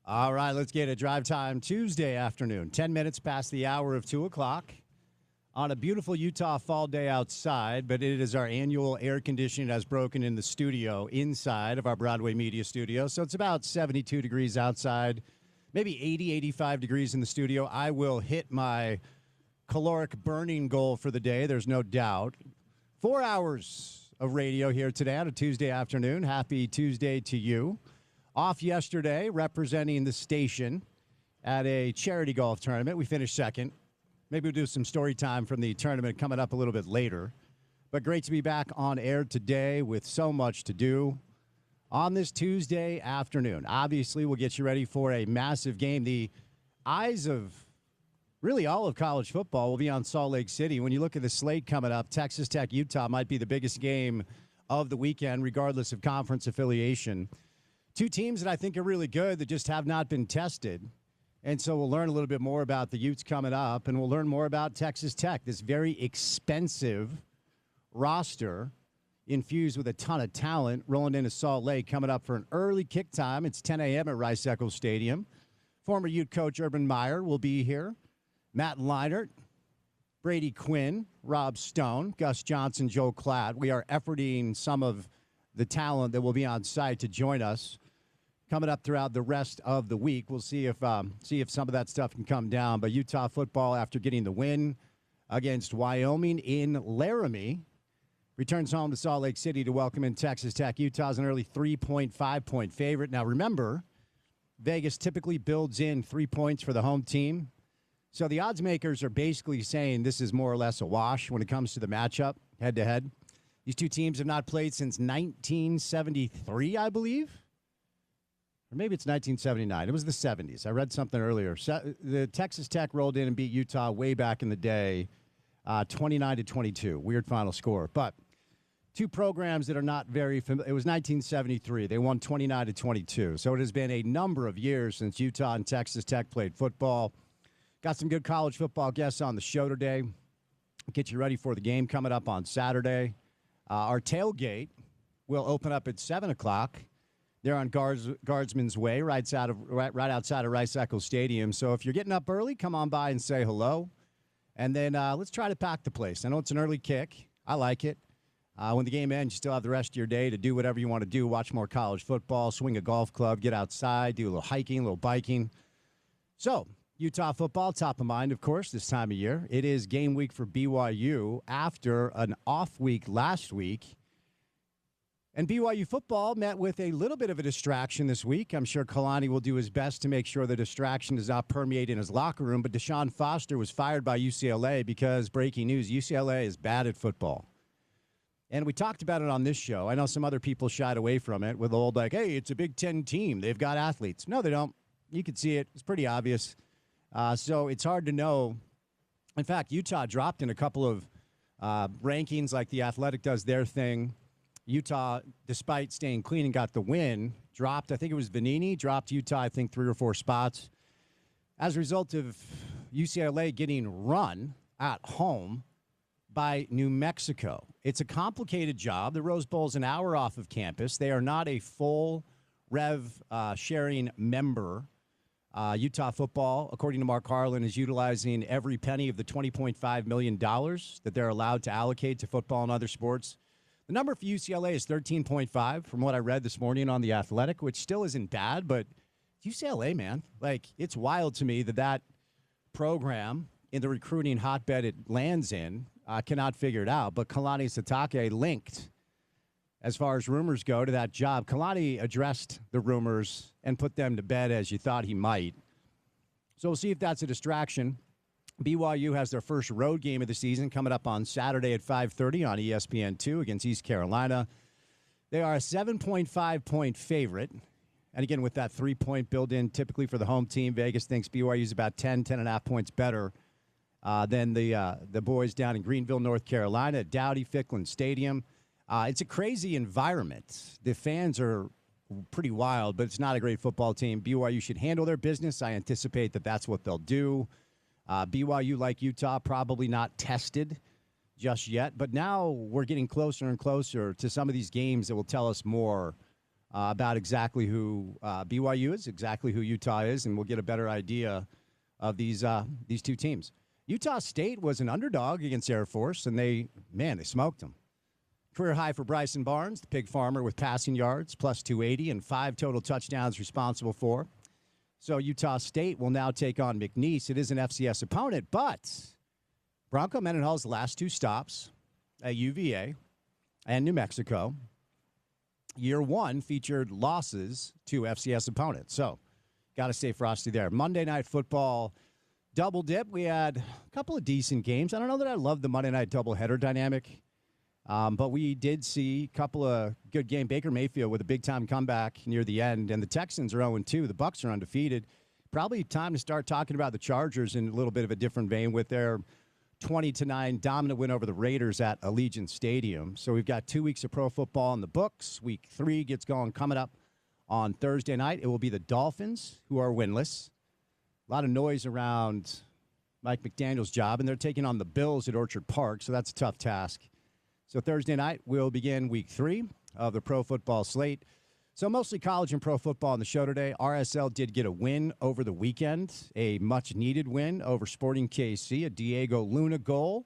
All right, let's get a drive time Tuesday afternoon. 10 minutes past the hour of 2 o'clock on a beautiful Utah fall day outside, but it is our annual air conditioning has broken in the studio inside of our Broadway Media Studio. So it's about 72 degrees outside, maybe 80, 85 degrees in the studio. I will hit my caloric burning goal for the day, there's no doubt. 4 hours of radio here today on a Tuesday afternoon. Happy Tuesday to you. Off yesterday, representing the station at a charity golf tournament. We finished second. Maybe we'll do some story time from the tournament coming up a little bit later. But great to be back on air today with so much to do on this Tuesday afternoon. Obviously, we'll get you ready for a massive game. The eyes of really all of college football will be on Salt Lake City. When you look at the slate coming up, Texas Tech, Utah might be the biggest game of the weekend, regardless of conference affiliation. Two teams that I think are really good that just have not been tested. And so we'll learn a little bit more about the Utes coming up, and we'll learn more about Texas Tech, this very expensive roster infused with a ton of talent rolling into Salt Lake, coming up for an early kick time. It's 10 a.m. at Rice-Eccles Stadium. Former Ute coach Urban Meyer will be here. Matt Leinart, Brady Quinn, Rob Stone, Gus Johnson, Joe Klatt. We are efforting some of the talent that will be on site to join us coming up throughout the rest of the week. We'll see if some of that stuff can come down. But Utah football, after getting the win against Wyoming in Laramie, returns home to Salt Lake City to welcome in Texas Tech. Utah's an early 3.5-point favorite. Now, remember, Vegas typically builds in 3 points for the home team. So the odds makers are basically saying this is more or less a wash when it comes to the matchup head-to-head. These two teams have not played since 1973, I believe. Or maybe it's 1979. It was the 70s. I read something earlier. The Texas Tech rolled in and beat Utah way back in the day, 29-22. Weird final score. But two programs that are not very familiar. It was 1973. They won 29-22. So it has been a number of years since Utah and Texas Tech played football. Got some good college football guests on the show today. Get you ready for the game coming up on Saturday. Our tailgate will open up at 7 o'clock. They're on Guardsman's Way, right outside of Rice-Eccles Stadium. So if you're getting up early, come on by and say hello. And then let's try to pack the place. I know it's an early kick. I like it. When the game ends, you still have the rest of your day to do whatever you want to do, watch more college football, swing a golf club, get outside, do a little hiking, a little biking. So Utah football, top of mind, of course, this time of year. It is game week for BYU after an off week last week. And BYU football met with a little bit of a distraction this week. I'm sure Kalani will do his best to make sure the distraction does not permeate in his locker room. But Deshaun Foster was fired by UCLA because, breaking news, UCLA is bad at football. And we talked about it on this show. I know some other people shied away from it with the old, like, hey, it's a Big Ten team. They've got athletes. No, they don't. You can see it. It's pretty obvious. So it's hard to know. In fact, Utah dropped in a couple of rankings, like The Athletic does their thing. Utah, despite staying clean and got the win, dropped, I think it was Vanini, dropped Utah, I think, 3 or 4 spots. As a result of UCLA getting run at home by New Mexico. It's a complicated job. The Rose Bowl is an hour off of campus. They are not a full rev sharing member. Utah football, according to Mark Harlan, is utilizing every penny of the $20.5 million that they're allowed to allocate to football and other sports. The number for UCLA is 13.5 from what I read this morning on The Athletic, which still isn't bad, but UCLA, man, like, it's wild to me that program in the recruiting hotbed it lands in cannot figure it out. But Kalani Sitake linked, as far as rumors go, to that job. Kalani addressed the rumors and put them to bed as you thought he might. So we'll see if that's a distraction. BYU has their first road game of the season coming up on Saturday at 5:30 on ESPN2 against East Carolina. They are a 7.5-point favorite. And again, with that 3-point build-in typically for the home team, Vegas thinks BYU is about 10.5 points better than the boys down in Greenville, North Carolina, at Dowdy-Ficklin Stadium. It's a crazy environment. The fans are pretty wild, but it's not a great football team. BYU should handle their business. I anticipate that that's what they'll do. BYU, like Utah, probably not tested just yet. But now we're getting closer and closer to some of these games that will tell us more about exactly who BYU is, exactly who Utah is, and we'll get a better idea of these two teams. Utah State was an underdog against Air Force, and they smoked them. Career high for Bryson Barnes, the pig farmer, with passing yards, plus 280, and 5 total touchdowns responsible for. So Utah State will now take on McNeese. It is an FCS opponent, but Bronco Mendenhall's last 2 stops at UVA and New Mexico, year 1 featured losses to FCS opponents. So got to stay frosty there. Monday Night Football double dip. We had a couple of decent games. I don't know that I love the Monday night doubleheader dynamic, but we did see a couple of good games. Baker Mayfield with a big-time comeback near the end, and the Texans are 0-2. The Bucs are undefeated. Probably time to start talking about the Chargers in a little bit of a different vein with their 20-9 dominant win over the Raiders at Allegiant Stadium. So we've got 2 weeks of pro football in the books. Week 3 gets going coming up on Thursday night. It will be the Dolphins, who are winless. A lot of noise around Mike McDaniel's job, and they're taking on the Bills at Orchard Park, so that's a tough task. So Thursday night, we'll begin week 3 of the pro football slate. So mostly college and pro football on the show today. RSL did get a win over the weekend, a much-needed win over Sporting KC, a Diego Luna goal,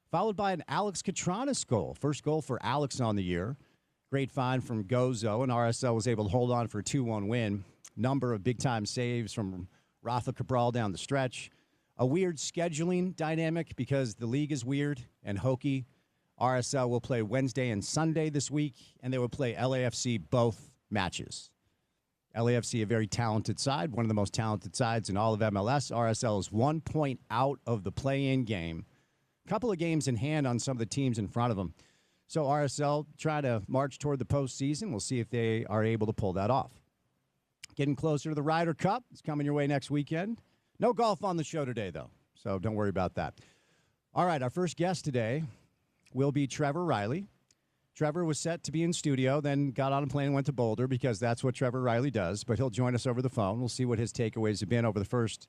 followed by an Alex Catranas goal. First goal for Alex on the year. Great find from Gozo, and RSL was able to hold on for a 2-1 win. Number of big-time saves from Rafa Cabral down the stretch. A weird scheduling dynamic because the league is weird and hokey. RSL will play Wednesday and Sunday this week, and they will play LAFC both matches. LAFC, a very talented side, one of the most talented sides in all of MLS. RSL is 1 point out of the play-in game. A couple of games in hand on some of the teams in front of them. So RSL try to march toward the postseason. We'll see if they are able to pull that off. Getting closer to the Ryder Cup. It's coming your way next weekend. No golf on the show today, though, so don't worry about that. All right, our first guest today will be Trevor Riley. Trevor was set to be in studio, then got on a plane and went to Boulder because that's what Trevor Riley does, but he'll join us over the phone. We'll see what his takeaways have been over the first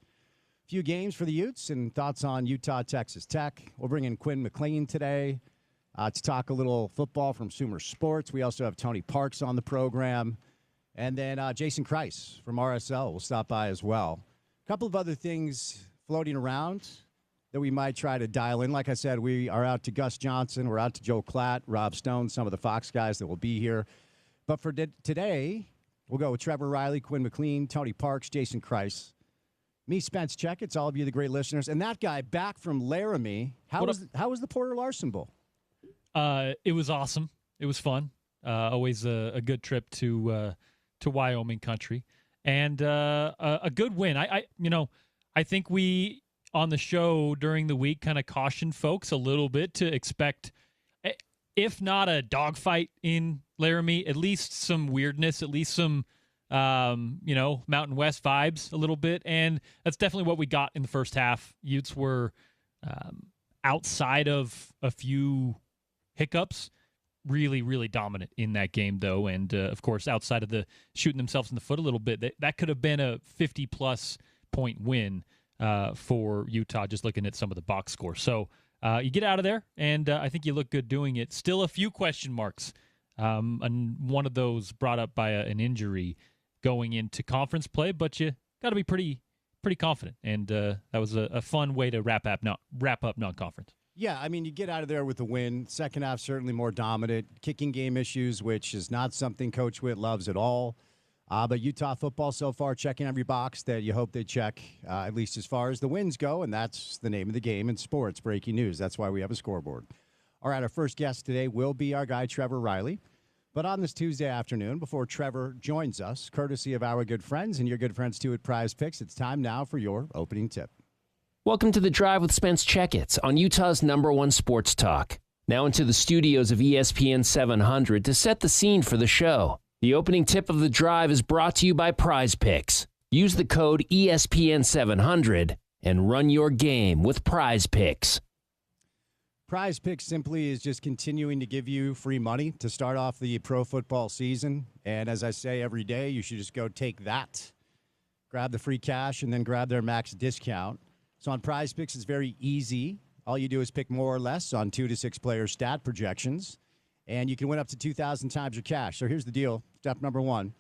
few games for the Utes and thoughts on Utah, Texas Tech. We'll bring in Quinn McLean today to talk a little football from Sumer Sports. We also have Tony Parks on the program. And then Jason Kreis from RSL will stop by as well. A couple of other things floating around that we might try to dial in. Like I said, we are out to Gus Johnson. We're out to Joe Klatt, Rob Stone, some of the Fox guys that will be here. But for today, we'll go with Trevor Riley, Quinn McLean, Tony Parks, Jason Kreis. Me, Spence Checketts, all of you, the great listeners. And that guy back from Laramie. How was the Porter Larson Bowl? It was awesome. It was fun. Always a good trip to Wyoming country, and a good win. I think we on the show during the week kind of cautioned folks a little bit to expect, if not a dogfight in Laramie, at least some weirdness, at least some Mountain West vibes a little bit, and that's definitely what we got in the first half. Utes were outside of a few hiccups. Really, really dominant in that game, though. And, of course, outside of the shooting themselves in the foot a little bit, that could have been a 50-plus point win for Utah, just looking at some of the box scores. So you get out of there, and I think you look good doing it. Still a few question marks, and one of those brought up by an injury going into conference play, but you got to be pretty confident. And that was a fun way to wrap up non-conference. Yeah, I mean, you get out of there with the win. Second half, certainly more dominant. Kicking game issues, which is not something Coach Witt loves at all. But Utah football so far checking every box that you hope they check, at least as far as the wins go, and that's the name of the game in sports, breaking news. That's why we have a scoreboard. All right, our first guest today will be our guy, Trevor Riley. But on this Tuesday afternoon, before Trevor joins us, courtesy of our good friends and your good friends, too, at Prize Picks, it's time now for your opening tip. Welcome to The Drive with Spence Checketts on Utah's #1 sports talk. Now into the studios of ESPN 700 to set the scene for the show. The opening tip of The Drive is brought to you by Prize Picks. Use the code ESPN 700 and run your game with Prize Picks. Prize Picks simply is just continuing to give you free money to start off the pro football season. And as I say every day, you should just go take that, grab the free cash, and then grab their max discount. So on Prize Picks, it's very easy. All you do is pick more or less on 2 to 6 player stat projections, and you can win up to 2,000 times your cash. So here's the deal. Step number one,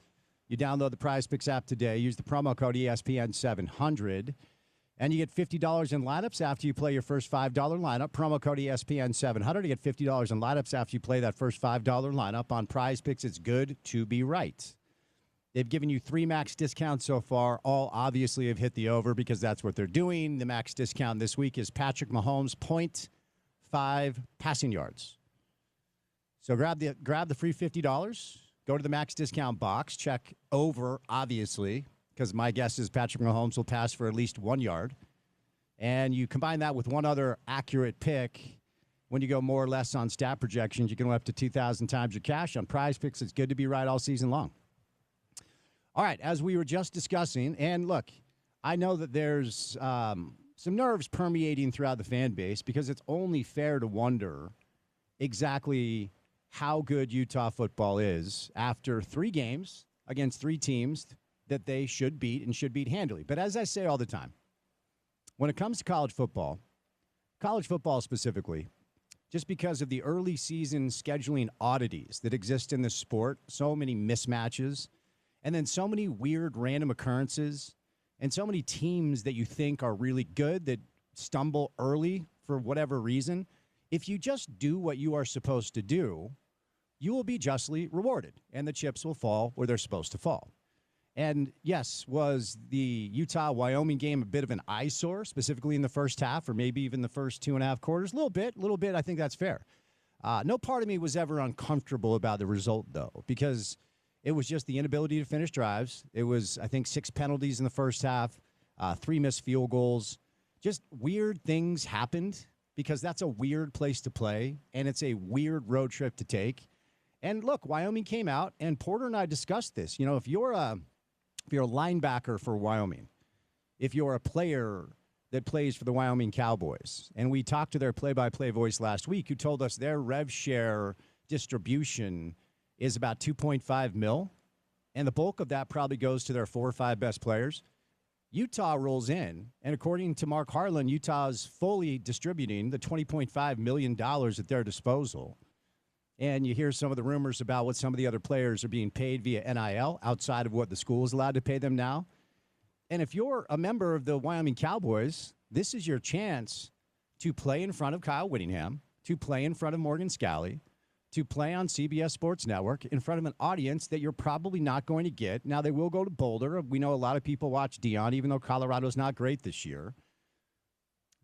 you download the Prize Picks app today. Use the promo code ESPN700. And you get $50 in lineups after you play your first $5 lineup. Promo code ESPN700. You get $50 in lineups after you play that first $5 lineup. On Prize Picks, it's good to be right. They've given you 3 max discounts so far. All obviously have hit the over because that's what they're doing. The max discount this week is Patrick Mahomes, 0.5 passing yards. So grab the free $50. Go to the max discount box. Check over, obviously, because my guess is Patrick Mahomes will pass for at least 1 yard. And you combine that with one other accurate pick. When you go more or less on stat projections, you can go up to 2,000 times your cash. On Prize Picks, it's good to be right all season long. All right, as we were just discussing, and look, I know that there's some nerves permeating throughout the fan base because it's only fair to wonder exactly how good Utah football is after 3 games against 3 teams that they should beat and should beat handily. But as I say all the time, when it comes to college football specifically, just because of the early season scheduling oddities that exist in this sport, so many mismatches, and then so many weird random occurrences, and so many teams that you think are really good that stumble early for whatever reason, if you just do what you are supposed to do, you will be justly rewarded, and the chips will fall where they're supposed to fall. And yes, was the Utah-Wyoming game a bit of an eyesore, specifically in the first half or maybe even the first 2.5 quarters? A little bit. I think that's fair. No part of me was ever uncomfortable about the result, though, because it was just the inability to finish drives. It was, I think, 6 penalties in the first half, 3 missed field goals. Just weird things happened because that's a weird place to play, and it's a weird road trip to take. And look, Wyoming came out, and Porter and I discussed this. You know, if you're a linebacker for Wyoming, if you're a player that plays for the Wyoming Cowboys, and we talked to their play-by-play voice last week who told us their rev share distribution is about $2.5 million, and the bulk of that probably goes to their 4 or 5 best players. Utah rolls in, and according to Mark Harlan, Utah is fully distributing the $20.5 million at their disposal. And you hear some of the rumors about what some of the other players are being paid via NIL outside of what the school is allowed to pay them now. And if you're a member of the Wyoming Cowboys, this is your chance to play in front of Kyle Whittingham, to play in front of Morgan Scalley, to play on CBS Sports Network in front of an audience that you're probably not going to get. Now, they will go to Boulder. We know a lot of people watch Deion, even though Colorado's not great this year.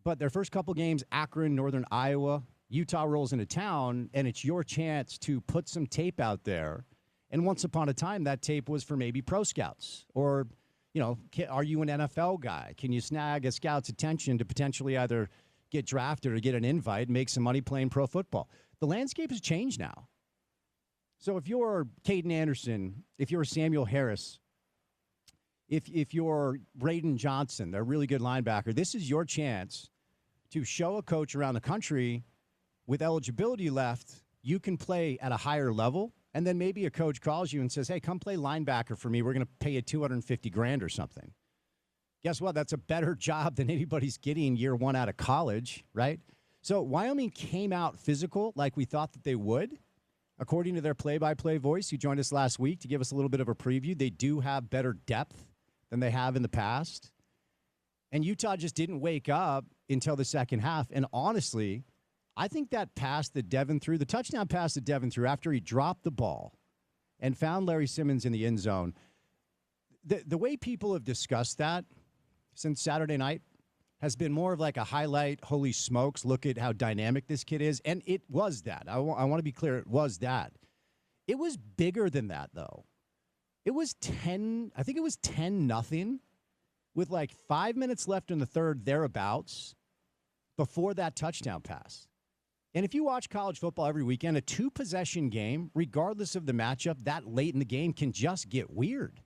But their first couple games, Akron, Northern Iowa, Utah rolls into town, and it's your chance to put some tape out there. And once upon a time, that tape was for maybe pro scouts. Or, you know, are you an NFL guy? Can you snag a scout's attention to potentially either get drafted or get an invite and make some money playing pro football? The landscape has changed now. So if you're Caden Anderson, if you're Samuel Harris, if you're Braden Johnson, they're a really good linebacker, this is your chance to show a coach around the country with eligibility left, you can play at a higher level, and then maybe a coach calls you and says, hey, come play linebacker for me. We're going to pay you $250,000 or something. Guess what? That's a better job than anybody's getting year 1 out of college, right? So Wyoming came out physical like we thought that they would. According to their play-by-play voice, who joined us last week to give us a little bit of a preview, they do have better depth than they have in the past. And Utah just didn't wake up until the second half. And honestly, I think that pass that Devin threw, the touchdown pass that Devin threw after he dropped the ball and found Larry Simmons in the end zone, the way people have discussed that since Saturday night has been more of like a highlight, holy smokes, look at how dynamic this kid is. And it was that. I want to be clear, it was that. It was bigger than that, though. It was 10-0 with like 5 minutes left in the third, thereabouts, before that touchdown pass. And if you watch college football every weekend, a 2-possession game, regardless of the matchup, that late in the game can just get weird.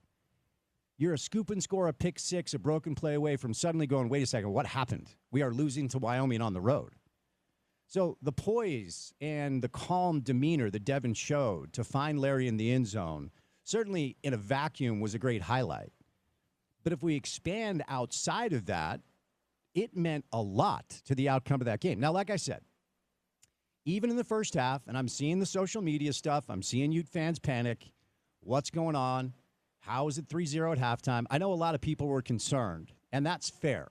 You're a scoop and score, a pick six, a broken play away from suddenly going, wait a second, what happened? We are losing to Wyoming on the road. So the poise and the calm demeanor that Devin showed to find Larry in the end zone, certainly in a vacuum, was a great highlight. But if we expand outside of that, it meant a lot to the outcome of that game. Now, like I said, even in the first half, and I'm seeing the social media stuff, I'm seeing Ute fans panic, What's going on? How is it 3-0 at halftime? I know a lot of people were concerned, and that's fair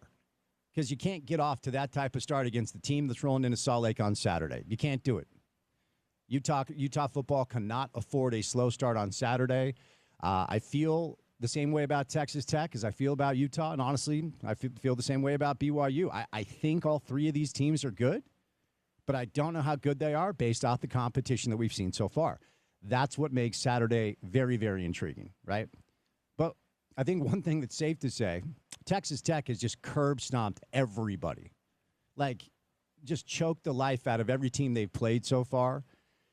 because you can't get off to that type of start against the team that's rolling into Salt Lake on Saturday. You can't do it. Utah football cannot afford a slow start on Saturday. I feel the same way about Texas Tech as I feel about Utah, and honestly, I feel the same way about BYU. I think all three of these teams are good, but I don't know how good they are based off the competition that we've seen so far. That's what makes Saturday very, very intriguing, right? But I think one thing that's safe to say, Texas Tech has just curb stomped everybody. Like, just choked the life out of every team they've played so far.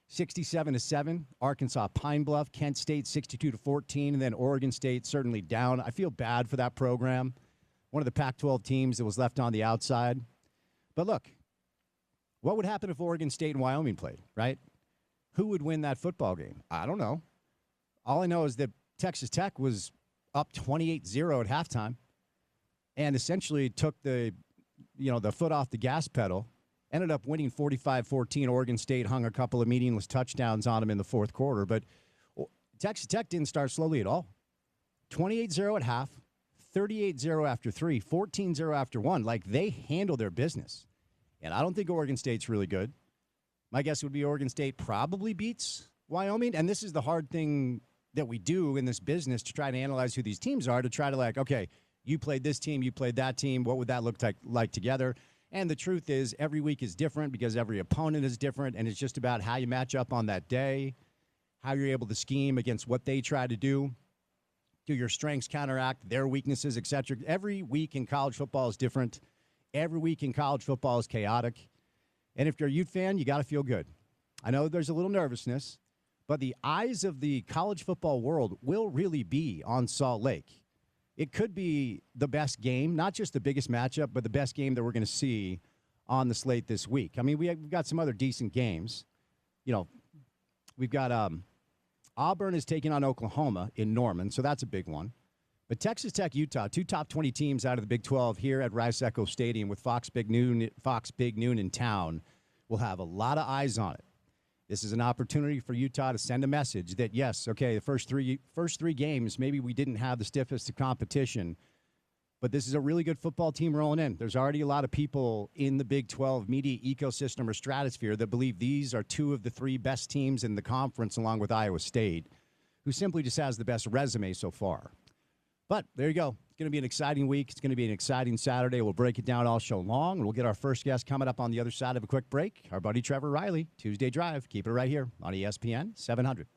67-7, Arkansas Pine Bluff, Kent State 62-14, and then Oregon State certainly down. I feel bad for that program. One of the Pac-12 teams that was left on the outside. But look, what would happen if Oregon State and Wyoming played, right? Who would win that football game? I don't know. All I know is that Texas Tech was up 28-0 at halftime and essentially took the foot off the gas pedal. Ended up winning 45-14. Oregon State hung a couple of meaningless touchdowns on them in the fourth quarter. But Texas Tech didn't start slowly at all. 28-0 at half, 38-0 after 3, 14-0 after 1. Like, they handle their business. And I don't think Oregon State's really good. My guess would be Oregon State probably beats Wyoming. And this is the hard thing that we do in this business to try to analyze who these teams are, to try to okay, you played this team, you played that team. What would that look like together? And the truth is every week is different because every opponent is different, and it's just about how you match up on that day, how you're able to scheme against what they try to do. Do your strengths counteract their weaknesses, etc.? Every week in college football is different. Every week in college football is chaotic. And if you're a Ute fan, you got to feel good. I know there's a little nervousness, but the eyes of the college football world will really be on Salt Lake. It could be the best game, not just the biggest matchup, but the best game that we're going to see on the slate this week. I mean, we've got some other decent games. We've got Auburn is taking on Oklahoma in Norman, so that's a big one. But Texas Tech, Utah, two top 20 teams out of the Big 12 here at Rice-Echo Stadium with Fox Big Noon in town, will have a lot of eyes on it. This is an opportunity for Utah to send a message that, yes, okay, the first three games, maybe we didn't have the stiffest of competition, but this is a really good football team rolling in. There's already a lot of people in the Big 12 media ecosystem or stratosphere that believe these are two of the three best teams in the conference, along with Iowa State, who simply just has the best resume so far. But there you go. It's going to be an exciting week. It's going to be an exciting Saturday. We'll break it down all show long. We'll get our first guest coming up on the other side of a quick break. Our buddy Trevor Riley, Tuesday Drive. Keep it right here on ESPN 700.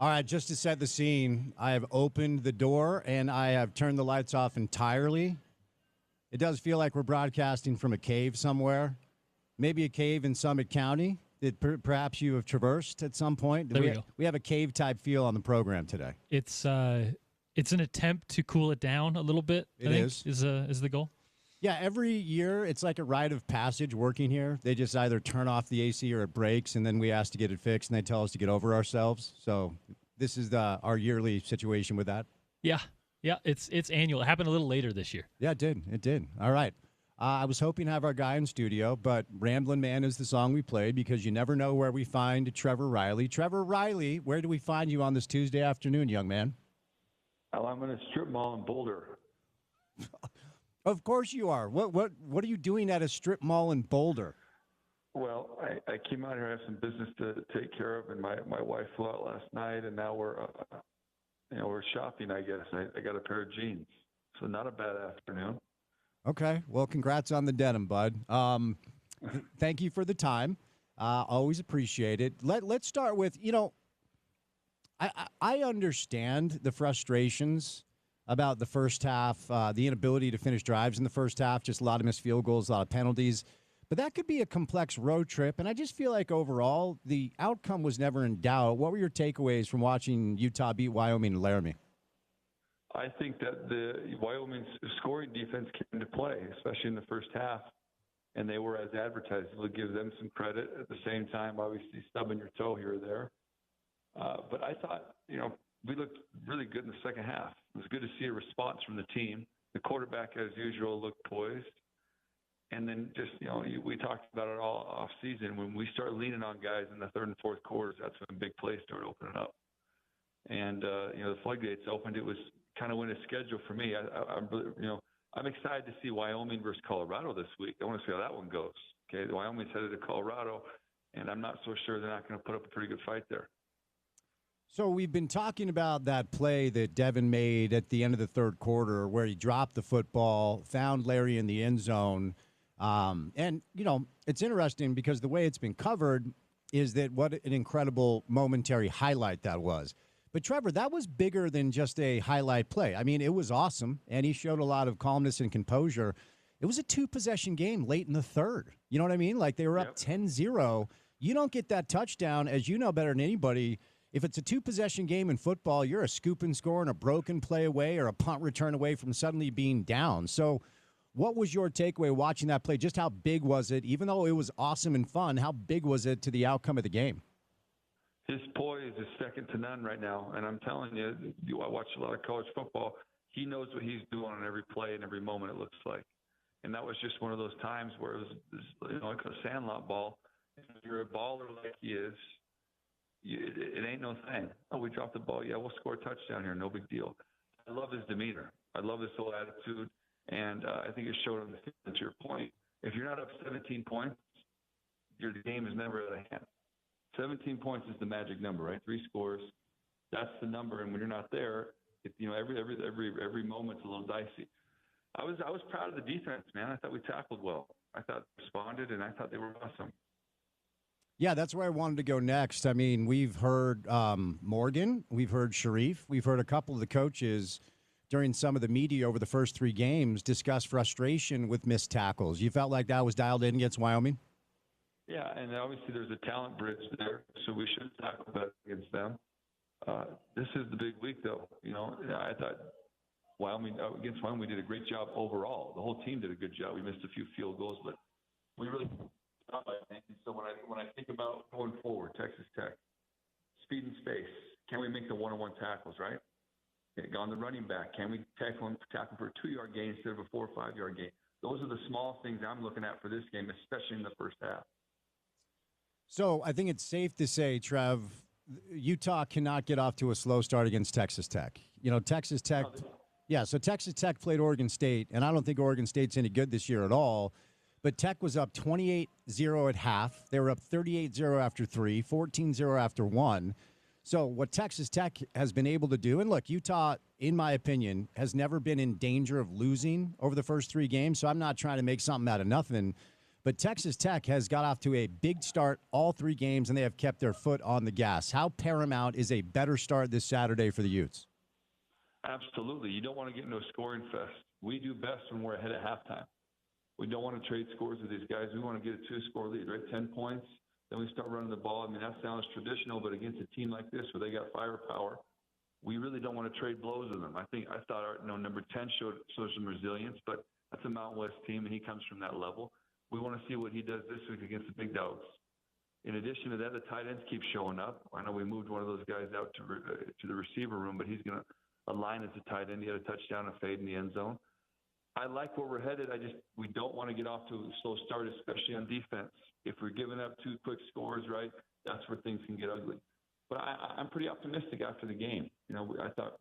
All right, just to set the scene, I have opened the door and I have turned the lights off entirely. It does feel like we're broadcasting from a cave somewhere, maybe a cave in Summit County that perhaps you have traversed at some point. There we go. We have a cave-type feel on the program today. It's an attempt to cool it down a little bit. It is the goal. Yeah, every year it's like a rite of passage working here. They just either turn off the AC or it breaks, and then we ask to get it fixed, and they tell us to get over ourselves. So this is our yearly situation with that. Yeah, it's annual. It happened a little later this year. Yeah, it did. All right. I was hoping to have our guy in studio, but Ramblin' Man is the song we played because you never know where we find Trevor Riley. Trevor Riley, where do we find you on this Tuesday afternoon, young man? Well, I'm in a strip mall in Boulder. Of course you are. What are you doing at a strip mall in Boulder? Well, I came out here. I have some business to take care of, and my wife flew out last night, and now we're shopping. I guess I got a pair of jeans, so not a bad afternoon. Okay. Well, congrats on the denim, bud. Thank you for the time. Always appreciate it. Let's start with I understand the frustrations about the first half, the inability to finish drives in the first half, just a lot of missed field goals, a lot of penalties. But that could be a complex road trip, and I just feel like overall the outcome was never in doubt. What were your takeaways from watching Utah beat Wyoming and Laramie? I think that the Wyoming's scoring defense came into play, especially in the first half, and they were as advertised. We'll give them some credit. At the same time, obviously stubbing your toe here or there. But I thought, we looked really good in the second half. It was good to see a response from the team. The quarterback, as usual, looked poised. And then just, we talked about it all off season. When we start leaning on guys in the third and fourth quarters, that's when big plays start opening up. And, the floodgates opened. It was kind of went a schedule for me. I'm excited to see Wyoming versus Colorado this week. I want to see how that one goes. Okay, Wyoming's headed to Colorado, and I'm not so sure they're not going to put up a pretty good fight there. So we've been talking about that play that Devin made at the end of the third quarter where he dropped the football, found Larry in the end zone. And, it's interesting because the way it's been covered is that what an incredible momentary highlight that was. But, Trevor, that was bigger than just a highlight play. I mean, it was awesome, and he showed a lot of calmness and composure. It was a two-possession game late in the third. You know what I mean? Like, they were up 10-0. You don't get that touchdown, as you know better than anybody. If it's a two-possession game in football, you're a scoop and score and a broken play away or a punt return away from suddenly being down. So what was your takeaway watching that play? Just how big was it? Even though it was awesome and fun, how big was it to the outcome of the game? His poise is second to none right now. And I'm telling you, I watch a lot of college football. He knows what he's doing on every play and every moment, it looks like. And that was just one of those times where it was like a sandlot ball. If you're a baller like he is, it ain't no thing. Oh, we dropped the ball. Yeah, we'll score a touchdown here. No big deal. I love his demeanor. I love his whole attitude. And I think it showed on the field, to your point. If you're not up 17 points, the game is never out of hand. 17 points is the magic number, right? 3 scores. That's the number. And when you're not there, every moment's a little dicey. I was proud of the defense, man. I thought we tackled well. I thought responded, and I thought they were awesome. Yeah, that's where I wanted to go next. I mean, we've heard Morgan, we've heard Sharif, we've heard a couple of the coaches during some of the media over the first 3 games discuss frustration with missed tackles. You felt like that was dialed in against Wyoming? Yeah, and obviously there's a talent bridge there, so we should tackle better against them. This is the big week, though. I thought against Wyoming, we did a great job overall. The whole team did a good job. We missed a few field goals, but we really stopped, I think. And so when I think about going forward, Texas Tech, speed and space, can we make the one-on-one tackles, right? On the running back, can we tackle for a 2-yard gain instead of a 4 or 5-yard gain? Those are the small things I'm looking at for this game, especially in the first half. So I think it's safe to say, Trev, Utah cannot get off to a slow start against Texas Tech. Texas Tech. So Texas Tech played Oregon State, and I don't think Oregon State's any good this year at all. But Tech was up 28-0 at half. They were up 38-0 after 3, 14-0 after 1. So what Texas Tech has been able to do, and look, Utah, in my opinion, has never been in danger of losing over the first 3 games. So I'm not trying to make something out of nothing. But Texas Tech has got off to a big start all 3 games, and they have kept their foot on the gas. How paramount is a better start this Saturday for the Utes? Absolutely. You don't want to get into a scoring fest. We do best when we're ahead at halftime. We don't want to trade scores with these guys. We want to get a 2-score lead, right? 10 points. Then we start running the ball. I mean, that sounds traditional, but against a team like this where they got firepower, we really don't want to trade blows with them. I thought our number 10 showed some resilience, but that's a Mountain West team, and he comes from that level. We want to see what he does this week against the big dogs. In addition to that, the tight ends keep showing up. I know we moved one of those guys out to the receiver room, but he's going to align as a tight end. He had a touchdown, a fade in the end zone. I like where we're headed. We don't want to get off to a slow start, especially on defense. If we're giving up 2 quick scores, right, that's where things can get ugly. But I'm pretty optimistic after the game. I thought,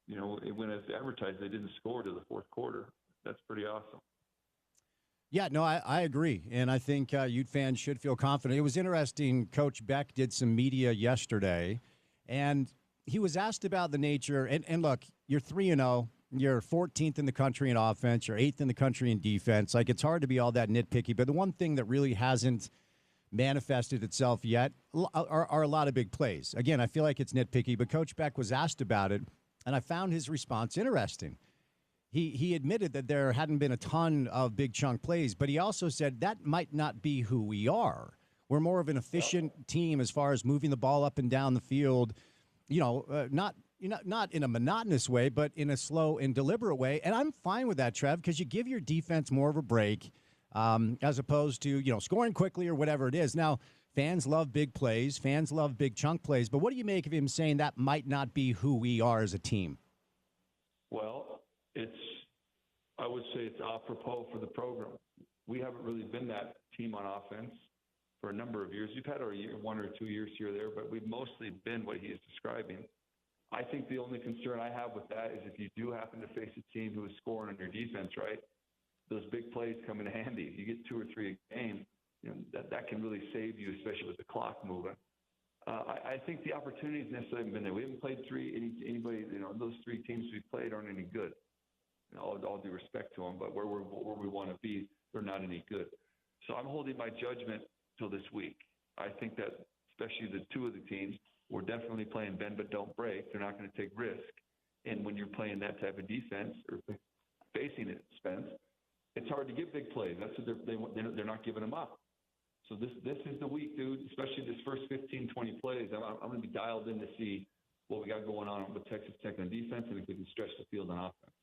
it went as advertised. They didn't score to the fourth quarter. That's pretty awesome. Yeah, no, I agree. And I think Ute fans should feel confident. It was interesting. Coach Beck did some media yesterday, and he was asked about the nature. And look, you're 3-0. You're 14th in the country in offense. You're 8th in the country in defense. Like, it's hard to be all that nitpicky. But the one thing that really hasn't manifested itself yet are a lot of big plays. Again, I feel like it's nitpicky, but Coach Beck was asked about it, and I found his response interesting. He admitted that there hadn't been a ton of big chunk plays, but he also said that might not be who we are. We're more of an efficient team as far as moving the ball up and down the field, not in a monotonous way, but in a slow and deliberate way. And I'm fine with that, Trev, because you give your defense more of a break as opposed to, scoring quickly or whatever it is. Now, fans love big plays. Fans love big chunk plays. But what do you make of him saying that might not be who we are as a team? Well, I would say it's apropos for the program. We haven't really been that team on offense for a number of years. We've had our 1 or 2 years here or there, but we've mostly been what he is describing. I think the only concern I have with that is if you do happen to face a team who is scoring on your defense, right, those big plays come in handy. You get 2 or 3 a game, that can really save you, especially with the clock moving. I think the opportunities necessarily haven't been there. We haven't played anybody. Those 3 teams we played aren't any good. All due respect to them, but where we want to be, they're not any good. So I'm holding my judgment till this week. I think that especially the 2 of the teams, we're definitely playing bend but don't break. They're not going to take risk. And when you're playing that type of defense or facing it, Spence, it's hard to give big plays. That's what they're not giving them up. So this is the week, dude, especially this first 15, 20 plays. I'm going to be dialed in to see what we got going on with Texas Tech on defense and if we can stretch the field on offense.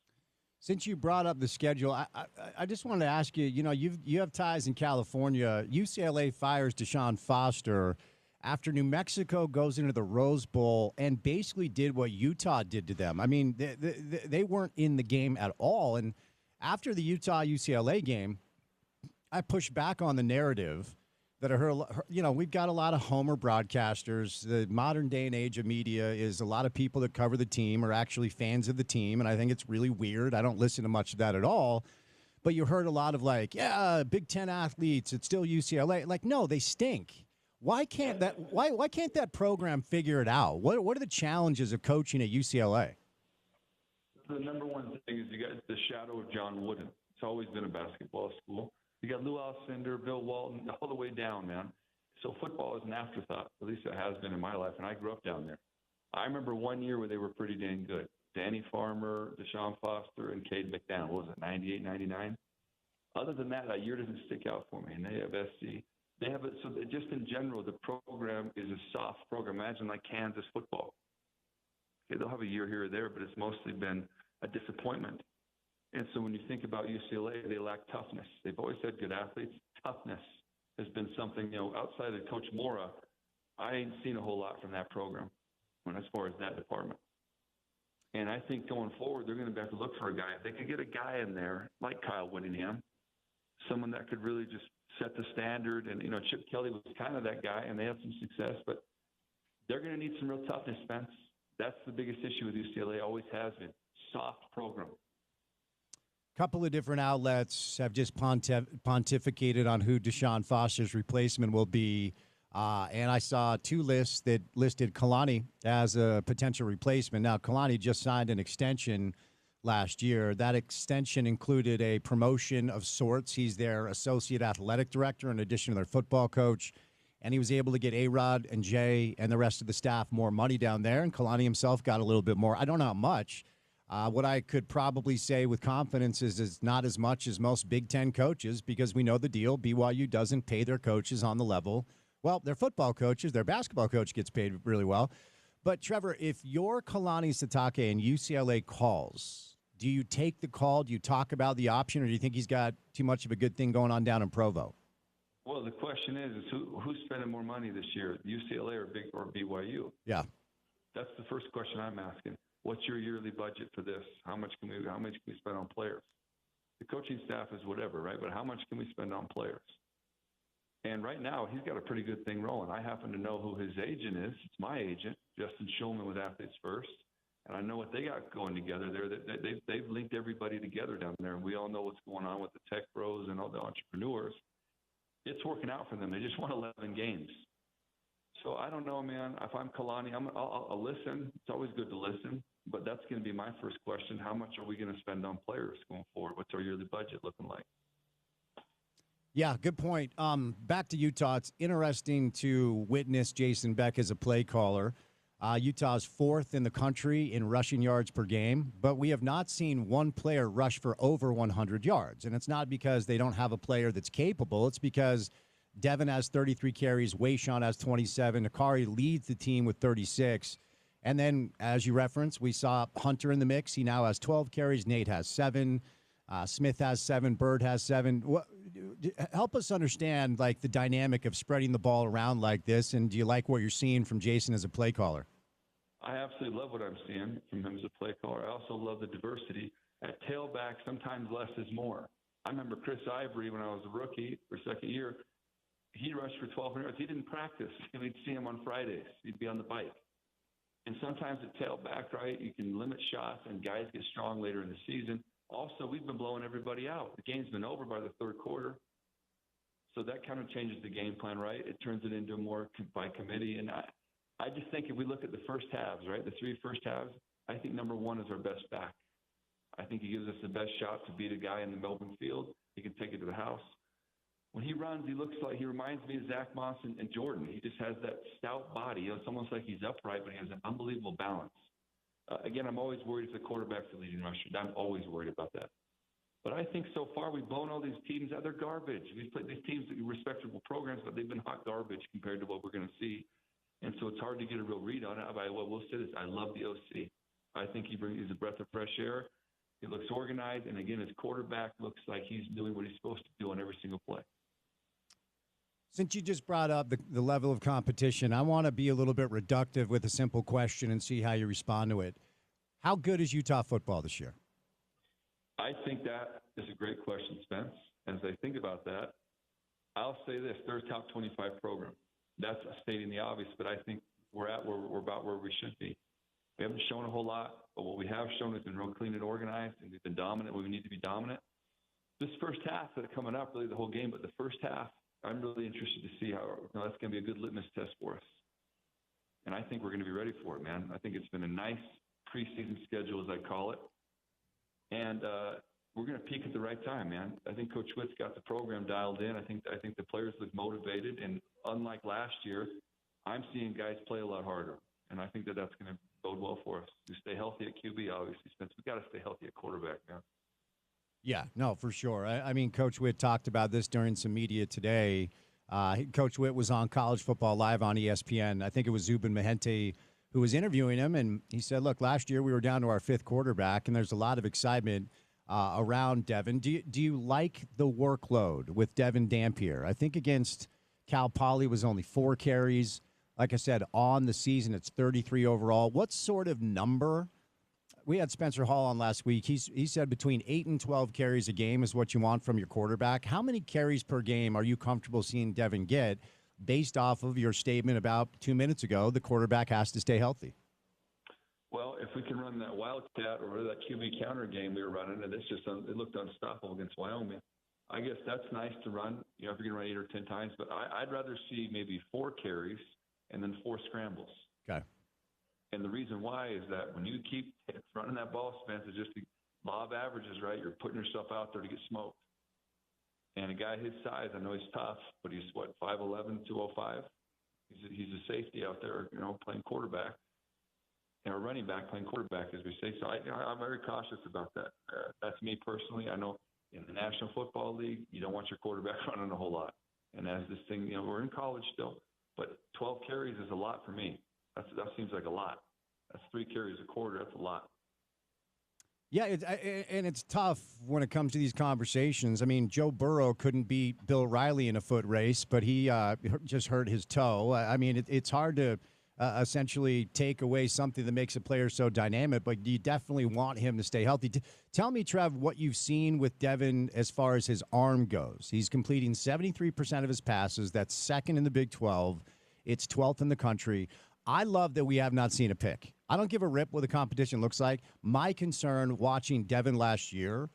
Since you brought up the schedule, I just wanted to ask you, you have ties in California. UCLA fires Deshaun Foster after New Mexico goes into the Rose Bowl and basically did what Utah did to them. I mean, they weren't in the game at all. And after the Utah-UCLA game, I pushed back on the narrative that I heard, we've got a lot of homer broadcasters. The modern day and age of media is a lot of people that cover the team are actually fans of the team, and I think it's really weird. I don't listen to much of that at all. But you heard a lot of Big Ten athletes, it's still UCLA. No, they stink. Why can't that program figure it out? What are the challenges of coaching at UCLA? The number one thing is you got the shadow of John Wooden. It's always been a basketball school. You got Lou Alcindor, Bill Walton, all the way down, man. So football is an afterthought. At least it has been in my life, and I grew up down there. I remember one year where they were pretty dang good. Danny Farmer, Deshaun Foster, and Cade McDowell. What was it, 98, 99? Other than that year doesn't stick out for me. And they have SC. They have it. So just in general, the program is a soft program. Imagine like Kansas football. Okay, they'll have a year here or there, but it's mostly been a disappointment. And so when you think about UCLA, they lack toughness. They've always had good athletes. Toughness has been something, outside of Coach Mora, I ain't seen a whole lot from that program as far as that department. And I think going forward, they're going to have to look for a guy. If they could get a guy in there like Kyle Whittingham, someone that could really just set the standard. And, Chip Kelly was kind of that guy, and they had some success. But they're going to need some real toughness, Spence. That's the biggest issue with UCLA, always has been. Soft program. Couple of different outlets have just pontificated on who Deshaun Foster's replacement will be. And I saw 2 lists that listed Kalani as a potential replacement. Now, Kalani just signed an extension last year. That extension included a promotion of sorts. He's their associate athletic director in addition to their football coach. And he was able to get A-Rod and Jay and the rest of the staff more money down there. And Kalani himself got a little bit more. I don't know how much. What I could probably say with confidence is it's not as much as most Big Ten coaches, because we know the deal. BYU doesn't pay their coaches on the level. Well, their football coaches, their basketball coach gets paid really well. But, Trevor, if you're Kalani Sitake and UCLA calls, do you take the call? Do you talk about the option, or do you think he's got too much of a good thing going on down in Provo? Well, the question is who's spending more money this year, UCLA or BYU? Yeah. That's the first question I'm asking. What's your yearly budget for this? How much can we spend on players? The coaching staff is whatever, right? But how much can we spend on players? And right now, he's got a pretty good thing rolling. I happen to know who his agent is. It's my agent, Justin Schulman with Athletes First. And I know what they got going together there. They've linked everybody together down there. And we all know what's going on with the tech bros and all the entrepreneurs. It's working out for them. They just won 11 games. So I don't know, man. If I'm Kalani, I'll listen. It's always good to listen. But that's going to be my first question. How much are we going to spend on players going forward? What's our yearly budget looking like? Yeah, good point. Back to Utah. It's interesting to witness Jason Beck as a play caller. Utah's fourth in the country in rushing yards per game, but we have not seen one player rush for over 100 yards. And it's not because they don't have a player that's capable. It's because Devin has 33 carries, Wayshawn has 27, Akari leads the team with 36. And then, as you referenced, we saw Hunter in the mix. He now has 12 carries. Nate has 7. Smith has 7. Bird has 7. Help us understand, like, the dynamic of spreading the ball around like this, and do you like what you're seeing from Jason as a play caller? I absolutely love what I'm seeing from him as a play caller. I also love the diversity. At tailback, sometimes less is more. I remember Chris Ivory when I was a rookie for second year. He rushed for 1,200 yards. He didn't practice. We'd see him on Fridays. He'd be on the bike. And sometimes at tailback, right, you can limit shots and guys get strong later in the season. Also, we've been blowing everybody out. The game's been over by the third quarter. So that kind of changes the game plan, right? It turns it into a more by committee. And I just think if we look at the first halves, right, the 3 first halves, I think number 1 is our best back. I think he gives us the best shot to beat a guy in the Melbourne field. He can take it to the house. When he runs, he reminds me of Zach Moss and Jordan. He just has that stout body. It's almost like he's upright, but he has an unbelievable balance. Again, I'm always worried if the quarterback's the leading rusher. I'm always worried about that. But I think so far we've blown all these teams out. They're garbage. We've played these teams that are respectable programs, but they've been hot garbage compared to what we're going to see. And so it's hard to get a real read on it. We'll say this. I love the OC. I think he's a breath of fresh air. He looks organized. And, again, his quarterback looks like he's doing what he's supposed to do on every single play. Since you just brought up the level of competition, I want to be a little bit reductive with a simple question and see how you respond to it. How good is Utah football this year? I think that is a great question, Spence. As I think about that, I'll say this. They're a top 25 program. That's stating the obvious, but I think we're about where we should be. We haven't shown a whole lot, but what we have shown has been real clean and organized, and we've been dominant when we need to be dominant. This first half that's coming up, really the whole game, but the first half, I'm really interested to see how that's going to be a good litmus test for us. And I think we're going to be ready for it, man. I think it's been a nice preseason schedule, as I call it. And we're going to peak at the right time, man. I think Coach Witt's got the program dialed in. I think the players look motivated. And unlike last year, I'm seeing guys play a lot harder. And I think that's going to bode well for us. To stay healthy at QB, obviously, Spence. We've got to stay healthy at quarterback, man. Yeah, no, for sure. I mean, Coach Witt talked about this during some media today. Coach Witt was on College Football Live on ESPN. I think it was Zubin Mehenti who was interviewing him, and he said, look, last year we were down to our 5th quarterback, and there's a lot of excitement around Devin. Do you like the workload with Devin Dampier? I think against Cal Poly was only 4 carries. Like I said, on the season, it's 33 overall. What sort of number? We had Spencer Hall on last week. He said between 8 and 12 carries a game is what you want from your quarterback. How many carries per game are you comfortable seeing Devin get based off of your statement about 2 minutes ago, the quarterback has to stay healthy? Well, if we can run that Wildcat or that QB counter game we were running, and it looked unstoppable against Wyoming. I guess that's nice to run, if you're going to run 8 or 10 times. But I'd rather see maybe 4 carries and then 4 scrambles. Okay. And the reason why is that when you keep running that ball, Spence, is just to law of averages, right? You're putting yourself out there to get smoked. And a guy his size, I know he's tough, but he's, 5'11", 205? He's a safety out there, playing quarterback. Or running back playing quarterback, as we say. So I'm very cautious about that. That's me personally. I know in the National Football League, you don't want your quarterback running a whole lot. And as this thing, we're in college still, but 12 carries is a lot for me. That seems like a lot. That's 3 carries a quarter. That's a lot. Yeah, and it's tough when it comes to these conversations. I mean, Joe Burrow couldn't beat Bill Riley in a foot race, but he just hurt his toe. I mean, it's hard to essentially take away something that makes a player so dynamic, but you definitely want him to stay healthy. Tell me, Trev, what you've seen with Devin as far as his arm goes. He's completing 73% of his passes. That's second in the Big 12. It's 12th in the country. I love that we have not seen a pick. I don't give a rip what the competition looks like. My concern watching Devin last year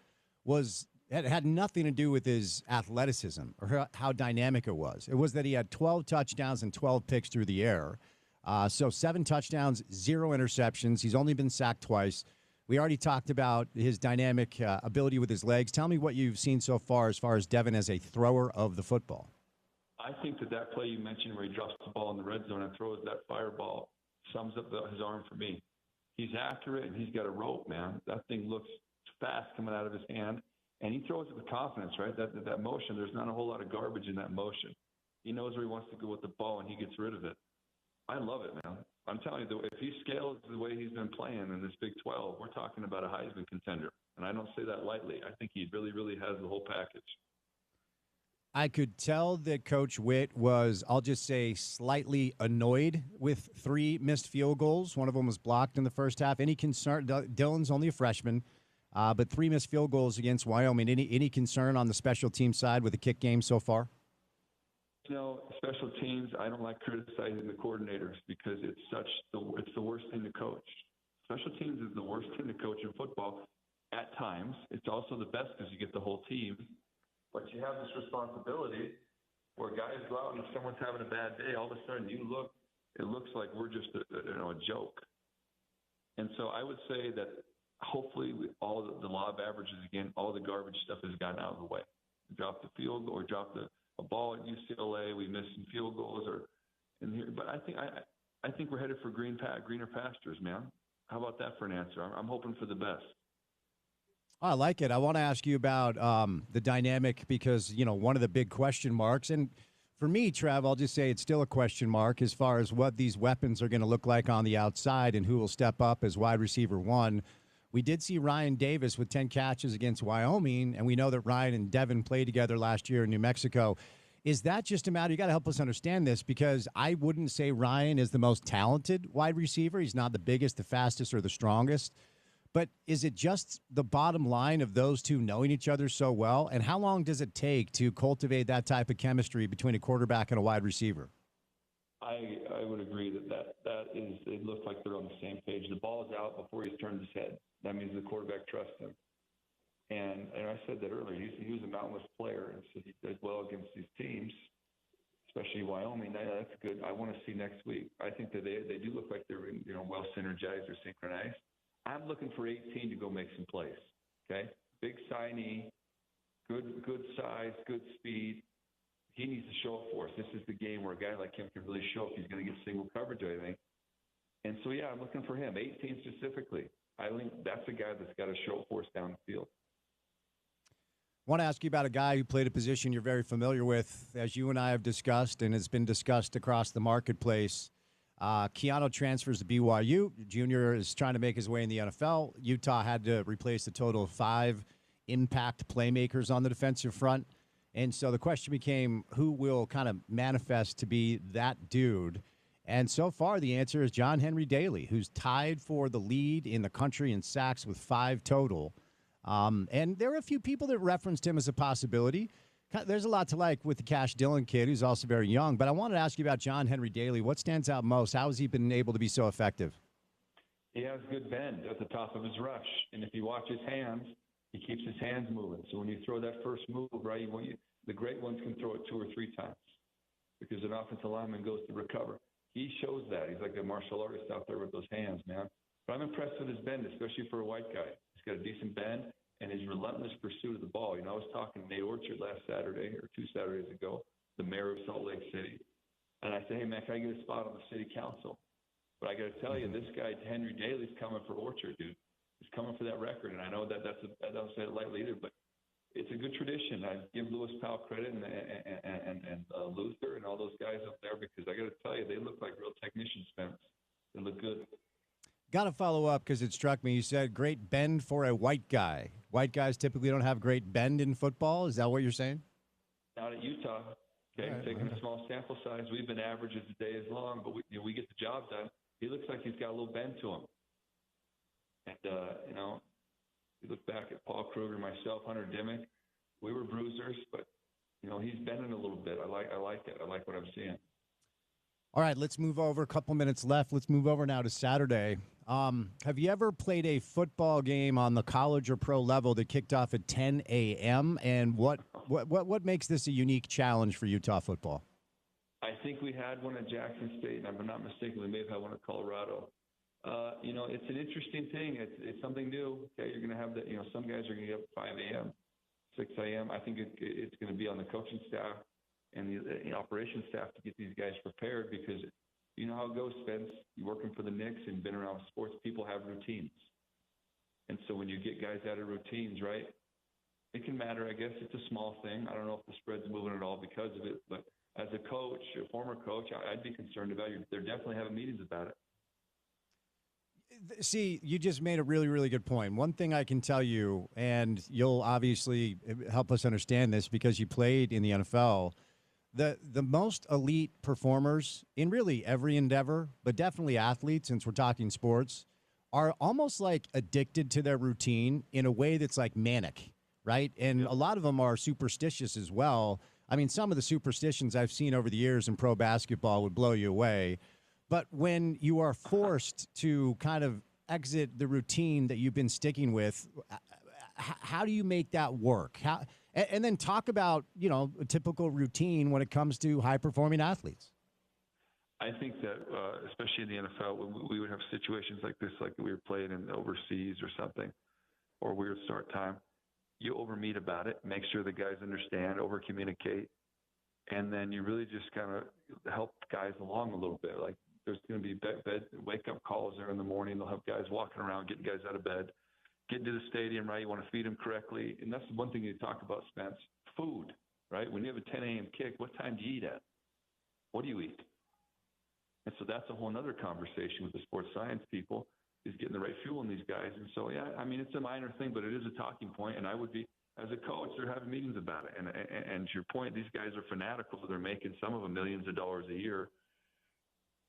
had nothing to do with his athleticism or how dynamic it was. It was that he had 12 touchdowns and 12 picks through the air. So 7 touchdowns, 0 interceptions. He's only been sacked twice. We already talked about his dynamic ability with his legs. Tell me what you've seen so far as Devin as a thrower of the football. I think that play you mentioned where he drops the ball in the red zone and throws that fireball sums up his arm for me. He's accurate, and he's got a rope, man. That thing looks fast coming out of his hand, and he throws it with confidence, right? That motion, there's not a whole lot of garbage in that motion. He knows where he wants to go with the ball, and he gets rid of it. I love it, man. I'm telling you, if he scales the way he's been playing in this Big 12, we're talking about a Heisman contender. And I don't say that lightly. I think he really, really has the whole package. I could tell that Coach Witt was, I'll just say, slightly annoyed with 3 missed field goals. One of them was blocked in the first half. Any concern? Dylan's only a freshman, but 3 missed field goals against Wyoming. Any concern on the special team side with the kick game so far? Special teams, I don't like criticizing the coordinators because it's the worst thing to coach. Special teams is the worst thing to coach in football at times. It's also the best because you get the whole team. But you have this responsibility where guys go out and if someone's having a bad day, all of a sudden it looks like we're just a joke. And so I would say that hopefully all the law of averages, again, all the garbage stuff has gotten out of the way. Drop the field or drop a ball at UCLA, we missed some field goals but I think we're headed for greener pastures, man. How about that for an answer? I'm hoping for the best. I like it. I want to ask you about the dynamic because, one of the big question marks, and for me, Trev, I'll just say it's still a question mark as far as what these weapons are going to look like on the outside and who will step up as wide receiver 1. We did see Ryan Davis with 10 catches against Wyoming, and we know that Ryan and Devin played together last year in New Mexico. Is that just a matter? You got to help us understand this because I wouldn't say Ryan is the most talented wide receiver. He's not the biggest, the fastest, or the strongest. But is it just the bottom line of those two knowing each other so well? And how long does it take to cultivate that type of chemistry between a quarterback and a wide receiver? I would agree that is, it looks like they're on the same page. The ball is out before he's turned his head. That means the quarterback trusts him. And I said that earlier. He was a mountainous player, and so he does well against these teams, especially Wyoming. That's good. I want to see next week. I think that they do look like they're well synergized or synchronized. I'm looking for 18 to go make some plays. Okay, big signee, good size, good speed. He needs to show up for us. This is the game where a guy like him can really show if he's going to get single coverage or anything. And so, I'm looking for him, 18 specifically. I think that's a guy that's got to show up for us down the field. I want to ask you about a guy who played a position you're very familiar with, as you and I have discussed and has been discussed across the marketplace. Keanu transfers to BYU. Junior is trying to make his way in the NFL. Utah had to replace a total of 5 impact playmakers on the defensive front. And so the question became, who will kind of manifest to be that dude? And so far, the answer is John Henry Daly, who's tied for the lead in the country in sacks with 5 total. And there are a few people that referenced him as a possibility. There's a lot to like with the Cash Dillon kid, who's also very young. But I wanted to ask you about John Henry Daly. What stands out most? How has he been able to be so effective? He has good bend at the top of his rush. And if you watch his hands, he keeps his hands moving. So when you throw that first move, right, the great ones can throw it 2 or 3 times because an offensive lineman goes to recover. He shows that. He's like a martial artist out there with those hands, man. But I'm impressed with his bend, especially for a white guy. He's got a decent bend, and his relentless pursuit of the ball. I was talking to Nate Orchard last Saturday or 2 Saturdays ago, the mayor of Salt Lake City, and I said, hey, man, can I get a spot on the city council? But I got to tell you, this guy, Henry Daly's coming for Orchard, dude. He's coming for that record, and I know I don't say it lightly either, but it's a good tradition. I give Lewis Powell credit and Luther and all those guys up there because I got to tell you, they look like real technicians, Spence. They look good. Got to follow up because it struck me. You said great bend for a white guy. White guys typically don't have great bend in football. Is that what you're saying? Not at Utah. Okay, right, taking a small sample size. We've been average as the day is long, but we get the job done. He looks like he's got a little bend to him. And, you look back at Paul Kruger, myself, Hunter Dimmick. We were bruisers, but, he's bending a little bit. I like it. I like what I'm seeing. All right, let's move over. A couple minutes left. Let's move over now to Saturday. Have you ever played a football game on the college or pro level that kicked off at 10 a.m.? And what makes this a unique challenge for Utah football? I think we had one at Jackson State, and if I'm not mistaken, we may have had one at Colorado. It's an interesting thing. It's something new. Okay, you're going to have that. Some guys are going to get up at 5 a.m., 6 a.m. I think it's going to be on the coaching staff and the operations staff to get these guys prepared because you know how it goes, Spence. You're working for the Knicks and been around sports. People have routines. And so when you get guys out of routines, right, it can matter. I guess it's a small thing. I don't know if the spread's moving at all because of it. But as a coach, a former coach, I'd be concerned about it. They're definitely having meetings about it. See, you just made a really, really good point. One thing I can tell you, and you'll obviously help us understand this because you played in the NFL, the most elite performers in really every endeavor, but definitely athletes, since we're talking sports, are almost like addicted to their routine in a way that's like manic, right? And a lot of them are superstitious as well. I mean, some of the superstitions I've seen over the years in pro basketball would blow you away. But when you are forced to kind of exit the routine that you've been sticking with, how do you make that work? And then talk about, a typical routine when it comes to high-performing athletes. I think that, especially in the NFL, we would have situations like this, like we were playing in overseas or something, or weird start time. You over-meet about it, make sure the guys understand, over-communicate, and then you really just kind of help guys along a little bit. Like there's going to be wake-up calls there in the morning. They'll have guys walking around, getting guys out of bed. Getting to the stadium, right? You want to feed them correctly. And that's the one thing you talk about, Spence. Food, right? When you have a 10 a.m. kick, what time do you eat at? What do you eat? And so that's a whole other conversation with the sports science people is getting the right fuel in these guys. And so, yeah, I mean, it's a minor thing, but it is a talking point. And I would be, as a coach, they're having meetings about it. And to your point, these guys are fanatical. They're making some of them millions of dollars a year.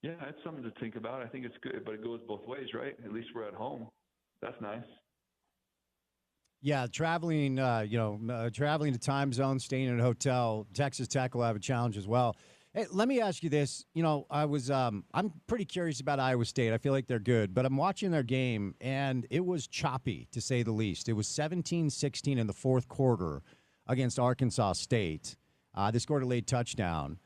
Yeah, it's something to think about. I think it's good, but it goes both ways, right? At least we're at home. That's nice. Yeah, traveling to time zones, staying in a hotel, Texas Tech will have a challenge as well. Hey, let me ask you this. I'm pretty curious about Iowa State. I feel like they're good, but I'm watching their game, and it was choppy, to say the least. It was 17-16 in the fourth quarter against Arkansas State. They scored a late touchdown.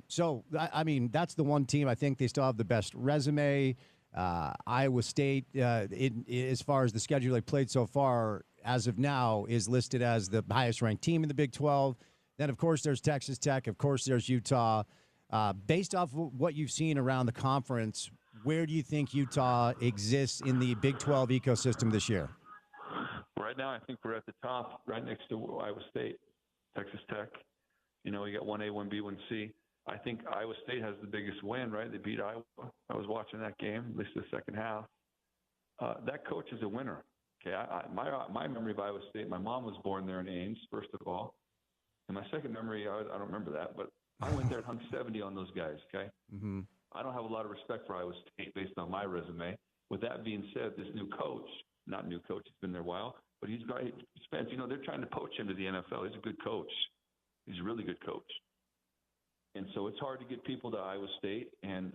So, I mean, that's the one team I think they still have the best resume. Iowa State, as far as the schedule they played so far, as of now, is listed as the highest-ranked team in the Big 12. Then, of course, there's Texas Tech. Of course, there's Utah. Based off of what you've seen around the conference, where do you think Utah exists in the Big 12 ecosystem this year? Right now, I think we're at the top, right next to Iowa State, Texas Tech. We got 1A, 1B, 1C. I think Iowa State has the biggest win, right? They beat Iowa. I was watching that game, at least the second half. That coach is a winner. Okay, my memory of Iowa State, my mom was born there in Ames, first of all. And my second memory, I don't remember that, but I went there and hung 70 on those guys, okay? Mm-hmm. I don't have a lot of respect for Iowa State based on my resume. With that being said, this new coach, not new coach, he's been there a while, but he's got, Spence, they're trying to poach him to the NFL. He's a good coach. He's a really good coach. And so it's hard to get people to Iowa State, and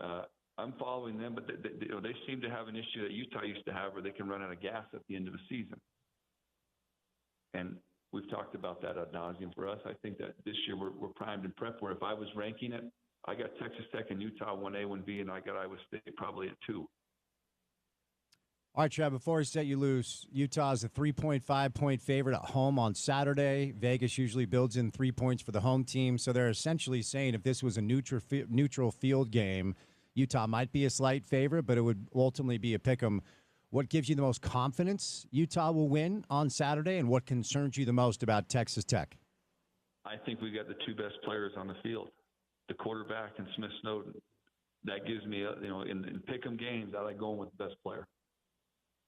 I'm following them, but they seem to have an issue that Utah used to have where they can run out of gas at the end of a season. And we've talked about that ad nauseum for us. I think that this year we're primed and prepped where if I was ranking it, I got Texas Tech and Utah 1A, 1B, and I got Iowa State probably at 2. All right, Trev, before I set you loose, Utah is a 3.5-point favorite at home on Saturday. Vegas usually builds in 3 points for the home team, so they're essentially saying if this was a neutral field game, Utah might be a slight favorite, but it would ultimately be a pick 'em. What gives you the most confidence Utah will win on Saturday, and what concerns you the most about Texas Tech? I think we got the two best players on the field, the quarterback and Smith Snowden. That gives me, in pick 'em games, I like going with the best player.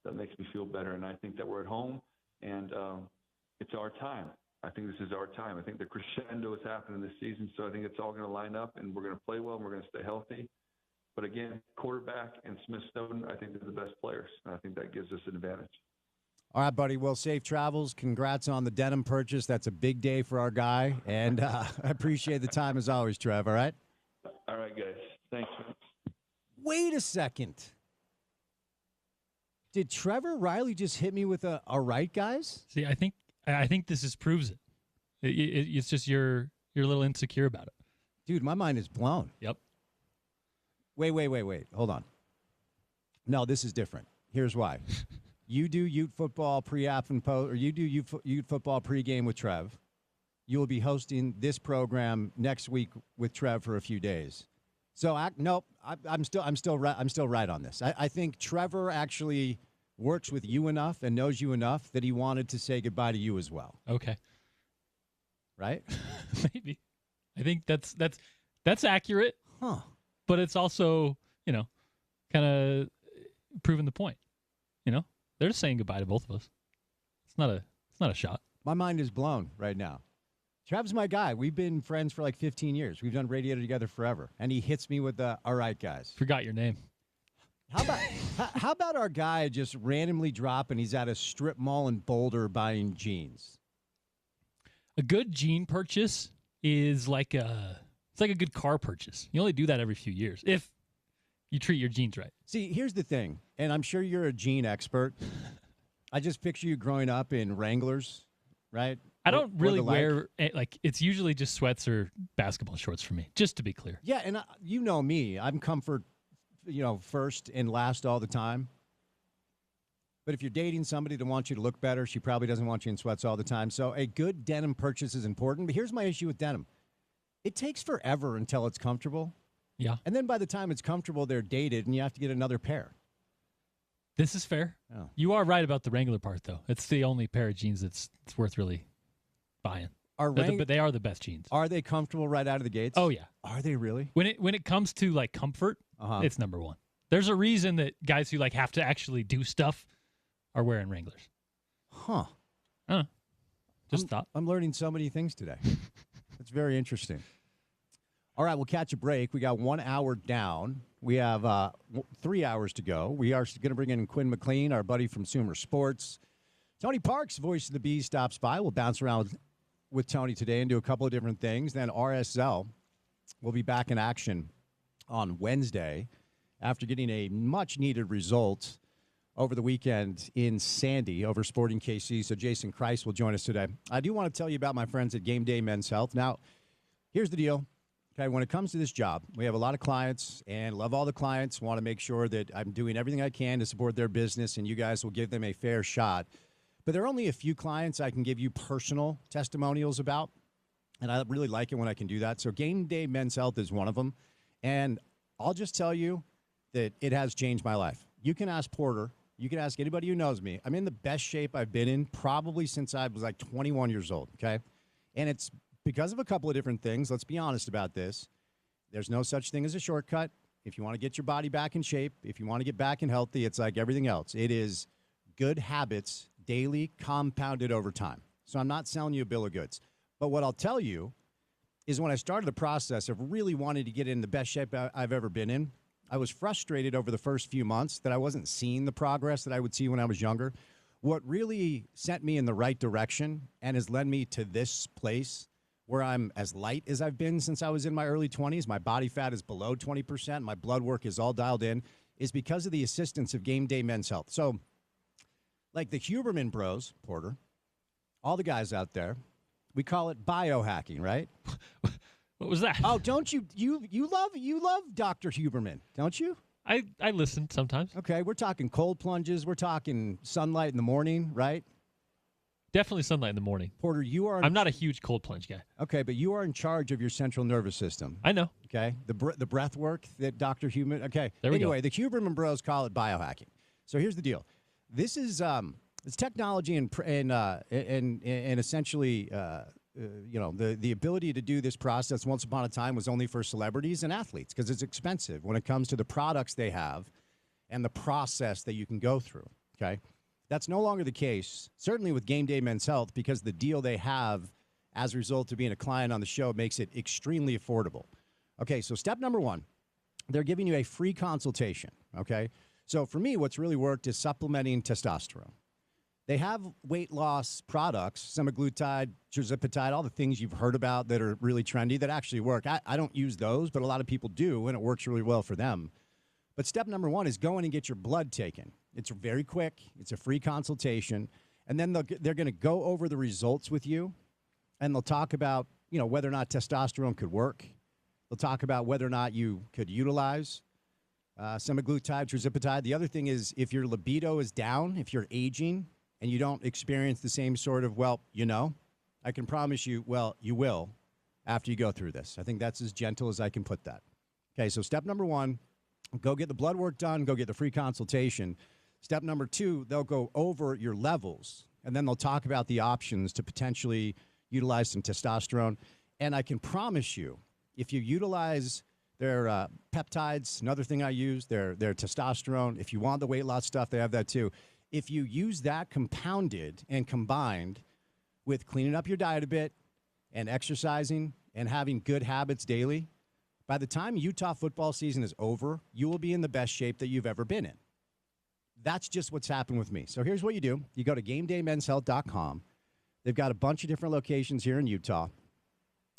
That makes me feel better, and I think that we're at home, and it's our time. I think this is our time. I think the crescendo is happening this season, so I think it's all going to line up, and we're going to play well, and we're going to stay healthy. But again, quarterback and Smith Snowden, I think they're the best players, and I think that gives us an advantage. All right, buddy. Well, safe travels. Congrats on the denim purchase. That's a big day for our guy, and I appreciate the time as always, Trev, all right? All right, guys. Thanks, man. Wait a second. Did Trevor Riley just hit me with a right, guys? See, I think this just proves it. It's just you're a little insecure about it. Dude, my mind is blown. Yep. Wait. Hold on. No, this is different. Here's why. You do Ute football pre-app and post, or you do Ute football pregame with Trev. You will be hosting this program next week with Trev for a few days. So I'm still right on this. I think Trevor actually works with you enough and knows you enough that he wanted to say goodbye to you as well. Okay. Right? Maybe. I think that's accurate. Huh. But it's also, kind of proving the point. They're just saying goodbye to both of us. It's not a shot. My mind is blown right now. Trev's my guy. We've been friends for like 15 years. We've done radio together forever. And he hits me with the, all right, guys. Forgot your name. How about our guy just randomly dropping he's at a strip mall in Boulder buying jeans? A good jean purchase is like a good car purchase. You only do that every few years if you treat your jeans right. See, here's the thing, and I'm sure you're a jean expert. I just picture you growing up in Wranglers, right? I don't really wear, it's usually just sweats or basketball shorts for me, just to be clear. Yeah, and you know me. I'm comfort, first and last all the time. But if you're dating somebody that wants you to look better, she probably doesn't want you in sweats all the time. So a good denim purchase is important. But here's my issue with denim. It takes forever until it's comfortable. Yeah. And then by the time it's comfortable, they're dated, and you have to get another pair. This is fair. Oh. You are right about the Wrangler part, though. It's the only pair of jeans that's worth really buying. But they are the best jeans. Are they comfortable right out of the gates? Oh, yeah. Are they really? When it comes to, comfort, it's number one. There's a reason that guys who, have to actually do stuff are wearing Wranglers. Huh. I don't know. Just thought. I'm learning so many things today. That's very interesting. All right, we'll catch a break. We got 1 hour down. We have 3 hours to go. We are going to bring in Quinn McLean, our buddy from Sumer Sports. Tony Parks, voice of the Bees, stops by. We'll bounce around with Tony today and do a couple of different things. Then RSL will be back in action on Wednesday after getting a much-needed result over the weekend in Sandy over Sporting KC. So Jason Christ will join us today. I do want to tell you about my friends at Game Day Men's Health. Now, here's the deal. Okay, when it comes to this job, we have a lot of clients and love all the clients, want to make sure that I'm doing everything I can to support their business, and you guys will give them a fair shot. But there are only a few clients I can give you personal testimonials about, and I really like it when I can do that. So Game Day Men's Health is one of them, and I'll just tell you that it has changed my life. You can ask Porter. You can ask anybody who knows me. I'm in the best shape I've been in probably since I was 21 years old, okay? And it's because of a couple of different things. Let's be honest about this. There's no such thing as a shortcut. If you want to get your body back in shape, if you want to get back and healthy, it's like everything else. It is good habits, daily, compounded over time. So I'm not selling you a bill of goods. But what I'll tell you is when I started the process of really wanting to get in the best shape I've ever been in, I was frustrated over the first few months that I wasn't seeing the progress that I would see when I was younger. What really sent me in the right direction and has led me to this place where I'm as light as I've been since I was in my early 20s, my body fat is below 20%, my blood work is all dialed in, is because of the assistance of Game Day Men's Health. So, like the Huberman Bros, Porter, all the guys out there, we call it biohacking, right? What was that? Oh, don't you love Dr. Huberman, don't you? I listen sometimes. Okay, we're talking cold plunges. We're talking sunlight in the morning, right? Definitely sunlight in the morning. Porter, you are. I'm not a huge cold plunge guy. Okay, but you are in charge of your central nervous system. I know. Okay, the breath work that Dr. Human. Okay, there we go. Anyway, the Huberman Bros call it biohacking. So here's the deal. This is it's technology and essentially the ability to do this process once upon a time was only for celebrities and athletes because it's expensive when it comes to the products they have and the process that you can go through. Okay. That's no longer the case, certainly with Game Day Men's Health, because the deal they have as a result of being a client on the show makes it extremely affordable. Okay, so step number one, they're giving you a free consultation, okay? So for me, what's really worked is supplementing testosterone. They have weight loss products, semaglutide, tirzepatide, all the things you've heard about that are really trendy that actually work. I don't use those, but a lot of people do, and it works really well for them. But step number one is go in and get your blood taken. It's very quick. It's a free consultation. And then they're going to go over the results with you, and they'll talk about, whether or not testosterone could work. They'll talk about whether or not you could utilize semaglutide, tirzepatide. The other thing is if your libido is down, if you're aging, and you don't experience the same sort of, I can promise you, you will after you go through this. I think that's as gentle as I can put that. Okay, so step number one, go get the blood work done, go get the free consultation. Step number two, they'll go over your levels, and then they'll talk about the options to potentially utilize some testosterone. And I can promise you, if you utilize their peptides, another thing I use, their testosterone, if you want the weight loss stuff, they have that too. If you use that compounded and combined with cleaning up your diet a bit and exercising and having good habits daily, by the time Utah football season is over, you will be in the best shape that you've ever been in. That's just what's happened with me. So here's what you do. You go to GameDayMen'sHealth.com. They've got a bunch of different locations here in Utah.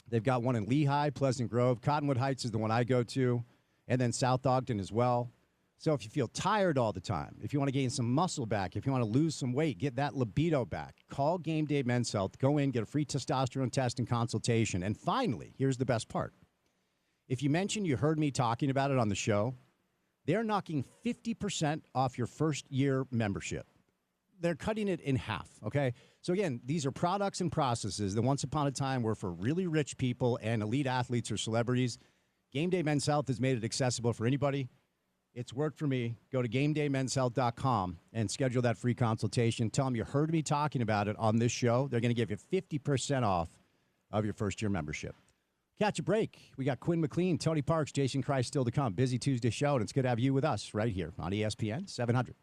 They've got one in Lehigh, Pleasant Grove. Cottonwood Heights is the one I go to, and then South Ogden as well. So if you feel tired all the time, if you want to gain some muscle back, if you want to lose some weight, get that libido back, call Game Day Men's Health. Go in, get a free testosterone test and consultation. And finally, here's the best part. If you mention you heard me talking about it on the show, they're knocking 50% off your first-year membership. They're cutting it in half, okay? So, again, these are products and processes that once upon a time were for really rich people and elite athletes or celebrities. Game Day Men's Health has made it accessible for anybody. It's worked for me. Go to GameDayMen'sHealth.com and schedule that free consultation. Tell them you heard me talking about it on this show. They're going to give you 50% off of your first-year membership. Catch a break. We got Quinn McLean, Tony Parks, Jason Christ still to come. Busy Tuesday show, and it's good to have you with us right here on ESPN 700.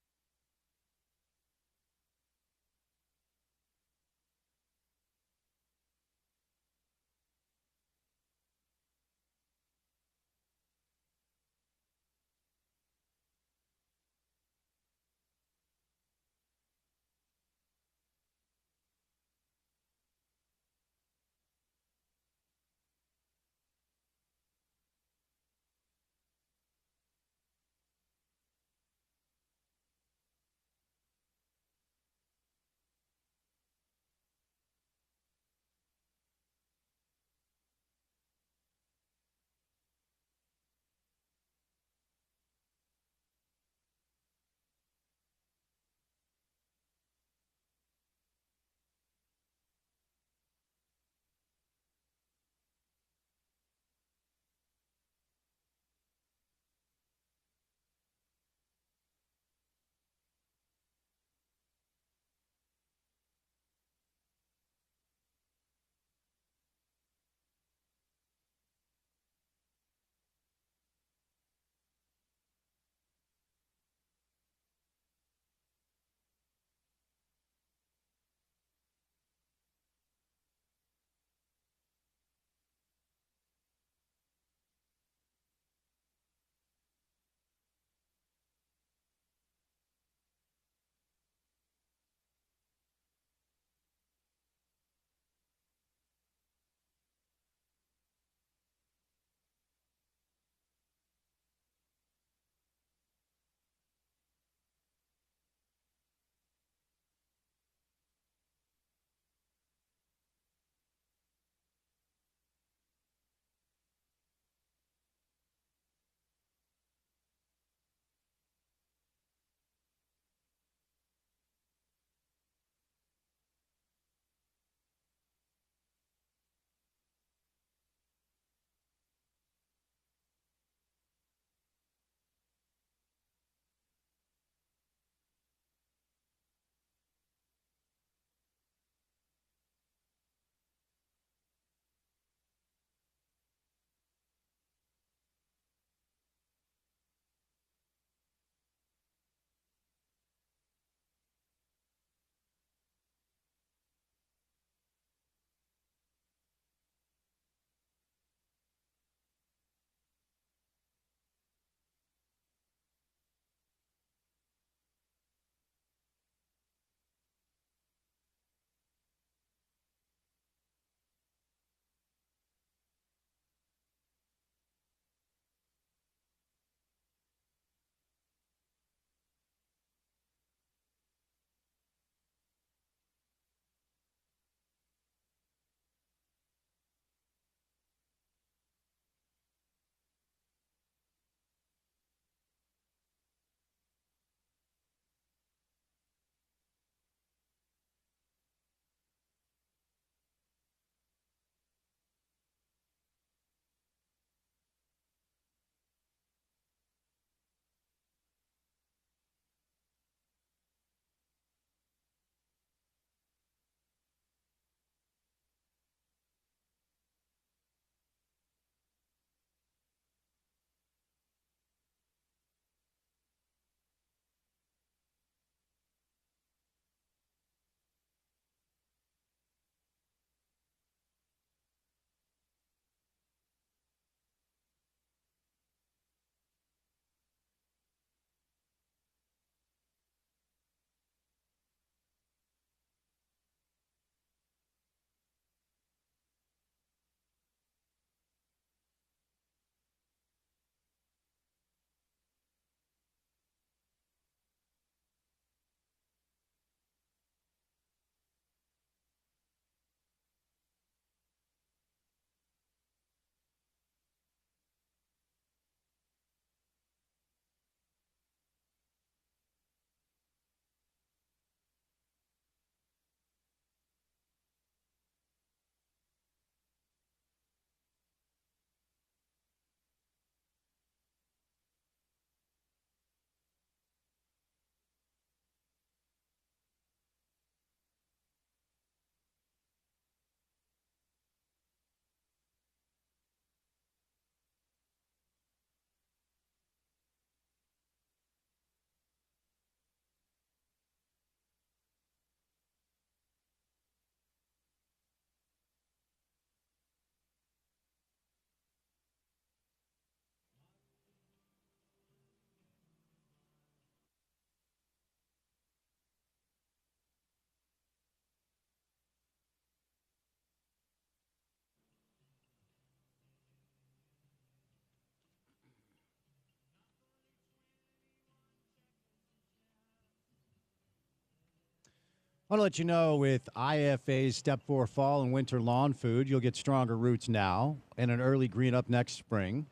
I want to let you know with IFA's Step 4 Fall and Winter Lawn Food, you'll get stronger roots now and an early green up next spring.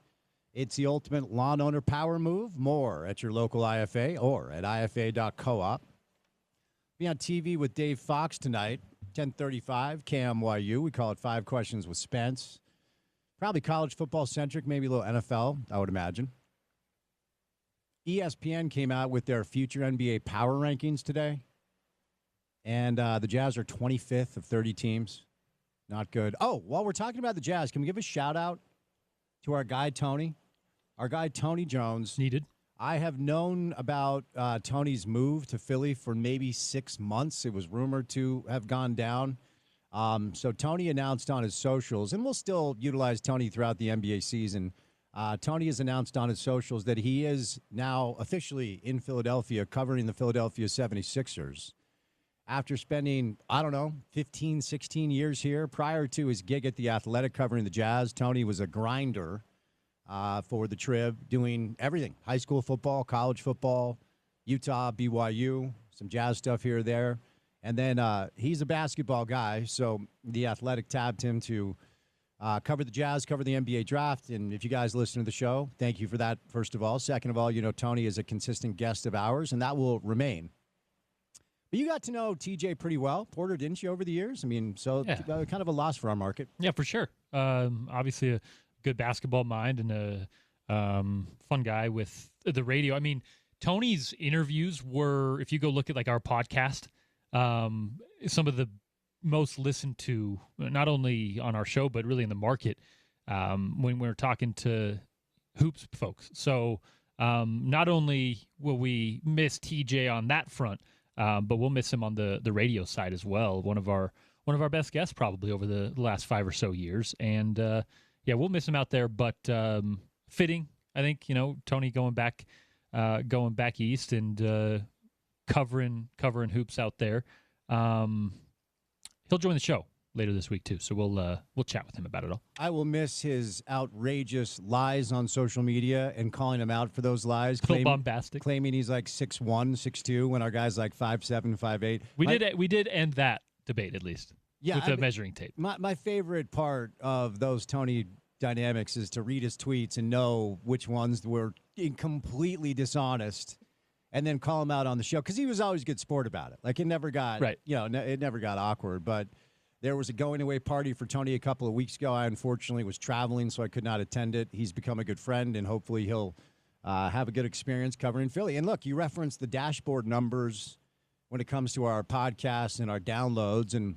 It's the ultimate lawn owner power move. More at your local IFA or at ifa.coop. Be on TV with Dave Fox tonight, 10:35, KMYU. We call it 5 Questions with Spence. Probably college football centric, maybe a little NFL, I would imagine. ESPN came out with their future NBA power rankings today. And the Jazz are 25th of 30 teams. Not good. Oh, while we're talking about the Jazz, can we give a shout-out to our guy, Tony? Our guy, Tony Jones. Needed. I have known about Tony's move to Philly for maybe 6 months. It was rumored to have gone down. So Tony announced on his socials, and we'll still utilize Tony throughout the NBA season. Tony has announced on his socials that he is now officially in Philadelphia covering the Philadelphia 76ers. After spending, 15, 16 years here, prior to his gig at The Athletic covering the Jazz, Tony was a grinder for the Trib, doing everything, high school football, college football, Utah, BYU, some Jazz stuff here or there. And then he's a basketball guy, so The Athletic tabbed him to cover the Jazz, cover the NBA draft. And if you guys listen to the show, thank you for that, first of all. Second of all, Tony is a consistent guest of ours, and that will remain. But you got to know TJ pretty well, Porter, didn't you, over the years? I mean, so yeah. Kind of a loss for our market. Yeah, for sure. Obviously a good basketball mind and a fun guy with the radio. I mean, Tony's interviews were, if you go look at like our podcast, some of the most listened to, not only on our show, but really in the market when we're talking to hoops folks. So not only will we miss TJ on that front, but we'll miss him on the radio side as well. One of our best guests probably over the last 5 or so years. And we'll miss him out there, but fitting, I think, Tony going back east and covering hoops out there. He'll join the show later this week too, so we'll chat with him about it all. I will miss his outrageous lies on social media and calling him out for those lies. Bombastic, claiming he's like 6'1", 6'2", when our guy's like 5'7", 5'8". We did end that debate at least. Yeah, with the measuring tape. My favorite part of those Tony dynamics is to read his tweets and know which ones were completely dishonest, and then call him out on the show, because he was always a good sport about it. Like, it never got it never got awkward. But there was a going away party for Tony a couple of weeks ago. I unfortunately was traveling, so I could not attend it. He's become a good friend, and hopefully he'll have a good experience covering Philly. And look, you referenced the dashboard numbers when it comes to our podcast and our downloads, and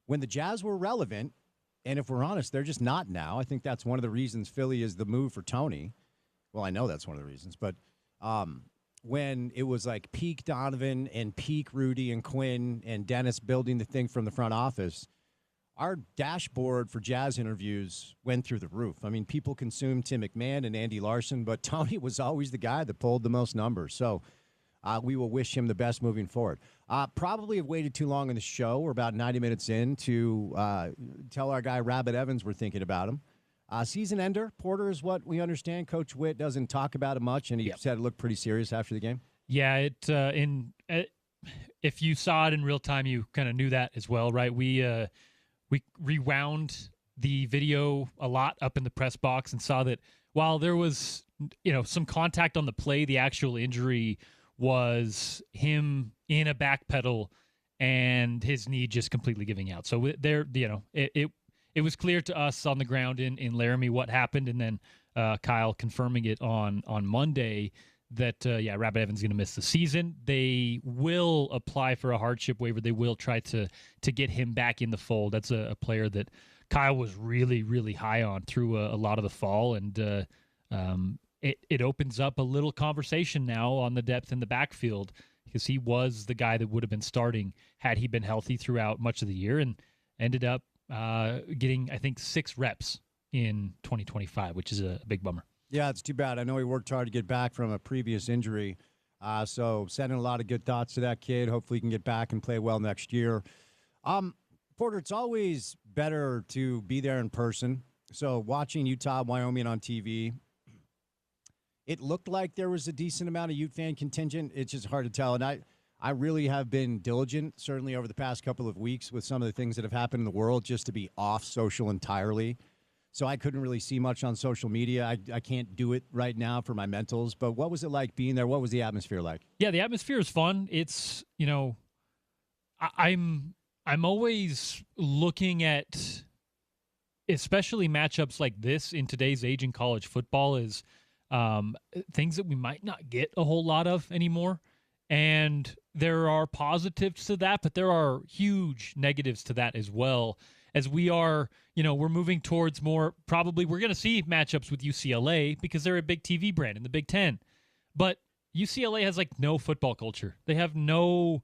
when the Jazz were relevant, and if we're honest, they're just not now. I think that's one of the reasons Philly is the move for Tony. Well, I know that's one of the reasons, but when it was like peak Donovan and peak Rudy and Quinn and Dennis building the thing from the front office, our dashboard for Jazz interviews went through the roof. I mean, people consumed Tim McMahon and Andy Larson, but Tony was always the guy that pulled the most numbers. So we will wish him the best moving forward. Probably have waited too long in the show. We're about 90 minutes in to tell our guy Rabbit Evans we're thinking about him. Season ender, Porter, is what we understand. Coach Witt doesn't talk about it much, and he said it looked pretty serious after the game. Yeah, if you saw it in real time, you kind of knew that as well, right? We rewound the video a lot up in the press box and saw that while there was some contact on the play, the actual injury was him in a back pedal and his knee just completely giving out. So there, it was clear to us on the ground in Laramie what happened, and then Kyle confirming it on Monday that Rabbit Evans is going to miss the season. They will apply for a hardship waiver. They will try to get him back in the fold. That's a player that Kyle was really, really high on through a lot of the fall, and it opens up a little conversation now on the depth in the backfield, because he was the guy that would have been starting had he been healthy throughout much of the year, and ended up getting, I think, 6 reps in 2025, which is a big bummer. Yeah, it's too bad. I know he worked hard to get back from a previous injury. So sending a lot of good thoughts to that kid. Hopefully he can get back and play well next year. Porter, it's always better to be there in person. So watching Utah, Wyoming on TV, it looked like there was a decent amount of Ute fan contingent. It's just hard to tell. And I really have been diligent, certainly over the past couple of weeks, with some of the things that have happened in the world, just to be off social entirely. So I couldn't really see much on social media. I can't do it right now for my mentals. But what was it like being there? What was the atmosphere like? Yeah, the atmosphere is fun. It's, I'm always looking at, especially matchups like this in today's age in college football, is things that we might not get a whole lot of anymore. And there are positives to that, but there are huge negatives to that as well. As we are, we're moving towards more, probably we're going to see matchups with UCLA because they're a big TV brand in the Big Ten. But UCLA has no football culture. They have no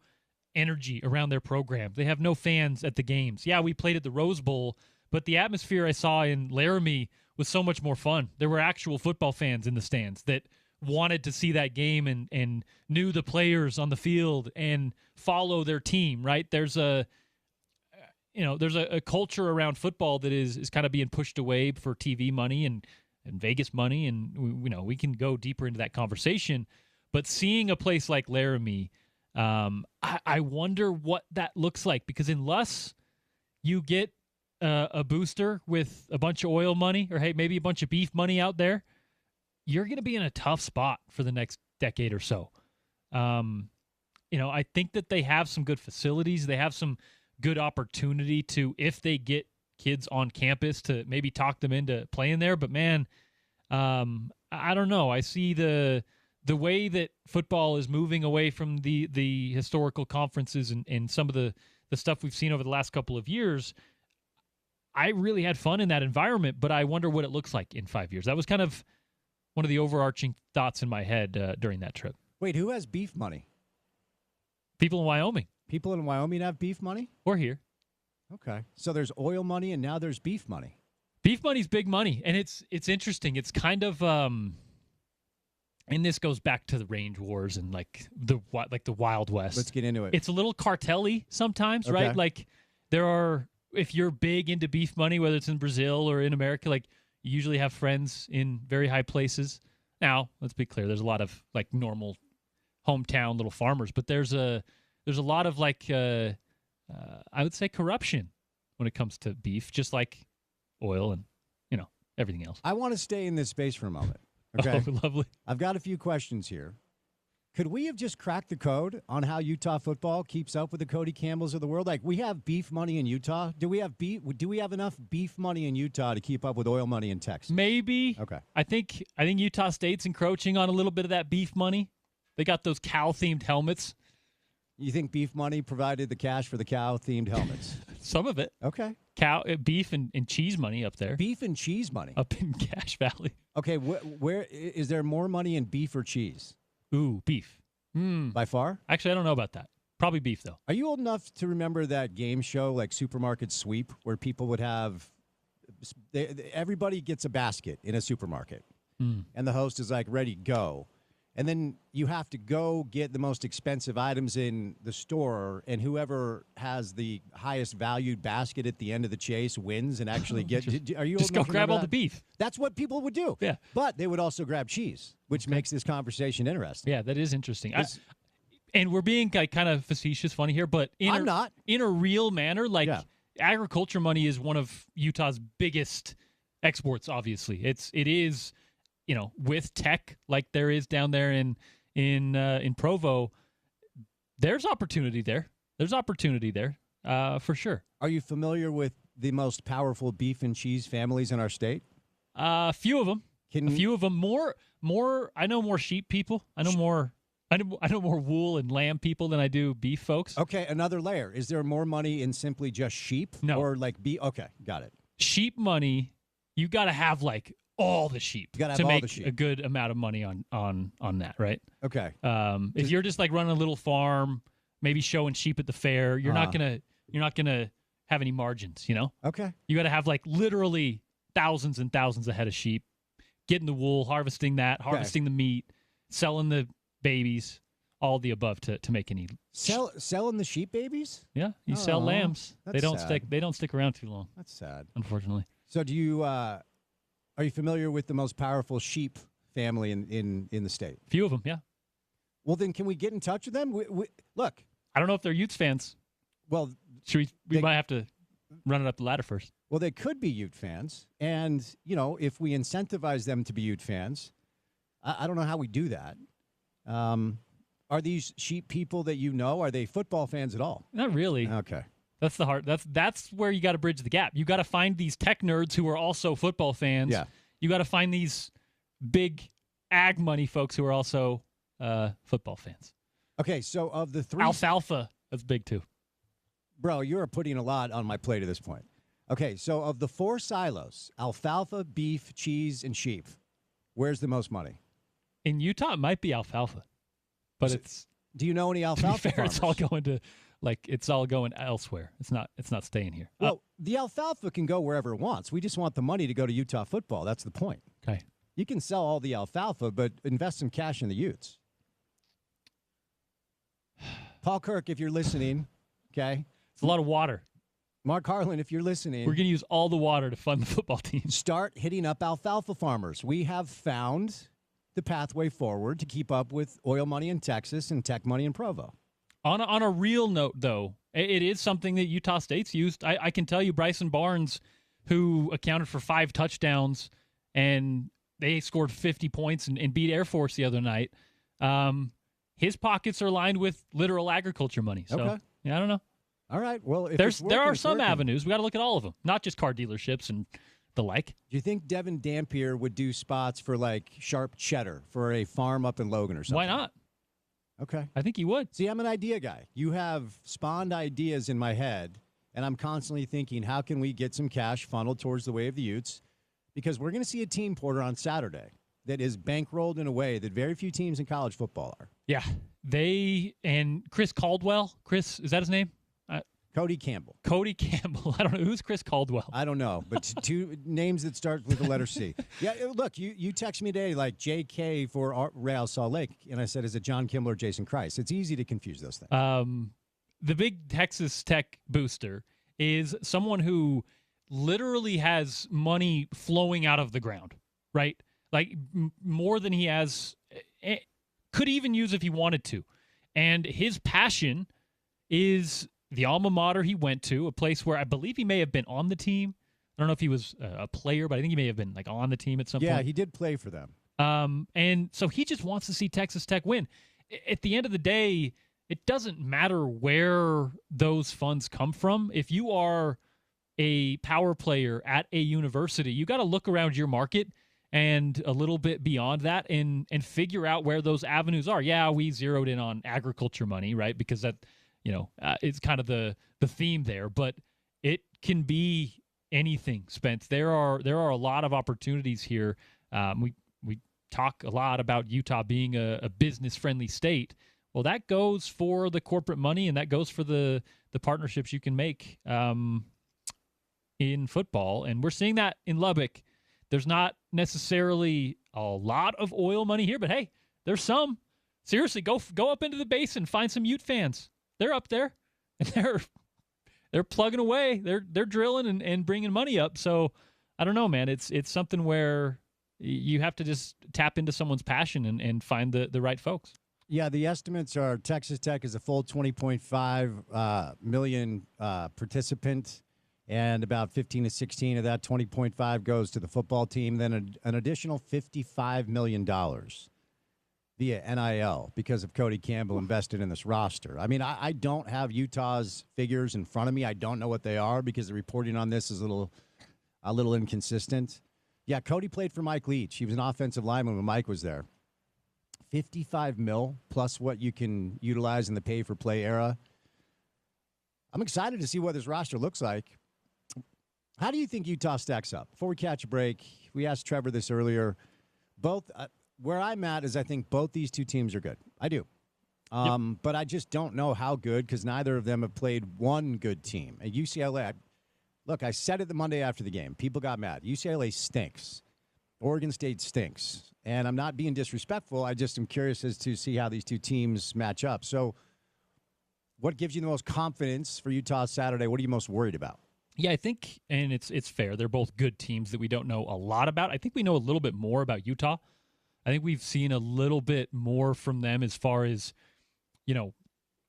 energy around their program. They have no fans at the games. Yeah, we played at the Rose Bowl, but the atmosphere I saw in Laramie was so much more fun. There were actual football fans in the stands that wanted to see that game and knew the players on the field and follow their team, right? There's a culture around football that is kind of being pushed away for TV money and Vegas money, and we can go deeper into that conversation. But seeing a place like Laramie, I wonder what that looks like, because unless you get a booster with a bunch of oil money, or hey, maybe a bunch of beef money out there, you're going to be in a tough spot for the next decade or so. I think that they have some good facilities. They have some good opportunity to, if they get kids on campus, to maybe talk them into playing there. But man, I don't know. I see the way that football is moving away from the historical conferences and some of the stuff we've seen over the last couple of years. I really had fun in that environment, but I wonder what it looks like in 5 years. That was kind of one of the overarching thoughts in my head during that trip. Wait, who has beef money? People in Wyoming. People in Wyoming have beef money? Or here. Okay. So there's oil money and now there's beef money. Beef money's big money, and it's interesting. It's kind of and this goes back to the range wars and the Wild West. Let's get into it. It's a little cartel-y sometimes, Okay. right? Like there are, if you're big into beef money, whether it's in Brazil or in America, you usually have friends in very high places. Now, let's be clear, there's a lot of normal hometown little farmers, but there's a lot of I would say corruption when it comes to beef, just like oil and everything else. I want to stay in this space for a moment. Okay. Oh, lovely. I've got a few questions here. Could we have just cracked the code on how Utah football keeps up with the Cody Campbells of the world? We have beef money in Utah. Do we have enough beef money in Utah to keep up with oil money in Texas? Maybe. Okay. I think Utah State's encroaching on a little bit of that beef money. They got those cow-themed helmets. You think beef money provided the cash for the cow-themed helmets? Some of it. Okay. Beef and cheese money up there. Beef and cheese money? Up in Cache Valley. Okay, where is there more money in beef or cheese? Ooh, beef. By far? Actually, I don't know about that. Probably beef, though. Are you old enough to remember that game show like Supermarket Sweep where people would have everybody gets a basket in a supermarket and the host is like, ready, go. And then you have to go get the most expensive items in the store, and whoever has the highest valued basket at the end of the chase wins and actually get. Are you just old go enough to grab remember all that? the beef? That's what people would do. Yeah, but they would also grab cheese, which makes this conversation interesting. Yeah, that is interesting. And we're being kind of facetious, funny here, but I'm not. In a real manner. Agriculture money is one of Utah's biggest exports. Obviously, it is. With tech like there is down there in Provo, there's opportunity there. There's opportunity there for sure. Are you familiar with the most powerful beef and cheese families in our state? A few of them. A few of them. More. I know more sheep people. I know more wool and lamb people than I do beef folks. Okay, another layer. Is there more money in simply just sheep? No. Or beef? Okay, got it. Sheep money, you got to have all the sheep to make a good amount of money on that, right? Okay. If you're just running a little farm, maybe showing sheep at the fair, you're not gonna have any margins, Okay. You got to have literally thousands and thousands of head of sheep, getting the wool, harvesting the meat, selling the babies, all the above to make any selling the sheep babies? Yeah, you sell lambs. They don't sad. They don't stick around too long. That's sad. Unfortunately. So do you are you familiar with the most powerful sheep family in the state? Few of them, yeah. Well, then can we get in touch with them? Look. I don't know if they're Utes fans. Well, we might have to run it up the ladder first. Well, they could be Ute fans. And, if we incentivize them to be Ute fans, I don't know how we do that. Are these sheep people that are they football fans at all? Not really. Okay. That's the hard. That's where you got to bridge the gap. You got to find these tech nerds who are also football fans. Yeah. You got to find these big ag money folks who are also football fans. Okay, so of the three... Alfalfa, that's big too. Bro, you're putting a lot on my plate at this point. Okay, so of the 4 silos, alfalfa, beef, cheese, and sheep, where's the most money? In Utah, it might be alfalfa. But it's... Do you know any alfalfa to be fair, farmers? It's all going elsewhere. It's not staying here. Well, the alfalfa can go wherever it wants. We just want the money to go to Utah football. That's the point. Okay. You can sell all the alfalfa, but invest some cash in the Utes. Paul Kirk, if you're listening, okay? It's a lot of water. Mark Harlan, if you're listening. We're going to use all the water to fund the football team. Start hitting up alfalfa farmers. We have found the pathway forward to keep up with oil money in Texas and tech money in Provo. On a real note, though, it is something that Utah State's used. I can tell you Bryson Barnes, who accounted for 5 touchdowns, and they scored 50 points and beat Air Force the other night. His pockets are lined with literal agriculture money. So, okay. Yeah, I don't know. All right. Well, if there are some avenues. We got to look at all of them, not just car dealerships and the like. Do you think Devin Dampier would do spots for like sharp cheddar for a farm up in Logan or something? Why not? Okay. I think he would. See, I'm an idea guy. You have spawned ideas in my head, and I'm constantly thinking, how can we get some cash funneled towards the way of the Utes? Because we're going to see a team, Porter, on Saturday that is bankrolled in a way that very few teams in college football are. Yeah. And Chris Caldwell. Chris, is that his name? Cody Campbell. Cody Campbell. I don't know. Who's Chris Caldwell? I don't know, but 2 names that start with the letter C. Yeah, look, you text me today like JK for Real Salt Lake, and I said, is it John Kimmel or Jason Christ? It's easy to confuse those things. The big Texas Tech booster is someone who literally has money flowing out of the ground, right? Like more than he has, could even use if he wanted to. And his passion is the alma mater he went to, a place where I believe he may have been on the team. I don't know if he was a player, but I think he may have been like on the team at some point. Yeah, he did play for them. And so he just wants to see Texas Tech win. At the end of the day, it doesn't matter where those funds come from. If you are a power player at a university, you got to look around your market and a little bit beyond that and figure out where those avenues are. Yeah, we zeroed in on agriculture money, right? Because that, it's kind of the theme there, but it can be anything, Spence. There are a lot of opportunities here. We talk a lot about Utah being a business-friendly state. Well, that goes for the corporate money, and that goes for the partnerships you can make in football. And we're seeing that in Lubbock. There's not necessarily a lot of oil money here, but hey, there's some. Seriously, go up into the basin, find some Ute fans. They're up there, and they're plugging away. They're drilling and bringing money up. So I don't know, man. It's something where you have to just tap into someone's passion and find the right folks. Yeah, the estimates are Texas Tech is a full 20.5 million participant, and about 15 to 16 of that 20.5 goes to the football team. Then an additional $55 million via NIL because of Cody Campbell invested in this roster. I mean, I don't have Utah's figures in front of me. I don't know what they are because the reporting on this is a little inconsistent. Yeah, Cody played for Mike Leach. He was an offensive lineman when Mike was there. 55 mil plus what you can utilize in the pay-for-play era. I'm excited to see what this roster looks like. How do you think Utah stacks up? Before we catch a break, we asked Trevor this earlier. Both where I'm at is I think both these two teams are good. I do. Yep. But I just don't know how good because neither of them have played one good team. At UCLA, look, I said it the Monday after the game. People got mad. UCLA stinks. Oregon State stinks. And I'm not being disrespectful. I just am curious as to see how these two teams match up. So what gives you the most confidence for Utah Saturday? What are you most worried about? Yeah, I think, and it's fair. They're both good teams that we don't know a lot about. I think we know a little bit more about Utah. I think we've seen a little bit more from them as far as,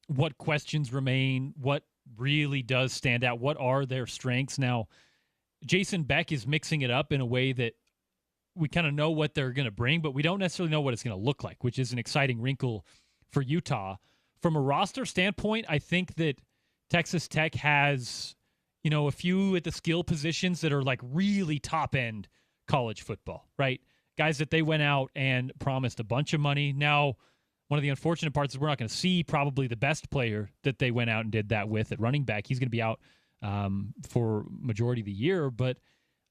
what questions remain, what really does stand out, what are their strengths. Now, Jason Beck is mixing it up in a way that we kind of know what they're going to bring, but we don't necessarily know what it's going to look like, which is an exciting wrinkle for Utah. From a roster standpoint, I think that Texas Tech has, a few at the skill positions that are like really top-end college football, right? Guys that they went out and promised a bunch of money. Now, one of the unfortunate parts is we're not going to see probably the best player that they went out and did that with at running back. He's going to be out for majority of the year. But,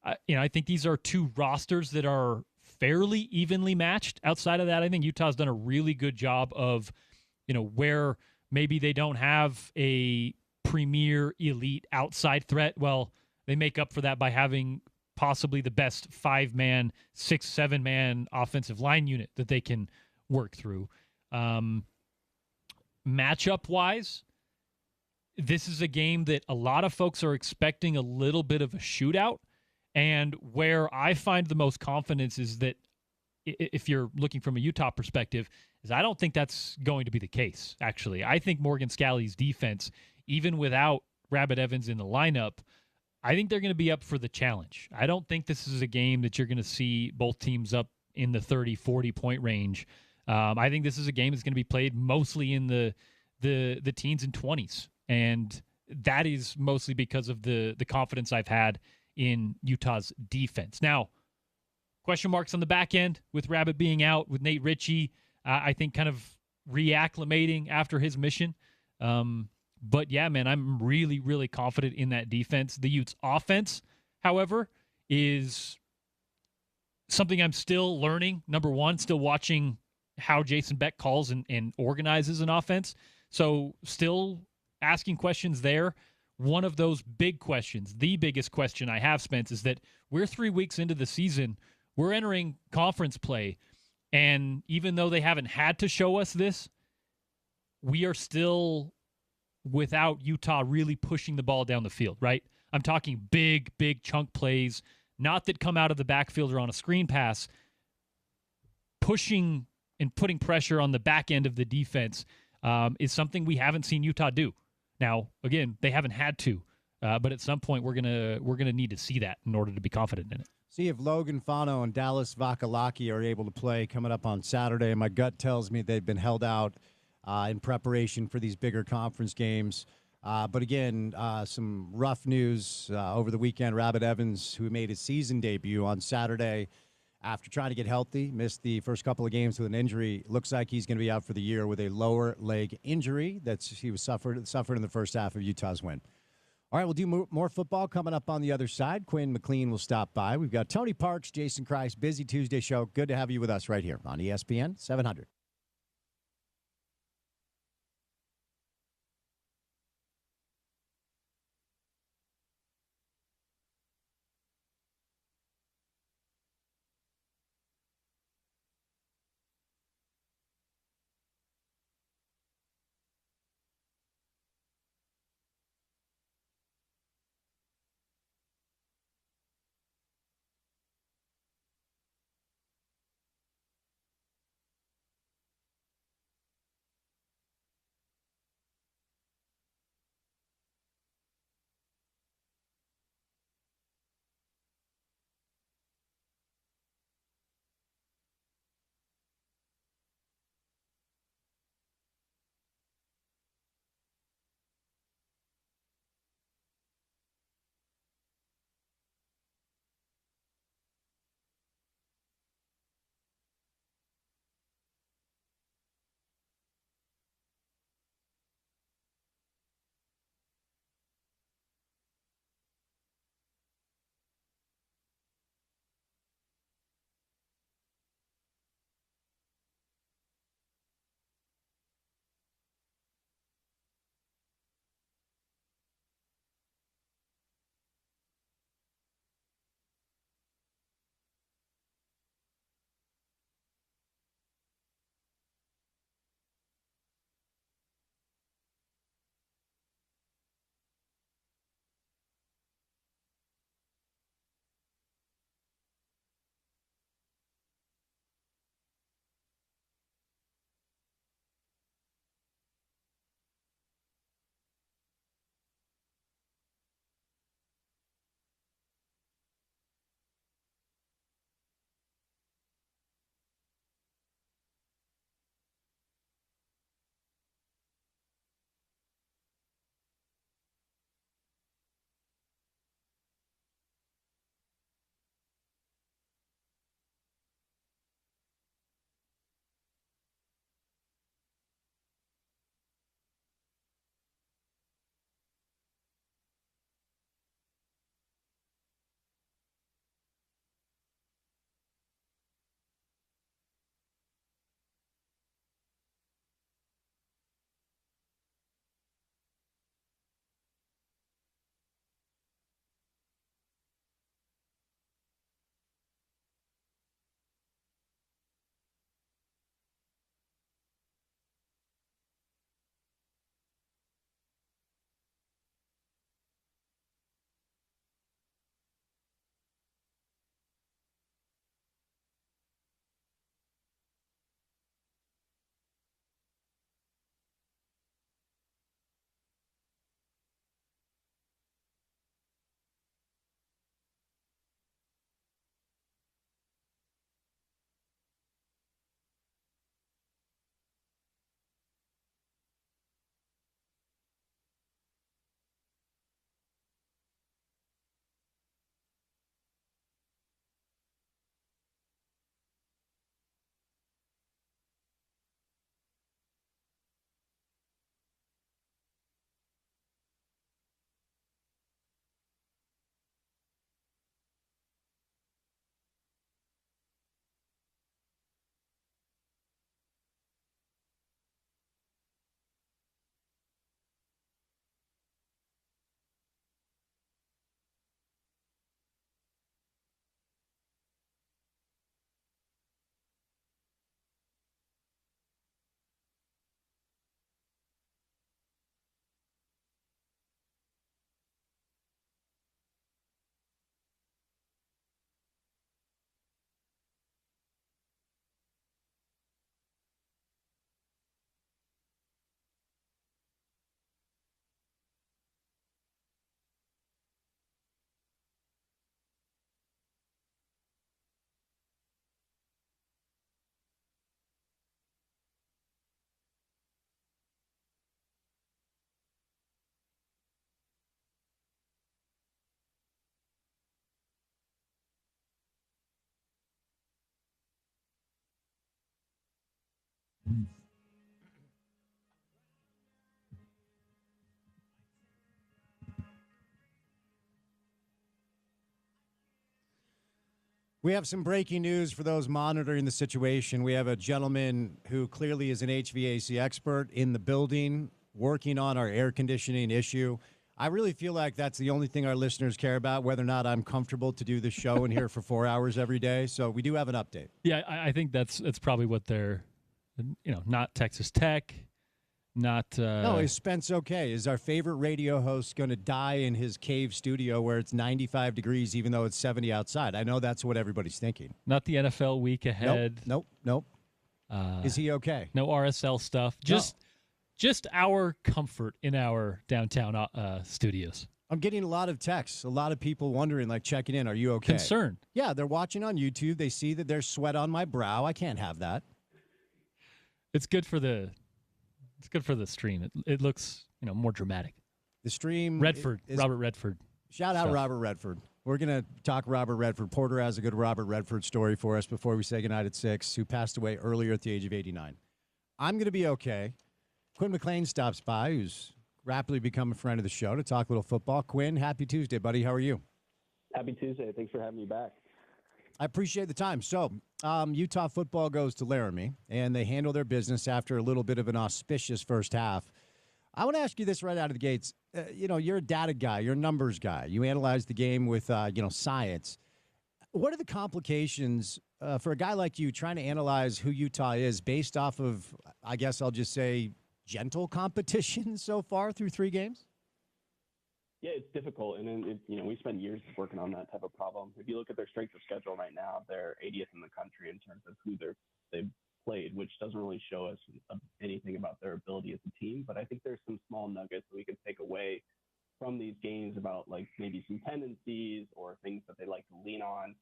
I think these are two rosters that are fairly evenly matched. Outside of that, I think Utah's done a really good job of, where maybe they don't have a premier elite outside threat. Well, they make up for that by having possibly the best 5-man, 6, 7-man offensive line unit that they can work through. Matchup-wise, this is a game that a lot of folks are expecting a little bit of a shootout, and where I find the most confidence is that if you're looking from a Utah perspective, is I don't think that's going to be the case, actually. I think Morgan Scalley's defense, even without Rabbit Evans in the lineup, I think they're going to be up for the challenge. I don't think this is a game that you're going to see both teams up in the 30, 40-point range. I think this is a game that's going to be played mostly in the teens and 20s, and that is mostly because of the confidence I've had in Utah's defense. Now, question marks on the back end with Rabbit being out, with Nate Ritchie, I think kind of reacclimating after his mission. But yeah, man, I'm really, really confident in that defense. The Utes' offense, however, is something I'm still learning. Number one, still watching how Jason Beck calls and organizes an offense. So still asking questions there. One of those big questions, the biggest question I have, Spence, is that we're 3 weeks into the season. We're entering conference play. And even though they haven't had to show us this, we are still without Utah really pushing the ball down the field, right? I'm talking big, big chunk plays, not that come out of the backfield or on a screen pass, pushing and putting pressure on the back end of the defense is something we haven't seen Utah do. Now, again, they haven't had to, but at some point we're gonna need to see that in order to be confident in it. See if Logan Fano and Dallas Vakalaki are able to play coming up on Saturday. My gut tells me they've been held out in preparation for these bigger conference games. But again, some rough news over the weekend. Rabbit Evans, who made his season debut on Saturday after trying to get healthy, missed the first couple of games with an injury. Looks like he's going to be out for the year with a lower leg injury he was suffered in the first half of Utah's win. All right, we'll do more football coming up on the other side. Quinn McLean will stop by. We've got Tony Parks, Jason Christ, busy Tuesday show. Good to have you with us right here on ESPN 700. We have some breaking news for those monitoring the situation. We have a gentleman who clearly is an HVAC expert in the building working on our air conditioning issue. I really feel like that's the only thing our listeners care about, whether or not I'm comfortable to do the show in here for 4 hours every day. So we do have an update. Yeah, I think that's probably what they're, not Texas Tech, not. No, is Spence okay? Is our favorite radio host going to die in his cave studio where it's 95 degrees, even though it's 70 outside? I know that's what everybody's thinking. Not the NFL week ahead. Nope. Is he okay? No RSL stuff. Just our comfort in our downtown studios. I'm getting a lot of texts, a lot of people wondering, like checking in, are you okay? Concerned. Yeah, they're watching on YouTube. They see that there's sweat on my brow. I can't have that. It's good for the stream. It looks, more dramatic. The stream. Robert Redford. Shout out Robert Redford. We're going to talk Robert Redford. Porter has a good Robert Redford story for us before we say goodnight at 6, who passed away earlier at the age of 89. I'm going to be okay. Quinn McLean stops by, who's rapidly become a friend of the show, to talk a little football. Quinn, happy Tuesday, buddy. How are you? Happy Tuesday. Thanks for having me back. I appreciate the time. So, Utah football goes to Laramie, and they handle their business after a little bit of an auspicious first half. I want to ask you this right out of the gates. You're a data guy. You're a numbers guy. You analyze the game with, science. What are the complications for a guy like you trying to analyze who Utah is based off of, I guess I'll just say, gentle competition so far through 3 games? Yeah, it's difficult, and then we spend years working on that type of problem. If you look at their strength of schedule right now, they're 80th in the country in terms of who they've played, which doesn't really show us anything about their ability as a team. But I think there's some small nuggets that we can take away from these games about like maybe some tendencies or things that they like to lean on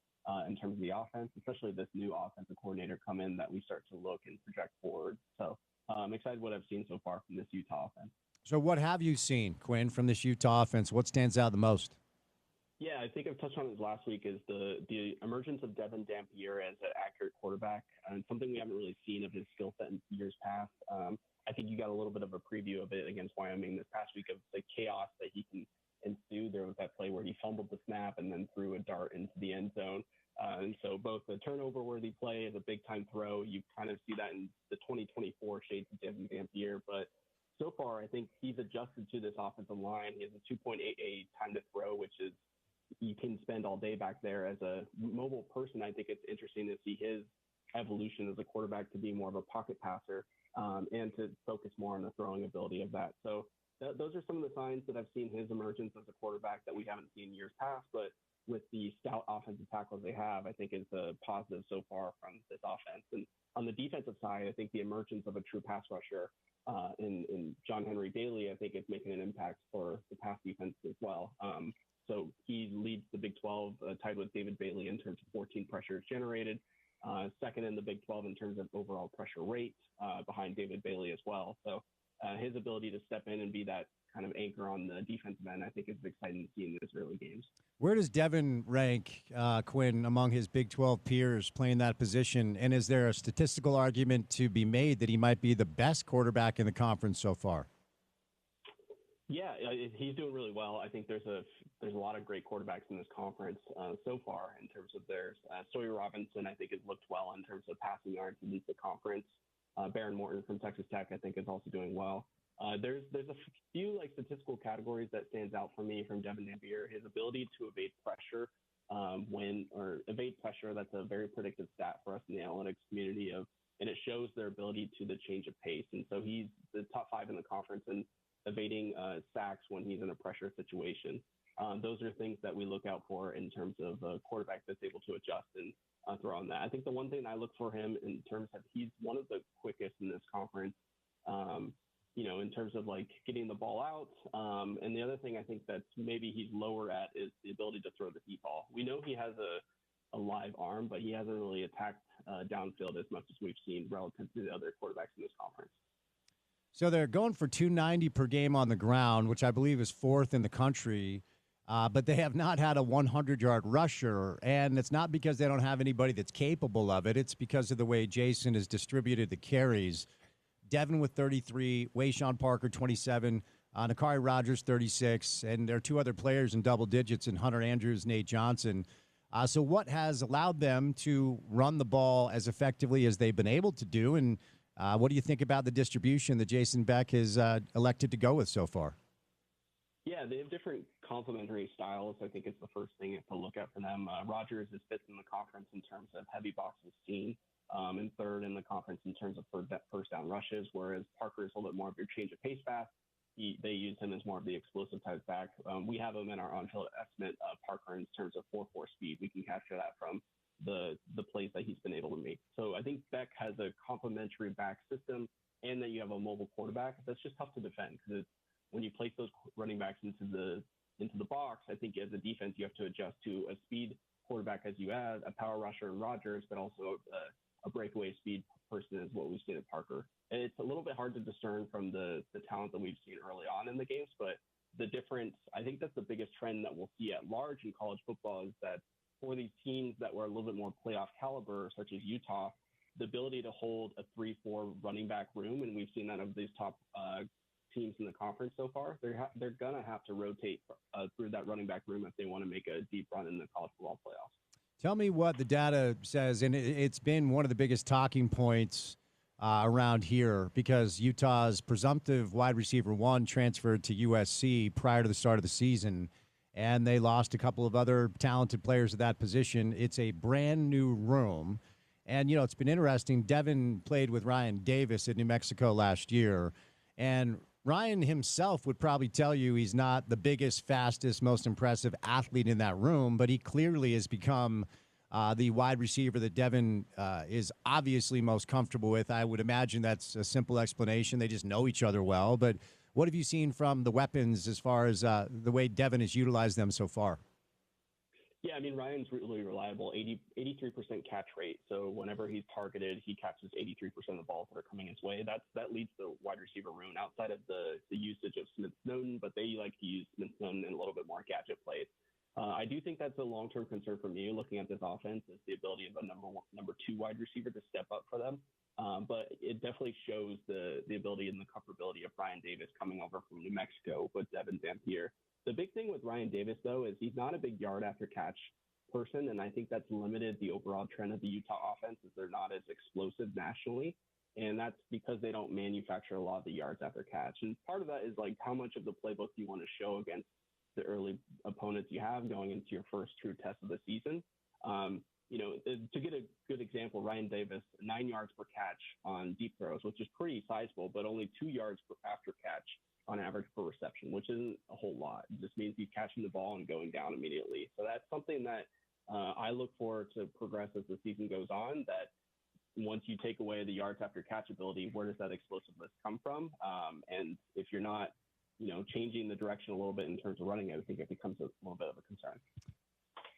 in terms of the offense, especially this new offensive coordinator come in that we start to look and project forward. So I'm excited what I've seen so far from this Utah offense. So what have you seen, Quinn, from this Utah offense? What stands out the most? Yeah, I think I've touched on this last week is the emergence of Devin Dampier as an accurate quarterback, and something we haven't really seen of his skill set in years past. I think you got a little bit of a preview of it against Wyoming this past week of the chaos that he can ensue. There was that play where he fumbled the snap and then threw a dart into the end zone. And so both the turnover-worthy play is a big-time throw. You kind of see that in the 2024 shades of Devin Dampier, but so far, I think he's adjusted to this offensive line. He has a 2.88 time to throw, which is you can spend all day back there. As a mobile person, I think it's interesting to see his evolution as a quarterback to be more of a pocket passer and to focus more on the throwing ability of that. So those are some of the signs that I've seen his emergence as a quarterback that we haven't seen years past. But with the stout offensive tackles they have, I think is a positive so far from this offense. And on the defensive side, I think the emergence of a true pass rusher in John Henry Bailey, I think is making an impact for the pass defense as well. So he leads the Big 12, tied with David Bailey in terms of 14 pressures generated, second in the Big 12 in terms of overall pressure rate, behind David Bailey as well. So his ability to step in and be that kind of anchor on the defensive end, I think is exciting to see in these early games. Where does Devin rank, Quinn, among his Big 12 peers playing that position? And is there a statistical argument to be made that he might be the best quarterback in the conference so far? Yeah, he's doing really well. I think there's a lot of great quarterbacks in this conference so far in terms of theirs. Sawyer Robinson, I think, has looked well in terms of passing yards to lead the conference. Baron Morton from Texas Tech, I think, is also doing well. There's a few statistical categories that stands out for me from Devin Dampier. His ability to evade pressure, evade pressure. That's a very predictive stat for us in the analytics community and it shows their ability to the change of pace. And so he's the top 5 in the conference in evading sacks when he's in a pressure situation. Those are things that we look out for in terms of a quarterback that's able to adjust and throw on that. I think the one thing I look for him in terms of he's one of the quickest in this conference. In terms of getting the ball out. And the other thing I think that's maybe he's lower at is the ability to throw the deep ball. We know he has a live arm, but he hasn't really attacked downfield as much as we've seen relative to the other quarterbacks in this conference. So they're going for 290 per game on the ground, which I believe is 4th in the country. But they have not had a 100-yard rusher, and it's not because they don't have anybody that's capable of it. It's because of the way Jason has distributed the carries. Devin with 33, Wayshawn Parker 27, Nakari Rogers 36, and there are two other players in double digits in Hunter Andrews, Nate Johnson. So what has allowed them to run the ball as effectively as they've been able to do, and what do you think about the distribution that Jason Beck has elected to go with so far? Yeah, they have different complementary styles. I think it's the first thing to look at for them. Rogers is fifth in the conference in terms of heavy boxes seen, and third in the conference in terms of first down rushes, whereas Parker is a little bit more of your change of pace back. They use him as more of the explosive type back. We have him in our on-field estimate, Parker, in terms of 4.4 speed. We can capture that from the plays that he's been able to make. So I think Beck has a complementary back system, and then you have a mobile quarterback. That's just tough to defend because when you place those running backs into the box, I think as a defense you have to adjust to a speed quarterback as you add a power rusher in Rogers, but also a breakaway speed person is what we've seen at Parker. And it's a little bit hard to discern from the talent that we've seen early on in the games, but the difference, I think that's the biggest trend that we'll see at large in college football is that for these teams that were a little bit more playoff caliber, such as Utah, the ability to hold a 3-4 running back room, and we've seen that of these top teams in the conference so far, they're going to have to rotate through that running back room if they want to make a deep run in the college football playoffs. Tell me what the data says, and it's been one of the biggest talking points around here because Utah's presumptive wide receiver one transferred to USC prior to the start of the season, and they lost a couple of other talented players at that position. It's a brand new room, and, you know, it's been interesting. Devin played with Ryan Davis at New Mexico last year, and Ryan himself would probably tell you he's not the biggest, fastest, most impressive athlete in that room, but he clearly has become the wide receiver that Devin is obviously most comfortable with. I would imagine that's a simple explanation. They just know each other well. But what have you seen from the weapons as far as the way Devin has utilized them so far? Yeah, I mean, Ryan's really reliable, 83% catch rate. So whenever he's targeted, he catches 83% of the balls that are coming his way. That leads the wide receiver room outside of the usage of Smith-Snowden, but they like to use Smith-Snowden in a little bit more gadget plays. I do think that's a long-term concern for me looking at this offense is the ability of a number two wide receiver to step up for them. But it definitely shows the ability and the comfortability of Ryan Davis coming over from New Mexico with Devin Dampier. The big thing with Ryan Davis, though, is he's not a big yard after catch person, and I think that's limited the overall trend of the Utah offense is they're not as explosive nationally, and that's because they don't manufacture a lot of the yards after catch. And part of that is like how much of the playbook you want to show against the early opponents you have going into your first true test of the season. You know, to get a good example, Ryan Davis, 9 yards per catch on deep throws, which is pretty sizable, but only 2 yards per after catch on average per reception, which isn't a whole lot. It just means he's catching the ball and going down immediately. So that's something that I look forward to progress as the season goes on, that once you take away the yards after catch ability, where does that explosiveness come from? And if you're not, you know, changing the direction a little bit in terms of running it, I think it becomes a little bit of a concern.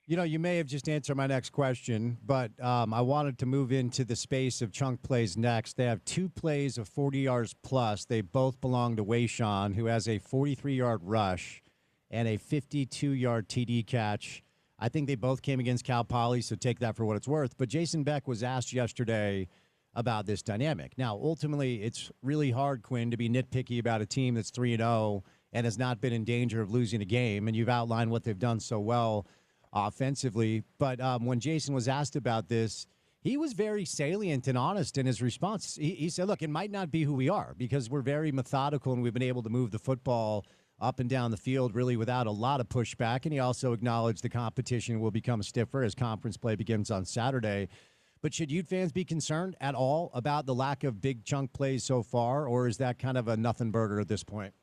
You know, you may have just answered my next question, but I wanted to move into the space of chunk plays next. They have 2 plays of 40 yards plus. They both belong to Wayshawn, who has a 43-yard rush and a 52-yard TD catch. I think they both came against Cal Poly, so take that for what it's worth. But Jason Beck was asked yesterday about this dynamic. Now, ultimately, it's really hard, Quinn, to be nitpicky about a team that's 3-0 and has not been in danger of losing a game, and you've outlined what they've done so well offensively. But when Jason was asked about this, he was very salient and honest in his response. He said, look, it might not be who we are because we're very methodical and we've been able to move the football up and down the field really without a lot of pushback. And he also acknowledged the competition will become stiffer as conference play begins on Saturday. But should Ute fans be concerned at all about the lack of big chunk plays so far, or is that kind of a nothing burger at this point?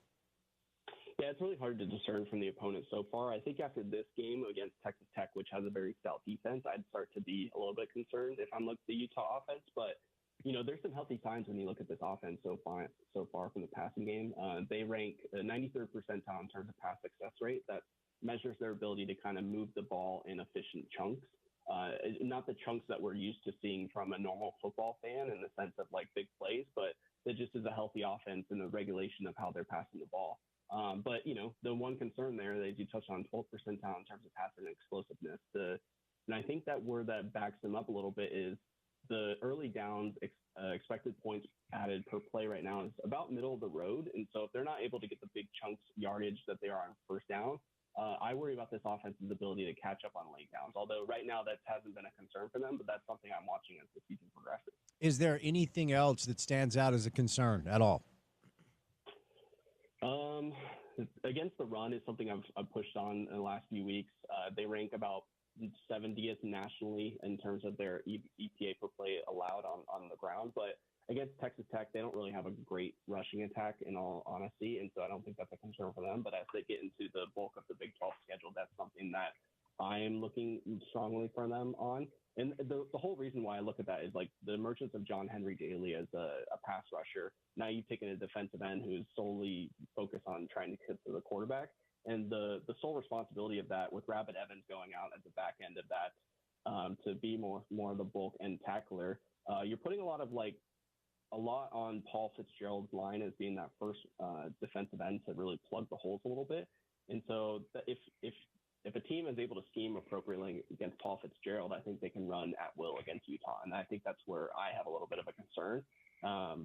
Yeah, it's really hard to discern from the opponent so far. I think after this game against Texas Tech, which has a very stout defense, I'd start to be a little bit concerned if I'm looking at the Utah offense. But, you know, there's some healthy signs when you look at this offense so far from the passing game. They rank 93rd percentile in terms of pass success rate. That measures their ability to kind of move the ball in efficient chunks. Not the chunks that we're used to seeing from a normal football fan in the sense of like big plays, but it just is a healthy offense and the regulation of how they're passing the ball. But, the one concern there that you touched on, 12th percentile in terms of passing explosiveness. And I think that where that backs them up a little bit is the early downs expected points added per play right now is about middle of the road. And so if they're not able to get the big chunks yardage that they are on first down, I worry about this offense's ability to catch up on late downs. Although right now that hasn't been a concern for them, but that's something I'm watching as the season progresses. Is there anything else that stands out as a concern at all? Against the run is something I've pushed on in the last few weeks. They rank about 70th nationally in terms of their EPA per play allowed on the ground. But against Texas Tech, they don't really have a great rushing attack, in all honesty. And so I don't think that's a concern for them. But as they get into the bulk of the Big 12 schedule, that's something that I am looking strongly for them on. And the whole reason why I look at that is like the emergence of John Henry Daly as a pass rusher. Now you've taken a defensive end who's solely focused on trying to hit to the quarterback. And the sole responsibility of that, with Rabbit Evans going out at the back end of that to be more of the bulk end tackler, you're putting a lot on Paul Fitzgerald's line as being that first defensive end to really plug the holes a little bit. And so if a team is able to scheme appropriately against Paul Fitzgerald, I think they can run at will against Utah. And I think that's where I have a little bit of a concern.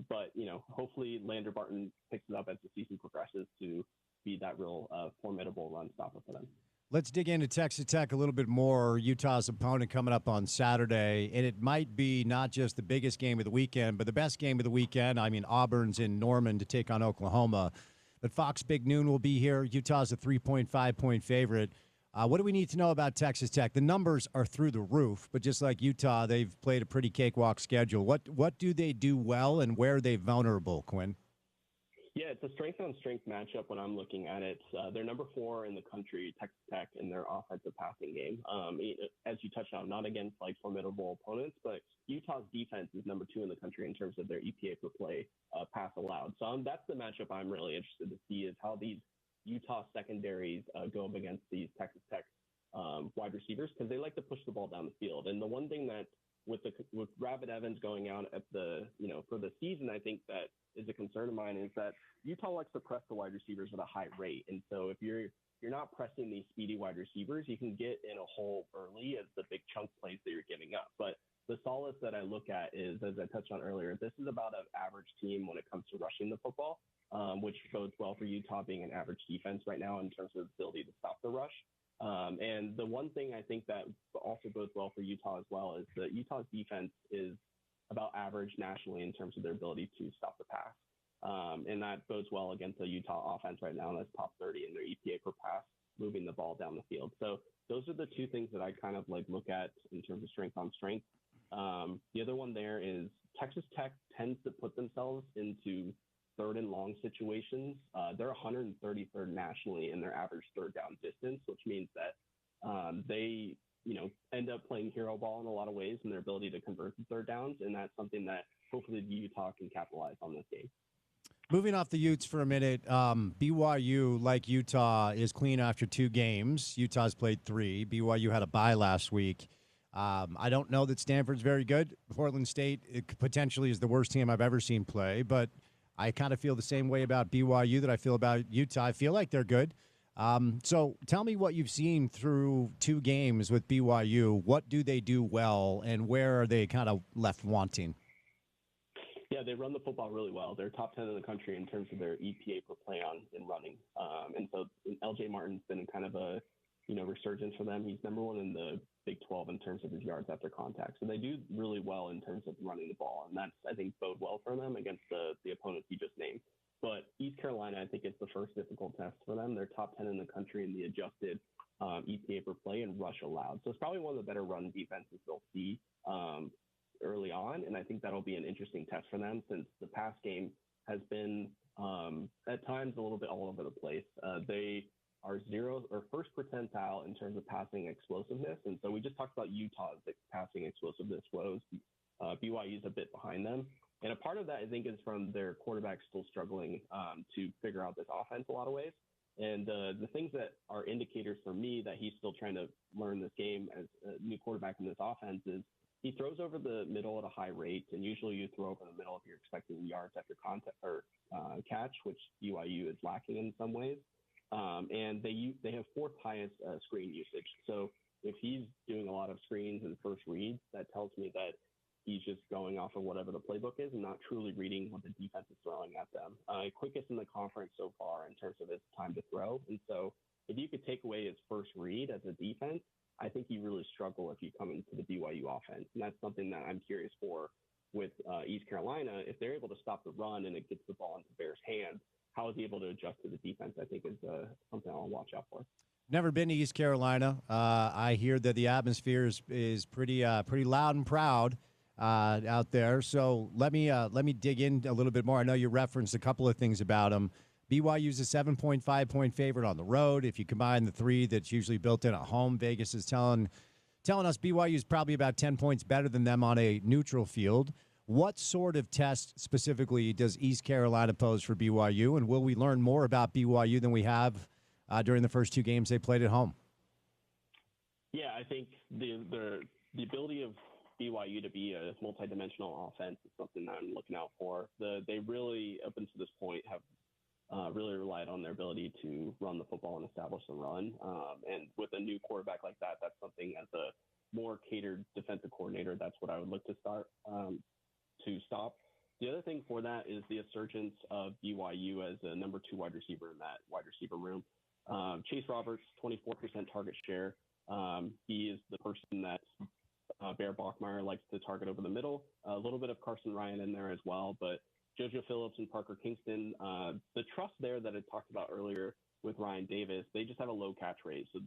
But, hopefully Lander Barton picks it up as the season progresses to be that real formidable run stopper for them. Let's dig into Texas Tech a little bit more. Utah's opponent coming up on Saturday, and it might be not just the biggest game of the weekend, but the best game of the weekend. I mean, Auburn's in Norman to take on Oklahoma. But Fox Big Noon will be here. Utah's a 3.5-point favorite. What do we need to know about Texas Tech? The numbers are through the roof, but just like Utah, they've played a pretty cakewalk schedule. What do they do well, and where are they vulnerable, Quinn? Yeah, it's a strength-on-strength matchup when I'm looking at it. They're number 4 in the country, Texas Tech, in their offensive passing game. As you touched on, not against formidable opponents, but Utah's defense is number 2 in the country in terms of their EPA per play pass allowed. So that's the matchup I'm really interested to see, is how these Utah secondaries go up against these Texas Tech wide receivers, because they like to push the ball down the field. And the one thing that with Rabbit Evans going out at for the season, I think that is a concern of mine, is that Utah likes to press the wide receivers at a high rate. And so if you're not pressing these speedy wide receivers, you can get in a hole early as the big chunk plays that you're giving up. But the solace that I look at is, as I touched on earlier, this is about an average team when it comes to rushing the football, which bodes well for Utah being an average defense right now in terms of the ability to stop the rush. And the one thing I think that also bodes well for Utah as well is that Utah's defense is about average nationally in terms of their ability to stop the pass. And that bodes well against the Utah offense right now, and that's top 30 in their EPA per pass, moving the ball down the field. So those are the two things that I kind of look at in terms of strength on strength. The other one there is Texas Tech tends to put themselves into third and long situations. They're 133rd nationally in their average third down distance, which means that they end up playing hero ball in a lot of ways in their ability to convert the third downs, and that's something that hopefully Utah can capitalize on this game. Moving off the Utes for a minute, BYU, like Utah, is clean after 2 games. Utah's played 3. BYU had a bye last week. I don't know that Stanford's very good. Portland State potentially is the worst team I've ever seen play, but I kind of feel the same way about BYU that I feel about Utah. I feel like they're good. So tell me what you've seen through 2 games with BYU. What do they do well, and where are they kind of left wanting? Yeah, they run the football really well. They're top 10 in the country in terms of their EPA per play on in running. And so LJ Martin's been kind of a resurgence for them. He's number 1 in the Big 12 in terms of his yards after contact. So they do really well in terms of running the ball, and that's, I think, bode well for them against the opponents you just named. But East Carolina, I think, is the first difficult test for them. They're top 10 in the country in the adjusted EPA per play and rush allowed. So it's probably one of the better run defenses they'll see early on, and I think that'll be an interesting test for them, since the pass game has been at times a little bit all over the place. They are first percentile in terms of passing explosiveness, and so we just talked about Utah's passing explosiveness woes. BYU's a bit behind them, and a part of that, I think, is from their quarterback still struggling to figure out this offense a lot of ways. And the things that are indicators for me that he's still trying to learn this game as a new quarterback in this offense is he throws over the middle at a high rate, and usually you throw over the middle if you're expecting yards after contact or catch, which BYU is lacking in some ways. And they have fourth highest screen usage. So if he's doing a lot of screens and first reads, that tells me that he's just going off of whatever the playbook is and not truly reading what the defense is throwing at them. Quickest in the conference so far in terms of his time to throw. And so if you could take away his first read as a defense, I think you really struggle if you come into the BYU offense. And that's something that I'm curious for with East Carolina. If they're able to stop the run and it gets the ball into Bears' hands, how is he able to adjust to the defense, I think is something I'll watch out for. Never been to East Carolina. I hear that the atmosphere is pretty loud and proud out there. So let me dig in a little bit more. I know you referenced a couple of things about them. BYU's a 7.5-point favorite on the road. If you combine the 3 that's usually built in at home, Vegas is telling us BYU is probably about 10 points better than them on a neutral field. What sort of test specifically does East Carolina pose for BYU, and will we learn more about BYU than we have during the first 2 games they played at home? Yeah, I think the ability of BYU to be a multidimensional offense is something that I'm looking out for. They really, up until this point, have really relied on their ability to run the football and establish the run. And with a new quarterback like that, that's something as a more catered defensive coordinator, that's what I would look to stop. The other thing for that is the assurgence of BYU as a number 2 wide receiver in that wide receiver room. Chase Roberts, 24% target share. He is the person that Bear Bachmeier likes to target over the middle. A little bit of Carson Ryan in there as well, but JoJo Phillips and Parker Kingston, the trust there that I talked about earlier with Ryan Davis, they just have a low catch rate. So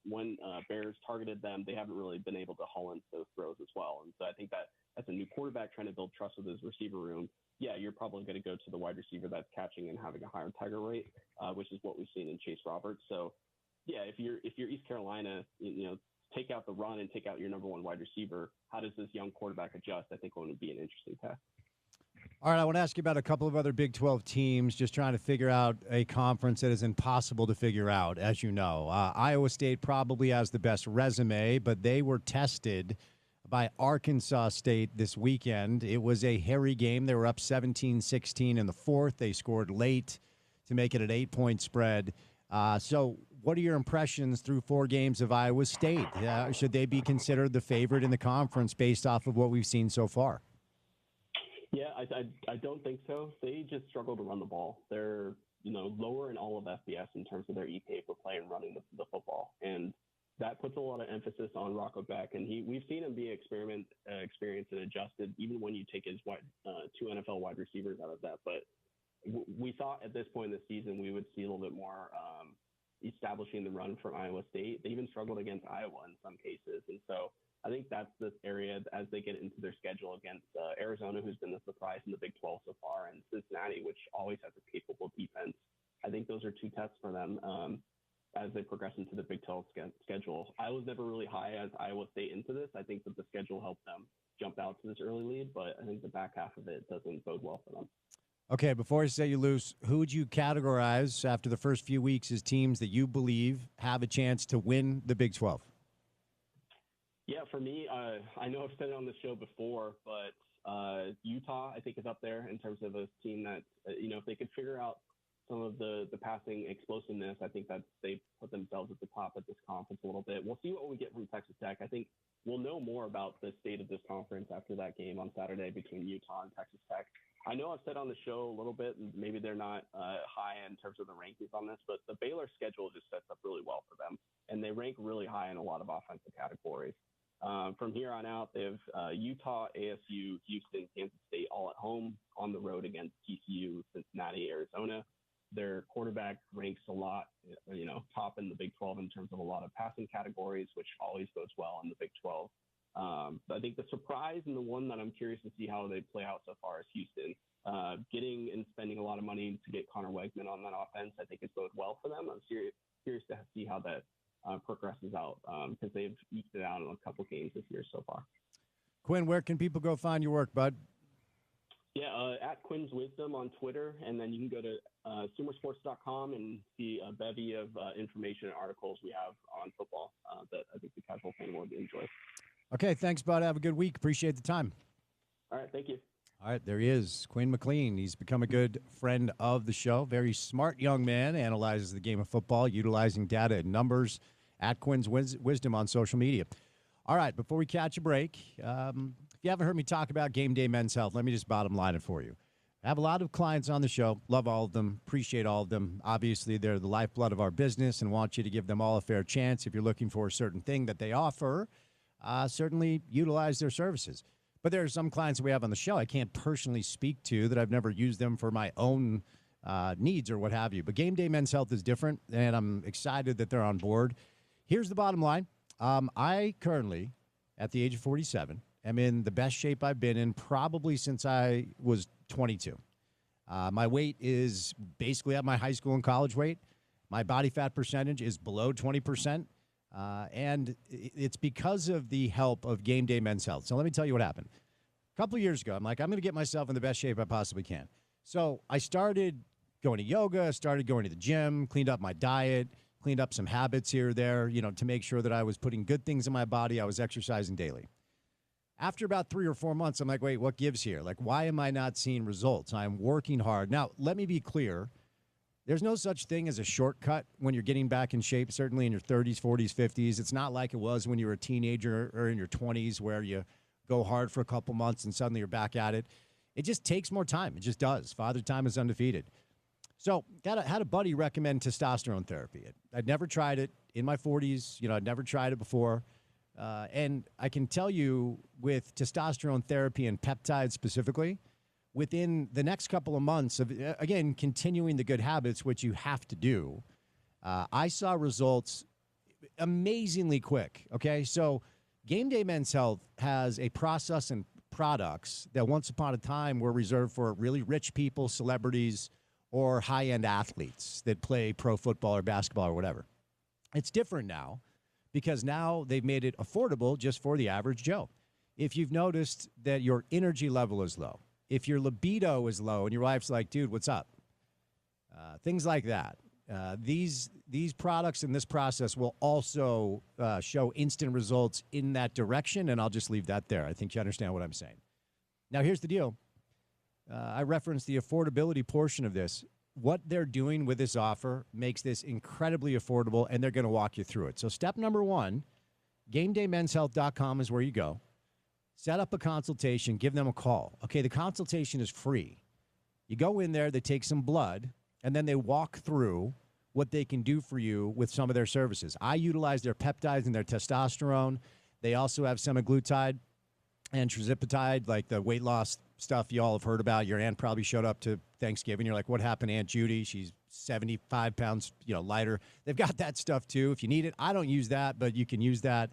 when Bears targeted them, they haven't really been able to haul into those throws as well. And so I think that as a new quarterback trying to build trust with his receiver room, yeah, you're probably going to go to the wide receiver that's catching and having a higher target rate, which is what we've seen in Chase Roberts. So yeah, if you're East Carolina, take out the run and take out your number 1 wide receiver, how does this young quarterback adjust? I think it would be an interesting test. All right, I want to ask you about a couple of other Big 12 teams, just trying to figure out a conference that is impossible to figure out, as you know. Iowa State probably has the best resume, but they were tested by Arkansas State this weekend. It was a hairy game. They were up 17-16 in the 4th. They scored late to make it an 8-point spread. So what are your impressions through 4 games of Iowa State? Should they be considered the favorite in the conference based off of what we've seen so far? Yeah, I don't think so. They just struggle to run the ball. They're lower in all of FBS in terms of their EPA per play and running the football, and that puts a lot of emphasis on Rocco Beck. And we've seen him be experienced and adjusted, even when you take his 2 NFL wide receivers out of that. But we thought at this point in the season we would see a little bit more establishing the run from Iowa State. They even struggled against Iowa in some cases, and so I think that's this area as they get into their schedule against Arizona, who's been the surprise in the Big 12 so far, and Cincinnati, which always has a capable defense. I think those are 2 tests for them as they progress into the Big 12 schedule. I was never really high as Iowa State into this. I think that the schedule helped them jump out to this early lead, but I think the back half of it doesn't bode well for them. Okay, before I set you loose, who would you categorize after the first few weeks as teams that you believe have a chance to win the Big 12? Yeah, for me, I know I've said it on the show before, but Utah, I think, is up there in terms of a team that, if they could figure out some of the passing explosiveness, I think that they put themselves at the top of this conference a little bit. We'll see what we get from Texas Tech. I think we'll know more about the state of this conference after that game on Saturday between Utah and Texas Tech. I know I've said on the show a little bit, and maybe they're not high in terms of the rankings on this, but the Baylor schedule just sets up really well for them, and they rank really high in a lot of offensive categories. From here on out, they have Utah, ASU, Houston, Kansas State all at home, on the road against TCU, Cincinnati, Arizona. Their quarterback ranks a lot, top in the Big 12 in terms of a lot of passing categories, which always goes well in the Big 12. I think the surprise and the one that I'm curious to see how they play out so far is Houston. Getting and spending a lot of money to get Connor Wegman on that offense, I think, is bode well for them. I'm curious to see how that progresses out because they've eked it out in a couple games this year so far. Quinn, where can people go find your work, bud? Yeah, at Quinn's Wisdom on Twitter, and then you can go to sumersports.com and see a bevy of information and articles we have on football that I think the casual fan will enjoy. Okay, thanks, bud. Have a good week. Appreciate the time. All right, thank you. All right, there he is, Quinn McLean. He's become a good friend of the show. Very smart young man, analyzes the game of football, utilizing data and numbers at Quinn's Wisdom on social media. All right, before we catch a break, if you haven't heard me talk about Game Day Men's Health, let me just bottom line it for you. I have a lot of clients on the show, love all of them, appreciate all of them. Obviously, they're the lifeblood of our business and want you to give them all a fair chance. If you're looking for a certain thing that they offer, certainly utilize their services. But there are some clients that we have on the show I can't personally speak to that I've never used them for my own needs or what have you. But Game Day Men's Health is different, and I'm excited that they're on board. Here's the bottom line. I currently, at the age of 47, am in the best shape I've been in probably since I was 22. My weight is basically at my high school and college weight. My body fat percentage is below 20%. And it's because of the help of Game Day Men's Health. So let me tell you what happened. A couple of years ago, I'm like, I'm going to get myself in the best shape I possibly can. So I started going to yoga, started going to the gym, cleaned up my diet, cleaned up some habits here or there, to make sure that I was putting good things in my body. I was exercising daily. After about 3 or 4 months, I'm like, wait, what gives here? Like, why am I not seeing results? I'm working hard. Now, let me be clear. There's no such thing as a shortcut when you're getting back in shape, certainly in your 30s, 40s, 50s. It's not like it was when you were a teenager or in your 20s where you go hard for a couple months and suddenly you're back at it. It just takes more time. It just does. Father Time is undefeated. So had a buddy recommend testosterone therapy. I'd never tried it in my 40s. I'd never tried it before. And I can tell you with testosterone therapy and peptides specifically, within the next couple of months of, again, continuing the good habits, which you have to do, I saw results amazingly quick, okay? So Game Day Men's Health has a process and products that once upon a time were reserved for really rich people, celebrities, or high-end athletes that play pro football or basketball or whatever. It's different now because now they've made it affordable just for the average Joe. If you've noticed that your energy level is low, if your libido is low and your wife's like, dude, what's up? Things like that. These products and this process will also show instant results in that direction, and I'll just leave that there. I think you understand what I'm saying. Now, here's the deal. I referenced the affordability portion of this. What they're doing with this offer makes this incredibly affordable, and they're going to walk you through it. So step number one, GameDayMen'sHealth.com is where you go. Set up a consultation. Give them a call. Okay, the consultation is free. You go in there, they take some blood, and then they walk through what they can do for you with some of their services. I utilize their peptides and their testosterone. They also have semaglutide and trizipatide, like the weight loss stuff you all have heard about. Your aunt probably showed up to Thanksgiving. You're like, what happened to Aunt Judy? She's 75 pounds lighter. They've got that stuff, too, if you need it. I don't use that, but you can use that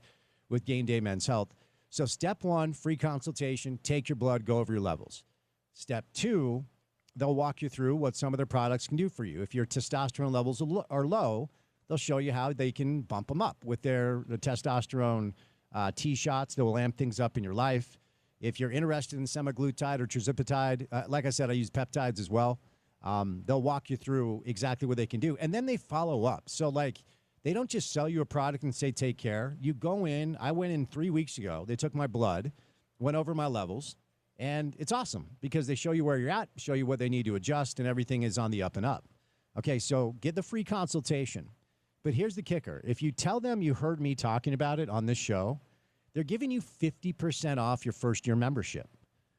with Game Day Men's Health. So step one, free consultation, take your blood, go over your levels. Step two, they'll walk you through what some of their products can do for you. If your testosterone levels are low, they'll show you how they can bump them up with their testosterone T-shots that will amp things up in your life. If you're interested in semaglutide or trizipatide, like I said, I use peptides as well. They'll walk you through exactly what they can do. And then they follow up. So, they don't just sell you a product and say, take care. You go in. I went in 3 weeks ago. They took my blood, went over my levels, and it's awesome because they show you where you're at, show you what they need to adjust, and everything is on the up and up. Okay, so get the free consultation. But here's the kicker. If you tell them you heard me talking about it on this show, they're giving you 50% off your first-year membership.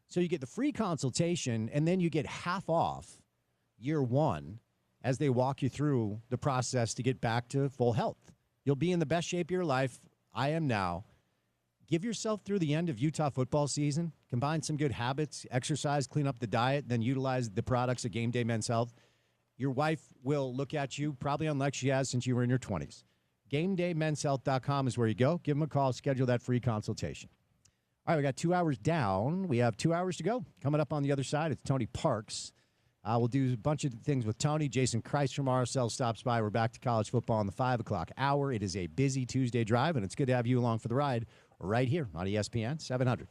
So you get the free consultation, and then you get half off year one as they walk you through the process to get back to full health. You'll be in the best shape of your life. I am now. Give yourself through the end of Utah football season. Combine some good habits, exercise, clean up the diet, then utilize the products of Game Day Men's Health. Your wife will look at you probably unlike she has since you were in your 20s. GameDayMen'sHealth.com is where you go. Give them a call. Schedule that free consultation. All right, we got 2 hours down. We have 2 hours to go. Coming up on the other side, it's Tony Parks. We'll do a bunch of things with Tony. Jason Christ from RSL stops by. We're back to college football in the 5 o'clock hour. It is a busy Tuesday drive, and it's good to have you along for the ride right here on ESPN 700.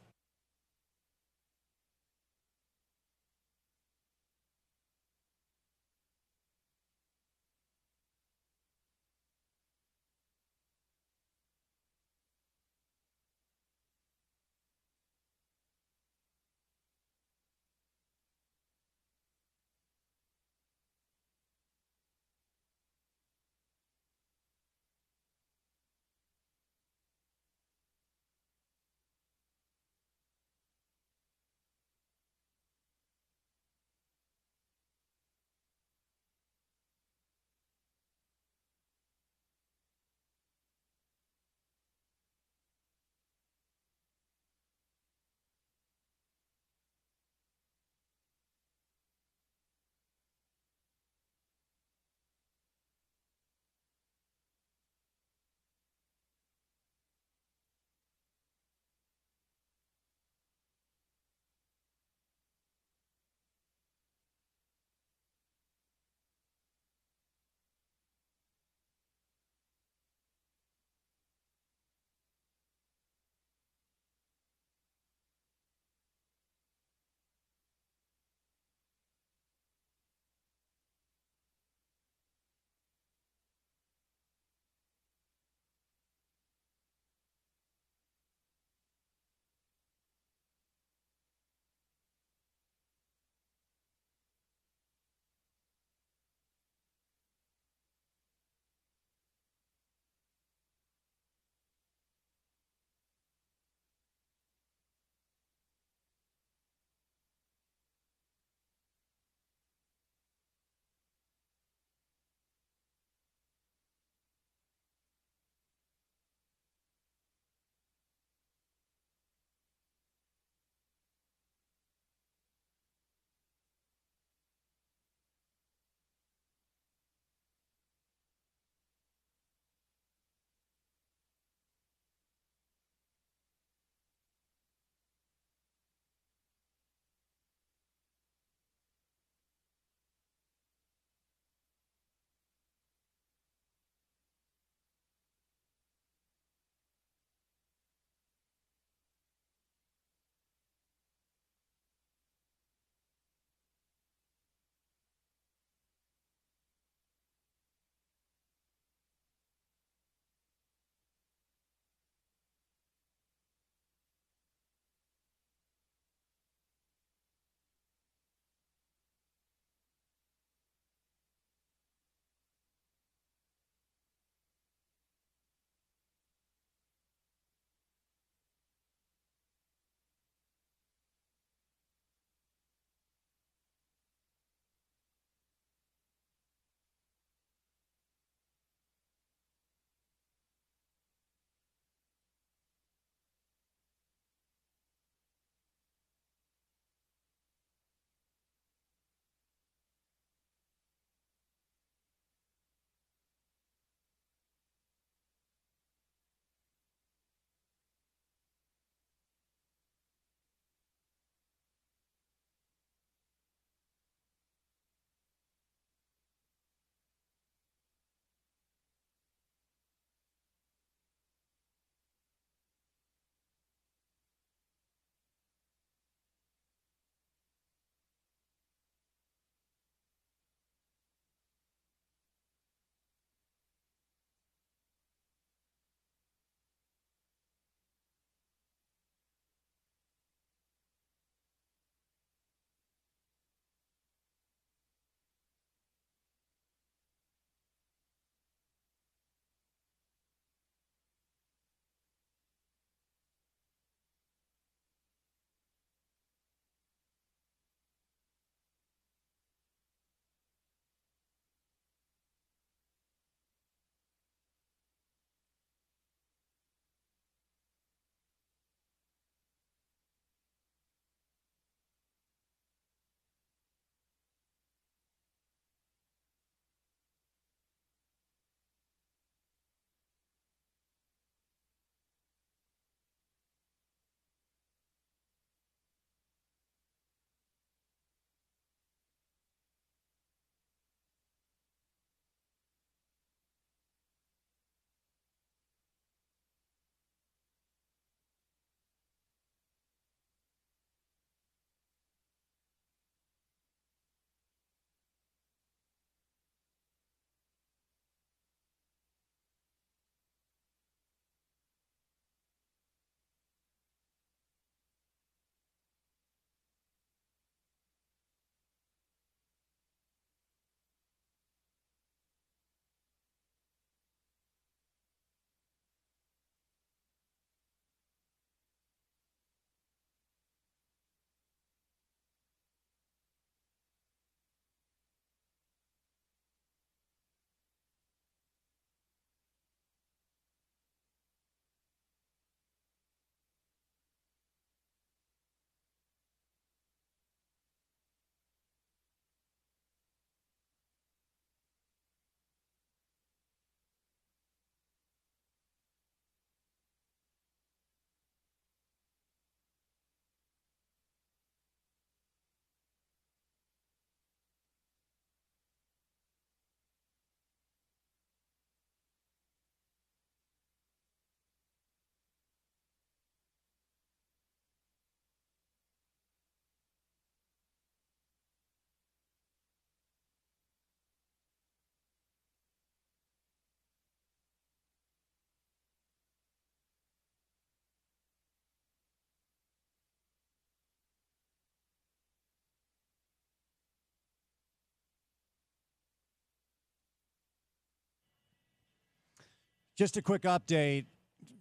Just a quick update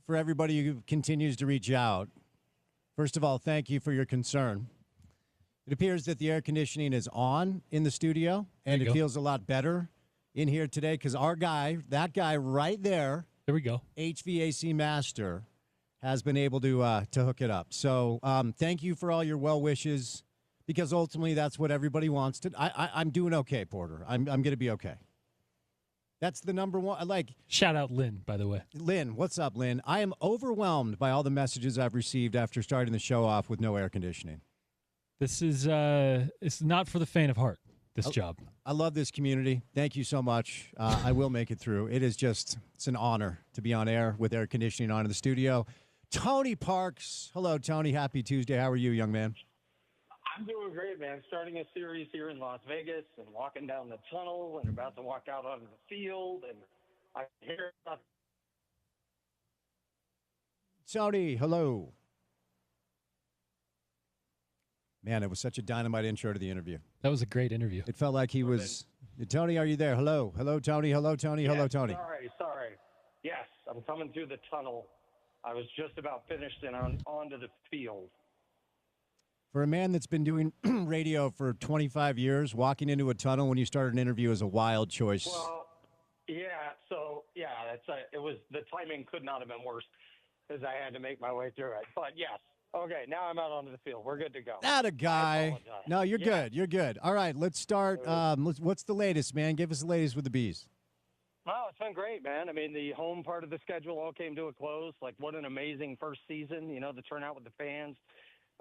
for everybody who continues to reach out. First of all, thank you for your concern. It appears that the air conditioning is on in the studio, and it feels a lot better in here today because our guy, that guy right there, There we go. HVAC master, has been able to hook it up. So thank you for all your well wishes, because ultimately that's what everybody wants to. I'm doing okay, Porter. I'm going to be okay. That's the number one. Shout out Lynn, by the way. Lynn, what's up, Lynn? I am overwhelmed by all the messages I've received after starting the show off with no air conditioning. This is it's not for the faint of heart, this job. I love this community. Thank you so much. I will make it through. It's an honor to be on air with air conditioning on in the studio. Tony Parks. Hello, Tony. Happy Tuesday. How are you, young man? I'm doing great, man. Starting a series here in Las Vegas and walking down the tunnel and about to walk out onto the field. And I hear Tony, hello. Man, it was such a dynamite intro to the interview. That was a great interview. It felt like he was. Tony, are you there? Hello. Hello, Tony. Hello, Tony. Hello, Tony. Sorry. Yes, I'm coming through the tunnel. I was just about finished and onto the field. For a man that's been doing radio for 25 years, walking into a tunnel when you start an interview is a wild choice. Well, yeah. So yeah, it was the timing could not have been worse, because I had to make my way through it. But yes. Okay, now I'm out onto the field. We're good to go. Not a guy. No, you're good. You're good. All right, let's start. What's the latest, man? Give us the latest with the Bees. Well, it's been great, man. I mean, the home part of the schedule all came to a close. Like, what an amazing first season. You know, the turnout with the fans,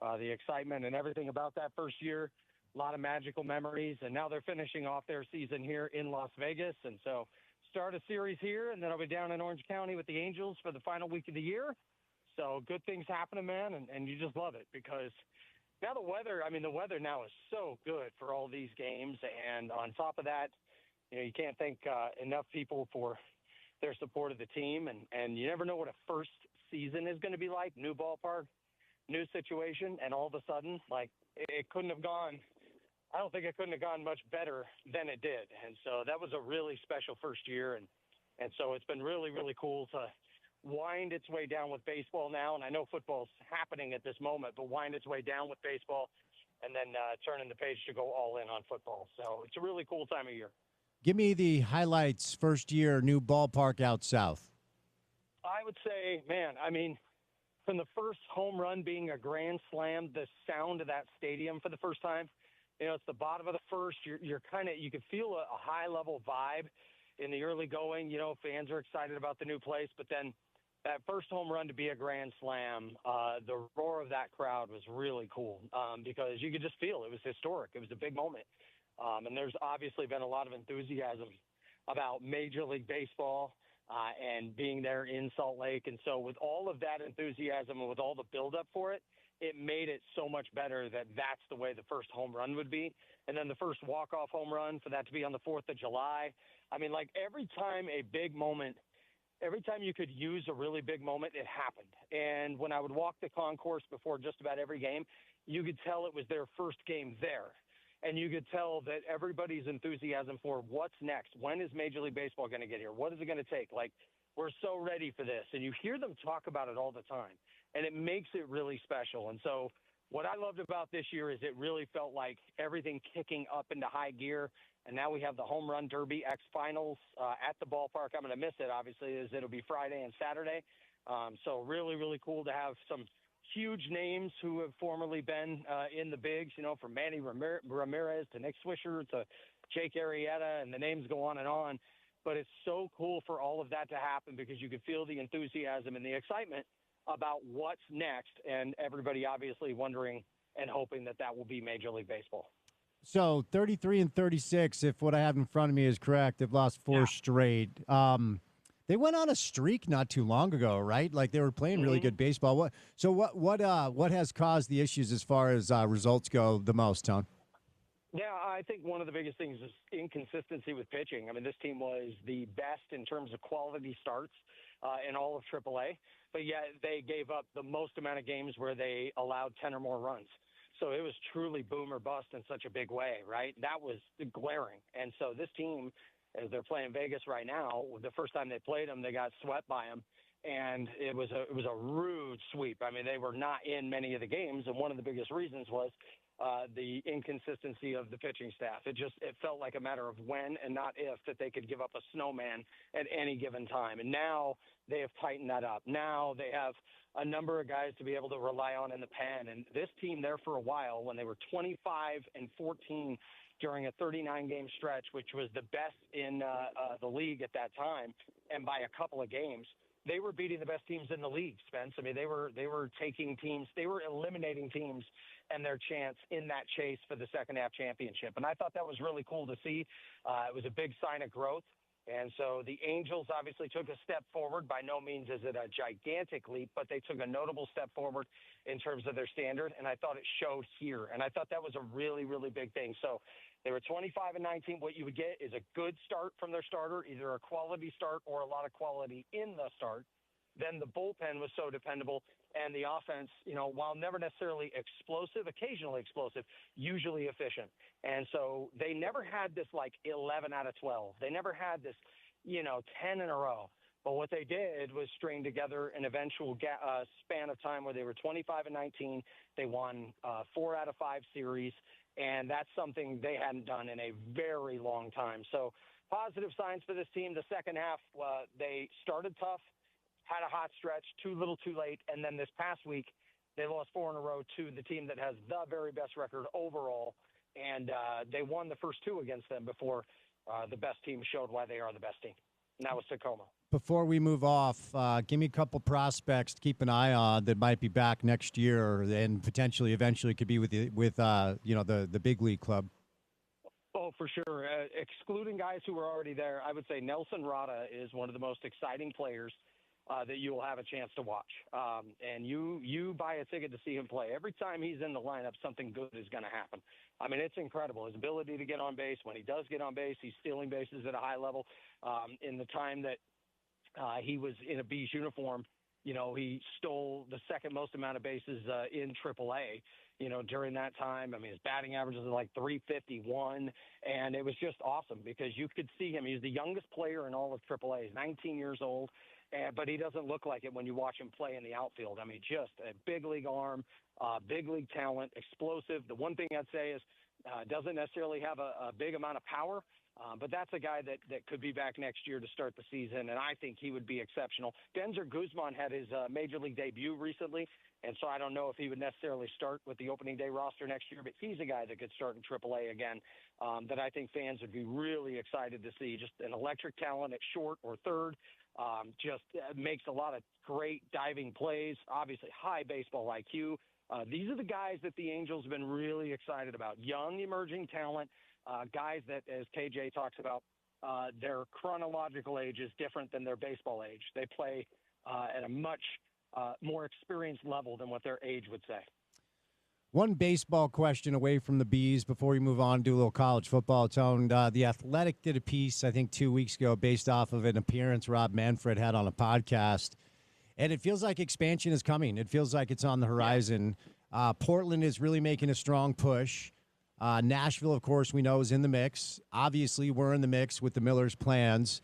the excitement and everything about that first year. A lot of magical memories. And now they're finishing off their season here in Las Vegas. And so start a series here, and then I'll be down in Orange County with the Angels for the final week of the year. So good things happening, man, and you just love it, because now the weather now is so good for all these games. And on top of that, you know, you can't thank enough people for their support of the team. And you never know what a first season is going to be like. New ballpark, new situation, and all of a sudden, like, it couldn't have gone – I don't think it couldn't have gone much better than it did. And so that was a really special first year. And so it's been really, really cool to – wind its way down with baseball now, and I know football's happening at this moment, but wind its way down with baseball and then turning the page to go all in on football. So it's a really cool time of year. Give me the highlights, first year, new ballpark out south. I would say, man, I mean, from the first home run being a grand slam, the sound of that stadium for the first time, you know, it's the bottom of the first. You're kind of, you can feel a high level vibe in the early going. You know, fans are excited about the new place, but then that first home run to be a grand slam, the roar of that crowd was really cool, because you could just feel it was historic. It was a big moment. And there's obviously been a lot of enthusiasm about Major League Baseball and being there in Salt Lake. And so with all of that enthusiasm and with all the buildup for it, it made it so much better that that's the way the first home run would be. And then the first walk-off home run, for that to be on the 4th of July. I mean, like, every time you could use a really big moment, it happened. And when I would walk the concourse before just about every game, you could tell it was their first game there. And you could tell that everybody's enthusiasm for what's next. When is Major League Baseball going to get here? What is it going to take? Like, we're so ready for this. And you hear them talk about it all the time. And it makes it really special. And so what I loved about this year is it really felt like everything kicking up into high gear. And now we have the Home Run Derby X Finals at the ballpark. I'm going to miss it, obviously, as it'll be Friday and Saturday. So really, really cool to have some huge names who have formerly been in the bigs, you know, from Manny Ramirez to Nick Swisher to Jake Arrieta, and the names go on and on. But it's so cool for all of that to happen, because you can feel the enthusiasm and the excitement about what's next, and everybody obviously wondering and hoping that that will be Major League Baseball. So 33 and 36, if what I have in front of me is correct, they've lost four straight. They went on a streak not too long ago, right? Like, they were playing really good baseball. What has caused the issues as far as results go the most, Tone? Yeah, I think one of the biggest things is inconsistency with pitching. I mean, this team was the best in terms of quality starts in all of AAA, but yet they gave up the most amount of games where they allowed 10 or more runs. So it was truly boom or bust in such a big way, right? That was glaring. And so this team as they're playing Vegas right now. The first time they played them, they got swept by them. And it was a rude sweep. I mean, they were not in many of the games, and one of the biggest reasons was the inconsistency of the pitching staff. It felt like a matter of when and not if that they could give up a snowman at any given time. And now they have tightened that up. Now they have a number of guys to be able to rely on in the pen. And this team there for a while, when they were 25-14 during a 39-game stretch, which was the best in the league at that time, and by a couple of games, they were beating the best teams in the league, Spence. I mean, they were taking teams, they were eliminating teams and their chance in that chase for the second half championship. And I thought that was really cool to see. It was a big sign of growth. And so the Angels obviously took a step forward. By no means is it a gigantic leap, but they took a notable step forward in terms of their standard. And I thought it showed here. And I thought that was a really, really big thing. So they were 25-19. What you would get is a good start from their starter, either a quality start or a lot of quality in the start. Then the bullpen was so dependable, and the offense, while never necessarily explosive, occasionally explosive, usually efficient. And so they never had this like 11 out of 12. They never had this, 10 in a row. But what they did was string together an eventual span of time where they were 25-19. They won 4 out of 5 series, and that's something they hadn't done in a very long time. So positive signs for this team. The second half, they started tough, had a hot stretch, too little too late, and then this past week they lost 4 in a row to the team that has the very best record overall, and they won the first 2 against them before the best team showed why they are the best team, and that was Tacoma. Before we move off, give me a couple prospects to keep an eye on that might be back next year and potentially eventually could be with the big league club. Oh, for sure. Excluding guys who were already there, I would say Nelson Rada is one of the most exciting players that you will have a chance to watch. And you buy a ticket to see him play. Every time he's in the lineup, something good is going to happen. I mean, it's incredible. His ability to get on base. When he does get on base, he's stealing bases at a high level. In the time that he was in a Bees uniform, he stole the second most amount of bases in AAA. During that time, I mean, his batting average was like 351, and it was just awesome because you could see him. He's the youngest player in all of AAA. He's 19 years old. But he doesn't look like it when you watch him play in the outfield. I mean, just a big league arm, big league talent, explosive. The one thing I'd say is doesn't necessarily have a big amount of power, but that's a guy that could be back next year to start the season, and I think he would be exceptional. Denzer Guzman had his major league debut recently, and so I don't know if he would necessarily start with the opening day roster next year, but he's a guy that could start in AAA again that I think fans would be really excited to see. Just an electric talent at short or third. Just makes a lot of great diving plays, obviously high baseball IQ. These are the guys that the Angels have been really excited about. Young, emerging talent, guys that, as KJ talks about, their chronological age is different than their baseball age. They play at a much more experienced level than what their age would say. One baseball question away from the Bees before we move on to a little college football tone. The Athletic did a piece, I think, 2 weeks ago based off of an appearance Rob Manfred had on a podcast. And it feels like expansion is coming. It feels like it's on the horizon. Portland is really making a strong push. Nashville, of course, we know is in the mix. Obviously, we're in the mix with the Millers' plans,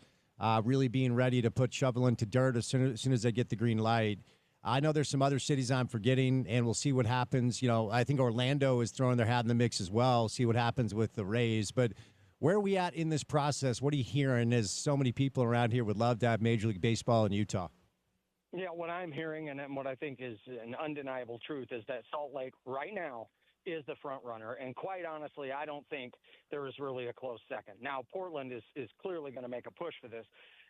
really being ready to put shovel into dirt as soon as they get the green light. I know there's some other cities I'm forgetting, and we'll see what happens. I think Orlando is throwing their hat in the mix as well, see what happens with the Rays. But where are we at in this process? What are you hearing as so many people around here would love to have Major League Baseball in Utah? Yeah, what I'm hearing and what I think is an undeniable truth is that Salt Lake right now is the front runner. And quite honestly, I don't think there is really a close second. Now, Portland is clearly going to make a push for this.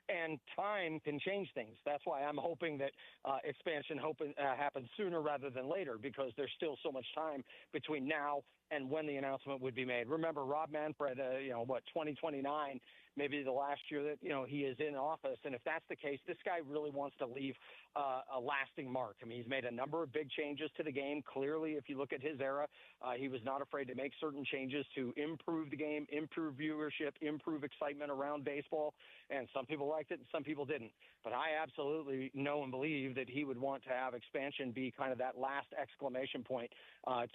And time can change things. That's why I'm hoping that expansion happens sooner rather than later, because there's still so much time between now and when the announcement would be made. Remember, Rob Manfred, 2029, maybe the last year that, he is in office. And if that's the case, this guy really wants to leave a lasting mark. I mean, he's made a number of big changes to the game. Clearly, if you look at his era, he was not afraid to make certain changes to improve the game, improve viewership, improve excitement around baseball. And some people liked it and some people didn't. But I absolutely know and believe that he would want to have expansion be kind of that last exclamation point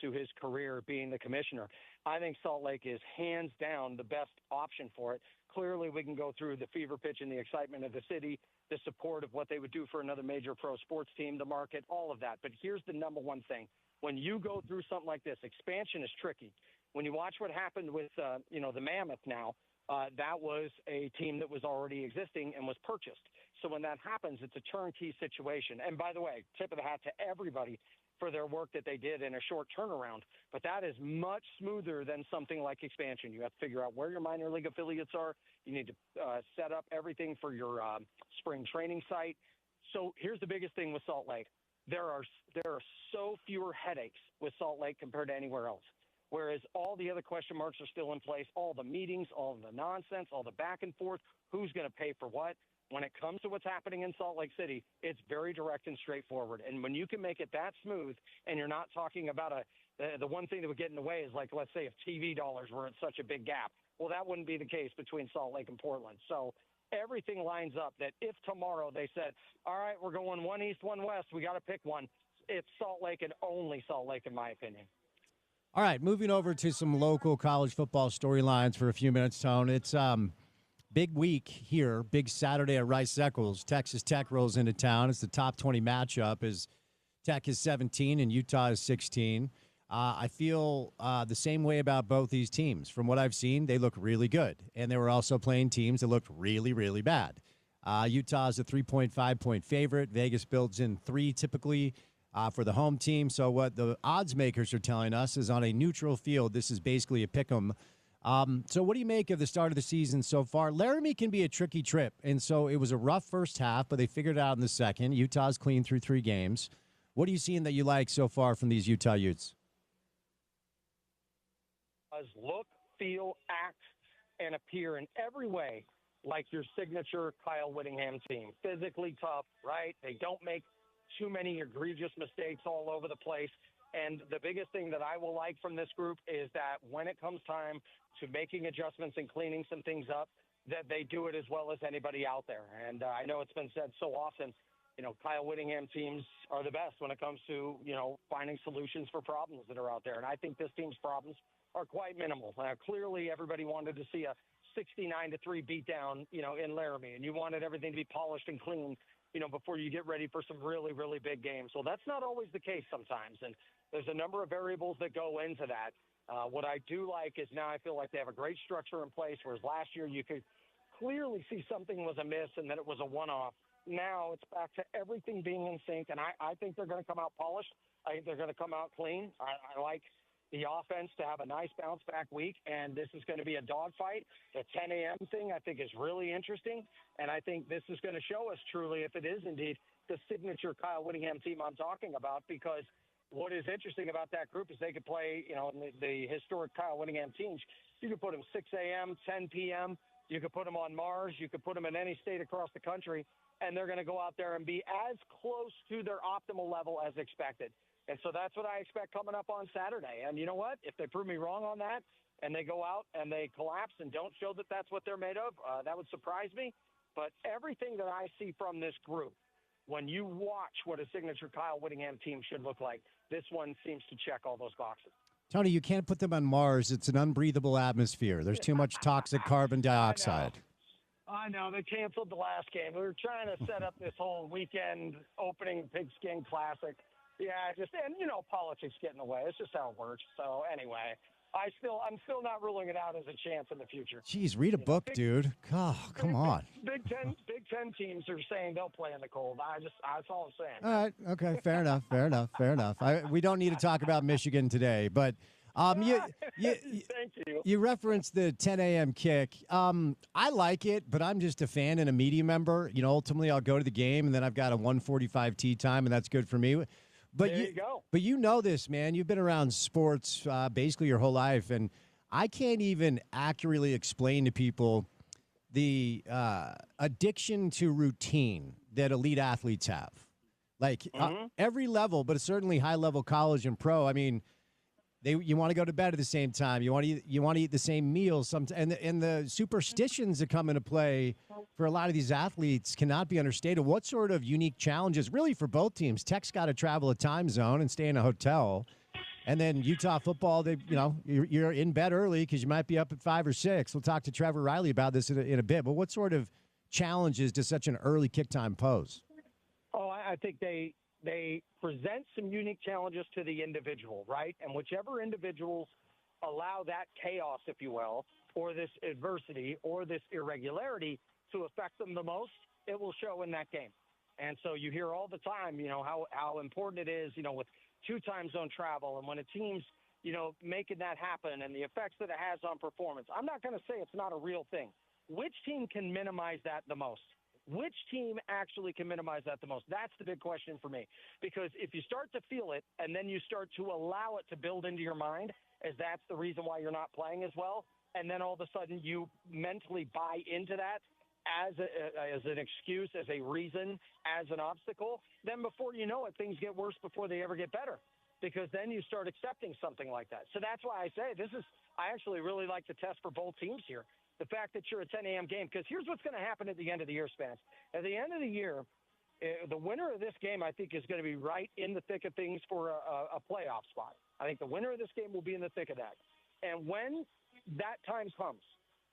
to his career being the commissioner. I think Salt Lake is hands down the best option for it. Clearly, we can go through the fever pitch and the excitement of the city, the support of what they would do for another major pro sports team, the market, all of that. But here's the number one thing. When you go through something like this, expansion is tricky. When you watch what happened with, the Mammoth now, that was a team that was already existing and was purchased. So when that happens, it's a turnkey situation. And by the way, tip of the hat to everybody for their work that they did in a short turnaround. But that is much smoother than something like expansion. You have to figure out where your minor league affiliates are. You need to set up everything for your spring training site. So here's the biggest thing with Salt Lake. There are so fewer headaches with Salt Lake compared to anywhere else. Whereas all the other question marks are still in place, all the meetings, all the nonsense, all the back and forth, who's going to pay for what. When it comes to what's happening in Salt Lake City, it's very direct and straightforward. And when you can make it that smooth and you're not talking about the one thing that would get in the way is, like, let's say if TV dollars were at such a big gap. Well, that wouldn't be the case between Salt Lake and Portland. So everything lines up that if tomorrow they said, all right, we're going one east, one west, we got to pick one, it's Salt Lake and only Salt Lake, in my opinion. All right, moving over to some local college football storylines for a few minutes, Tone. It's big week here, big Saturday at Rice-Eccles. Texas Tech rolls into town. It's the top 20 matchup as Tech is 17 and Utah is 16. I feel the same way about both these teams. From what I've seen, they look really good, and they were also playing teams that looked really, really bad. Utah is a 3.5-point favorite. Vegas builds in 3 typically for the home team. So what the odds makers are telling us is on a neutral field, this is basically a pick 'em. So what do you make of the start of the season so far? Laramie can be a tricky trip, and so it was a rough first half, but they figured it out in the second. Utah's clean through 3 games. What are you seeing that you like so far from these Utah Utes? Look, feel, act, and appear in every way like your signature Kyle Whittingham team. Physically tough, right? They don't make too many egregious mistakes all over the place. And the biggest thing that I will like from this group is that when it comes time to making adjustments and cleaning some things up, that they do it as well as anybody out there. And I know it's been said so often, Kyle Whittingham teams are the best when it comes to, finding solutions for problems that are out there. And I think this team's problems are quite minimal. Clearly, everybody wanted to see a 69-3 beatdown, in Laramie, and you wanted everything to be polished and clean, before you get ready for some really, really big games. Well, that's not always the case sometimes, and there's a number of variables that go into that. What I do like is now I feel like they have a great structure in place, whereas last year you could clearly see something was amiss and that it was a one-off. Now it's back to everything being in sync, and I think they're going to come out polished. I think they're going to come out clean. I like the offense to have a nice bounce-back week, and this is going to be a dogfight. The 10 a.m. thing I think is really interesting, and I think this is going to show us truly if it is indeed the signature Kyle Whittingham team I'm talking about, because what is interesting about that group is they could play, in the historic Kyle Whittingham teams. You could put them 6 a.m., 10 p.m., you could put them on Mars, you could put them in any state across the country, and they're going to go out there and be as close to their optimal level as expected. And so that's what I expect coming up on Saturday. And you know what? If they prove me wrong on that and they go out and they collapse and don't show that that's what they're made of, that would surprise me. But everything that I see from this group, when you watch what a signature Kyle Whittingham team should look like, this one seems to check all those boxes. Tony, you can't put them on Mars. It's an unbreathable atmosphere. There's too much toxic carbon dioxide. I know. They canceled the last game. We were trying to set up this whole weekend opening Pigskin Classic. Yeah, politics get in the way. It's just how it works. So anyway, I'm still not ruling it out as a chance in the future. Jeez, read a book, dude. Oh, come on. Big Ten teams are saying they'll play in the cold. That's all I'm saying. All right. Okay. Fair enough. We don't need to talk about Michigan today, but Thank you. You referenced the 10 a.m. kick. I like it, but I'm just a fan and a media member. Ultimately, I'll go to the game, and then I've got a 1:45 tee time, and that's good for me. But there you go. But you know this, man. You've been around sports basically your whole life, and I can't even accurately explain to people the addiction to routine that elite athletes have. Like every level, but certainly high-level college and pro. I mean, you want to go to bed at the same time. You want to eat the same meals. And the superstitions that come into play for a lot of these athletes cannot be understated. What sort of unique challenges, really for both teams? Tech's got to travel a time zone and stay in a hotel. And then Utah football, you're in bed early because you might be up at 5 or 6. We'll talk to Trevor Riley about this in a bit. But what sort of challenges does such an early kick time pose? Oh, I think they present some unique challenges to the individual, right? And whichever individuals allow that chaos, if you will, or this adversity or this irregularity to affect them the most, it will show in that game. And so you hear all the time, how important it is, with 2 time zone travel, and when a team's, making that happen and the effects that it has on performance. I'm not going to say it's not a real thing. Which team can minimize that the most? Which team actually can minimize that the most? That's the big question for me. Because if you start to feel it and then you start to allow it to build into your mind, as that's the reason why you're not playing as well, and then all of a sudden you mentally buy into that as an excuse, as a reason, as an obstacle, then before you know it, things get worse before they ever get better. Because then you start accepting something like that. So that's why I say I actually really like the test for both teams here. The fact that you're a 10 a.m. game, because here's what's going to happen at the end of the year, Spence. At the end of the year, the winner of this game, I think, is going to be right in the thick of things for a playoff spot. I think the winner of this game will be in the thick of that. And when that time comes,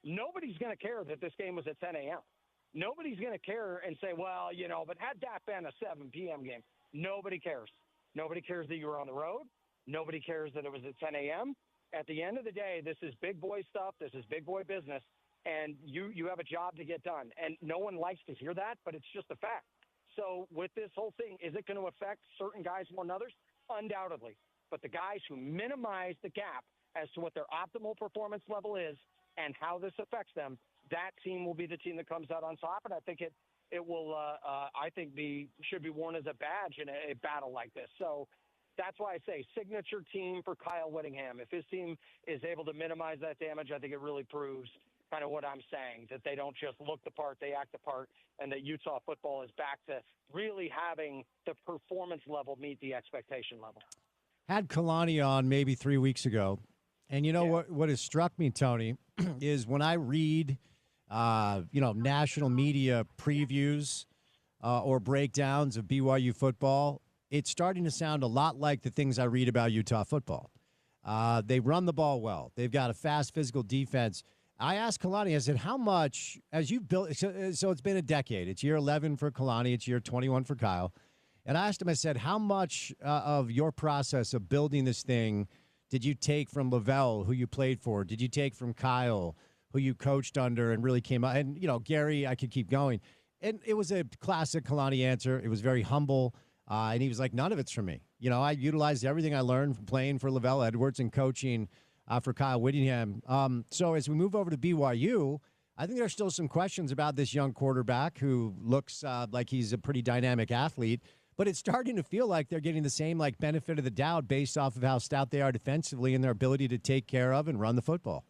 nobody's going to care that this game was at 10 a.m. Nobody's going to care and say, well, but had that been a 7 p.m. game, nobody cares. Nobody cares that you were on the road. Nobody cares that it was at 10 a.m. At the end of the day, this is big boy stuff. This is big boy business. And you have a job to get done. And no one likes to hear that, but it's just a fact. So with this whole thing, is it going to affect certain guys more than others? Undoubtedly. But the guys who minimize the gap as to what their optimal performance level is and how this affects them, that team will be the team that comes out on top. And I think it will, should be worn as a badge in a battle like this. So that's why I say signature team for Kyle Whittingham. If his team is able to minimize that damage, I think it really proves kind of what I'm saying, that they don't just look the part, they act the part, and that Utah football is back to really having the performance level meet the expectation level. Had Kalani on maybe 3 weeks ago. And what has struck me, Tony, is when I read national media previews or breakdowns of BYU football, it's starting to sound a lot like the things I read about Utah football. They run the ball well. They've got a fast physical defense. I asked Kalani, I said, how much, as you've built, so it's been a decade. It's year 11 for Kalani. It's year 21 for Kyle. And I asked him, I said, how much of your process of building this thing did you take from Lavelle, who you played for? Did you take from Kyle, who you coached under and really came out? And, Gary, I could keep going. And it was a classic Kalani answer. It was very humble. And he was like, none of it's from me. I utilized everything I learned from playing for Lavelle Edwards and coaching for Kyle Whittingham. So as we move over to BYU, I think there's still some questions about this young quarterback who looks like he's a pretty dynamic athlete. But it's starting to feel like they're getting the same benefit of the doubt based off of how stout they are defensively and their ability to take care of and run the football.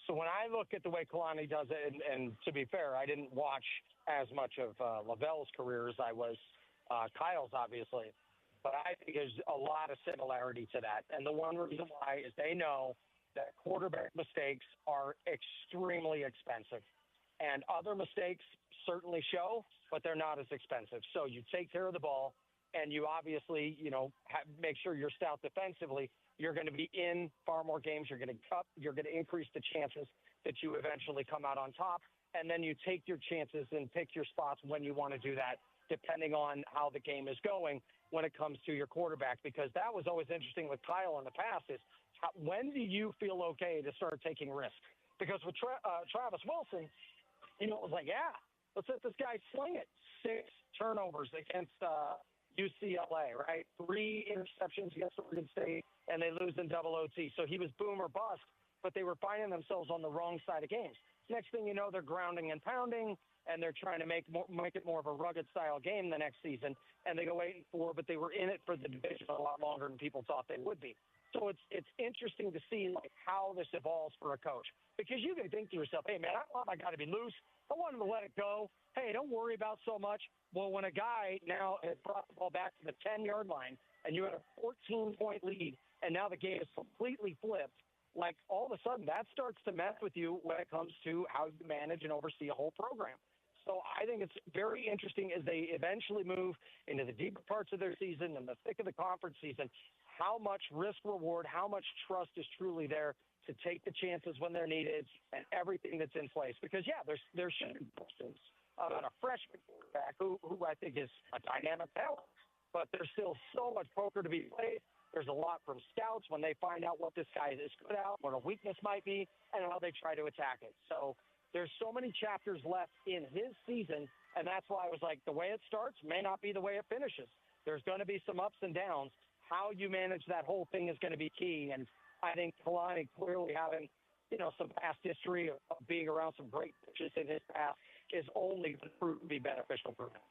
So when I look at the way Kalani does it, and to be fair, I didn't watch as much of Lavelle's career as I was Kyle's, obviously. But I think there's a lot of similarity to that. And the one reason why is they know that quarterback mistakes are extremely expensive. And other mistakes certainly show, but they're not as expensive. So you take care of the ball, and you obviously, make sure you're stout defensively. You're going to be in far more games. You're going to increase the chances that you eventually come out on top. And then you take your chances and pick your spots when you want to do that, depending on how the game is going when it comes to your quarterback. Because that was always interesting with Kyle in the past is when do you feel okay to start taking risks? Because with Travis Wilson, it was like, yeah, let's let this guy sling it. 6 turnovers against UCLA, right? 3 interceptions against Oregon State, and they lose in double OT. So he was boom or bust, but they were finding themselves on the wrong side of games. Next thing you know, they're grounding and pounding, and they're trying to make it more of a rugged style game the next season. And they go 8-4, but they were in it for the division a lot longer than people thought they would be. So it's interesting to see how this evolves for a coach, because you can think to yourself, hey man, I want my guy to be loose. I want him to let it go. Hey, don't worry about so much. Well, when a guy now has brought the ball back to the 10-yard line and you had a 14-point lead, and now the game is completely flipped, all of a sudden that starts to mess with you when it comes to how you manage and oversee a whole program. So I think it's very interesting as they eventually move into the deeper parts of their season and the thick of the conference season, how much risk reward, how much trust is truly there to take the chances when they're needed and everything that's in place. Because, yeah, there's questions about a freshman quarterback who I think is a dynamic talent, but there's still so much poker to be played. There's a lot from scouts when they find out what this guy is good at, what a weakness might be, and how they try to attack it. So there's so many chapters left in his season, and that's why I was like, the way it starts may not be the way it finishes. There's going to be some ups and downs. How you manage that whole thing is going to be key. And I think Kalani clearly having, some past history of being around some great pitchers in his past is only going to prove to be beneficial for him.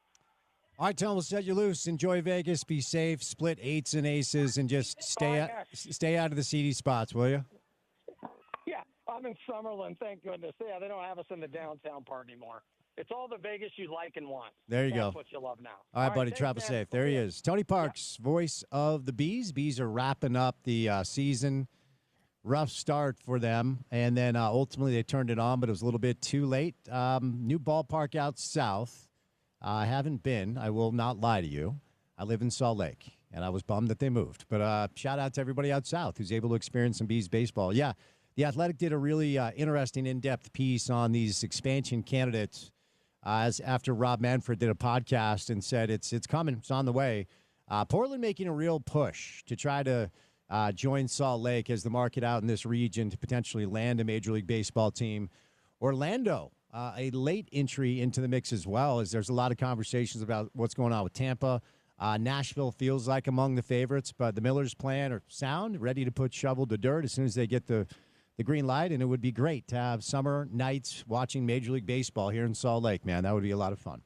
All right, Tom, we'll set you loose. Enjoy Vegas. Be safe. Split eights and aces, and just stay out of the seedy spots, will you? Yeah, I'm in Summerlin. Thank goodness. Yeah, they don't have us in the downtown part anymore. It's all the Vegas you like and want. There you That's go. what you love now. All right, buddy. Travel safe. There he is. Tony Parks, voice of the Bees. Bees are wrapping up the season. Rough start for them. And then ultimately they turned it on, but it was a little bit too late. New ballpark out south. I haven't been. I will not lie to you. I live in Salt Lake, and I was bummed that they moved. But shout out to everybody out south who's able to experience some Bees baseball. Yeah, The Athletic did a really interesting, in-depth piece on these expansion candidates as after Rob Manfred did a podcast and said it's coming, it's on the way. Portland making a real push to try to join Salt Lake as the market out in this region to potentially land a Major League Baseball team. Orlando, a late entry into the mix as well, as there's a lot of conversations about what's going on with Tampa. Nashville feels like among the favorites, but the Millers' plan are sound, ready to put shovel to dirt as soon as they get the green light, and it would be great to have summer nights watching Major League Baseball here in Salt Lake, man. That would be a lot of fun.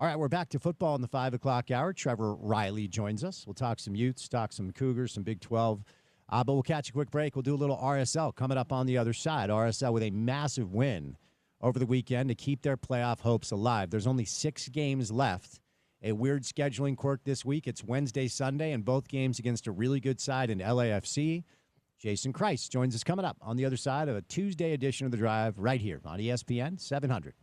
All right, we're back to football in the 5 o'clock hour. Trevor Riley joins us. We'll talk some Utes, talk some Cougars, some Big 12. But we'll catch a quick break. We'll do a little RSL coming up on the other side. RSL with a massive win over the weekend to keep their playoff hopes alive. There's only 6 games left. A weird scheduling quirk this week. It's Wednesday, Sunday, and both games against a really good side in LAFC. Jason Christ joins us coming up on the other side of a Tuesday edition of The Drive right here on ESPN 700.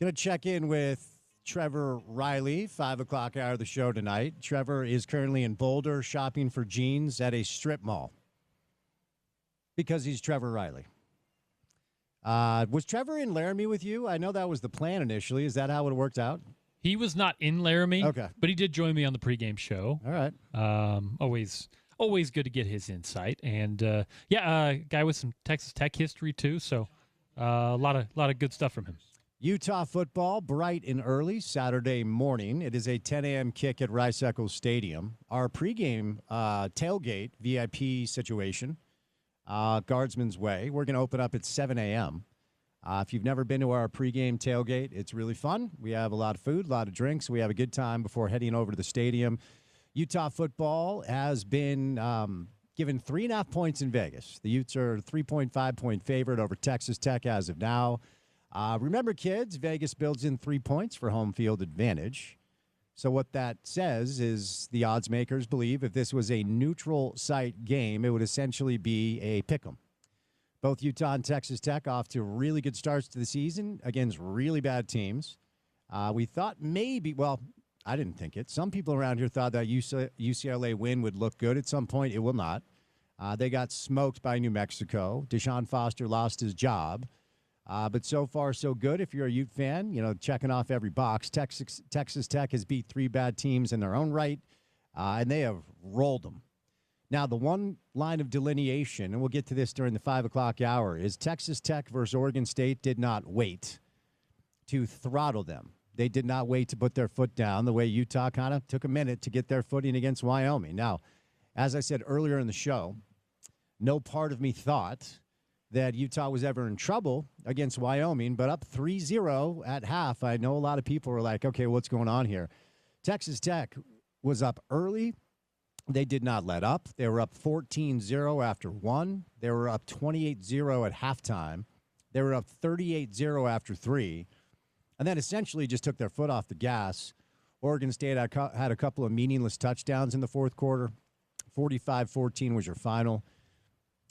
Going to check in with Trevor Riley, 5 o'clock hour of the show tonight. Trevor is currently in Boulder shopping for jeans at a strip mall because he's Trevor Riley. Was Trevor in Laramie with you? I know that was the plan initially. Is that how it worked out? He was not in Laramie, okay, but he did join me on the pregame show. All right. Always good to get his insight. And, guy with some Texas Tech history, too. So a lot of good stuff from him. Utah football, bright and early, Saturday morning. It is a 10 a.m. kick at Rice-Eccles Stadium. Our pregame tailgate VIP situation, Guardsman's Way, we're going to open up at 7 a.m. If you've never been to our pregame tailgate, it's really fun. We have a lot of food, a lot of drinks. We have a good time before heading over to the stadium. Utah football has been given 3.5 points in Vegas. The Utes are a 3.5-point favorite over Texas Tech as of now. Remember, kids, Vegas builds in 3 points for home field advantage. So what that says is the odds makers believe if this was a neutral site game, it would essentially be a pick'em. Both Utah and Texas Tech off to really good starts to the season against really bad teams. We thought maybe, well, I didn't think it. Some people around here thought that UCLA win would look good at some point. It will not. They got smoked by New Mexico. Deshaun Foster lost his job. But so far, so good. If you're a Ute fan, checking off every box. Texas Tech has beat 3 bad teams in their own right, and they have rolled them. Now, the one line of delineation, and we'll get to this during the 5 o'clock hour, is Texas Tech versus Oregon State did not wait to throttle them. They did not wait to put their foot down the way Utah kind of took a minute to get their footing against Wyoming. Now, as I said earlier in the show, no part of me thought that Utah was ever in trouble against Wyoming, but up 3-0 at half. I know a lot of people were like, okay, what's going on here? Texas Tech was up early. They did not let up. They were up 14-0 after 1. They were up 28-0 at halftime. They were up 38-0 after 3. And then essentially just took their foot off the gas. Oregon State had a couple of meaningless touchdowns in the fourth quarter. 45-14 was your final.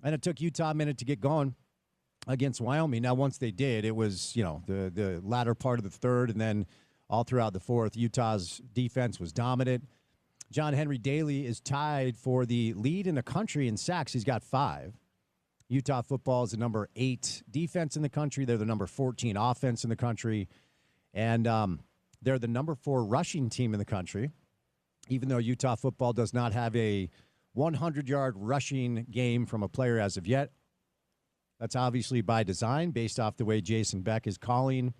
And it took Utah a minute to get going against Wyoming. Now, once they did, it was, the latter part of the third and then all throughout the fourth. Utah's defense was dominant. John Henry Daly is tied for the lead in the country in sacks. He's got 5. Utah football is the number 8 defense in the country. They're the number 14 offense in the country. And they're the number 4 rushing team in the country, even though Utah football does not have a 100-yard rushing game from a player as of yet. That's obviously by design, based off the way Jason Beck is calling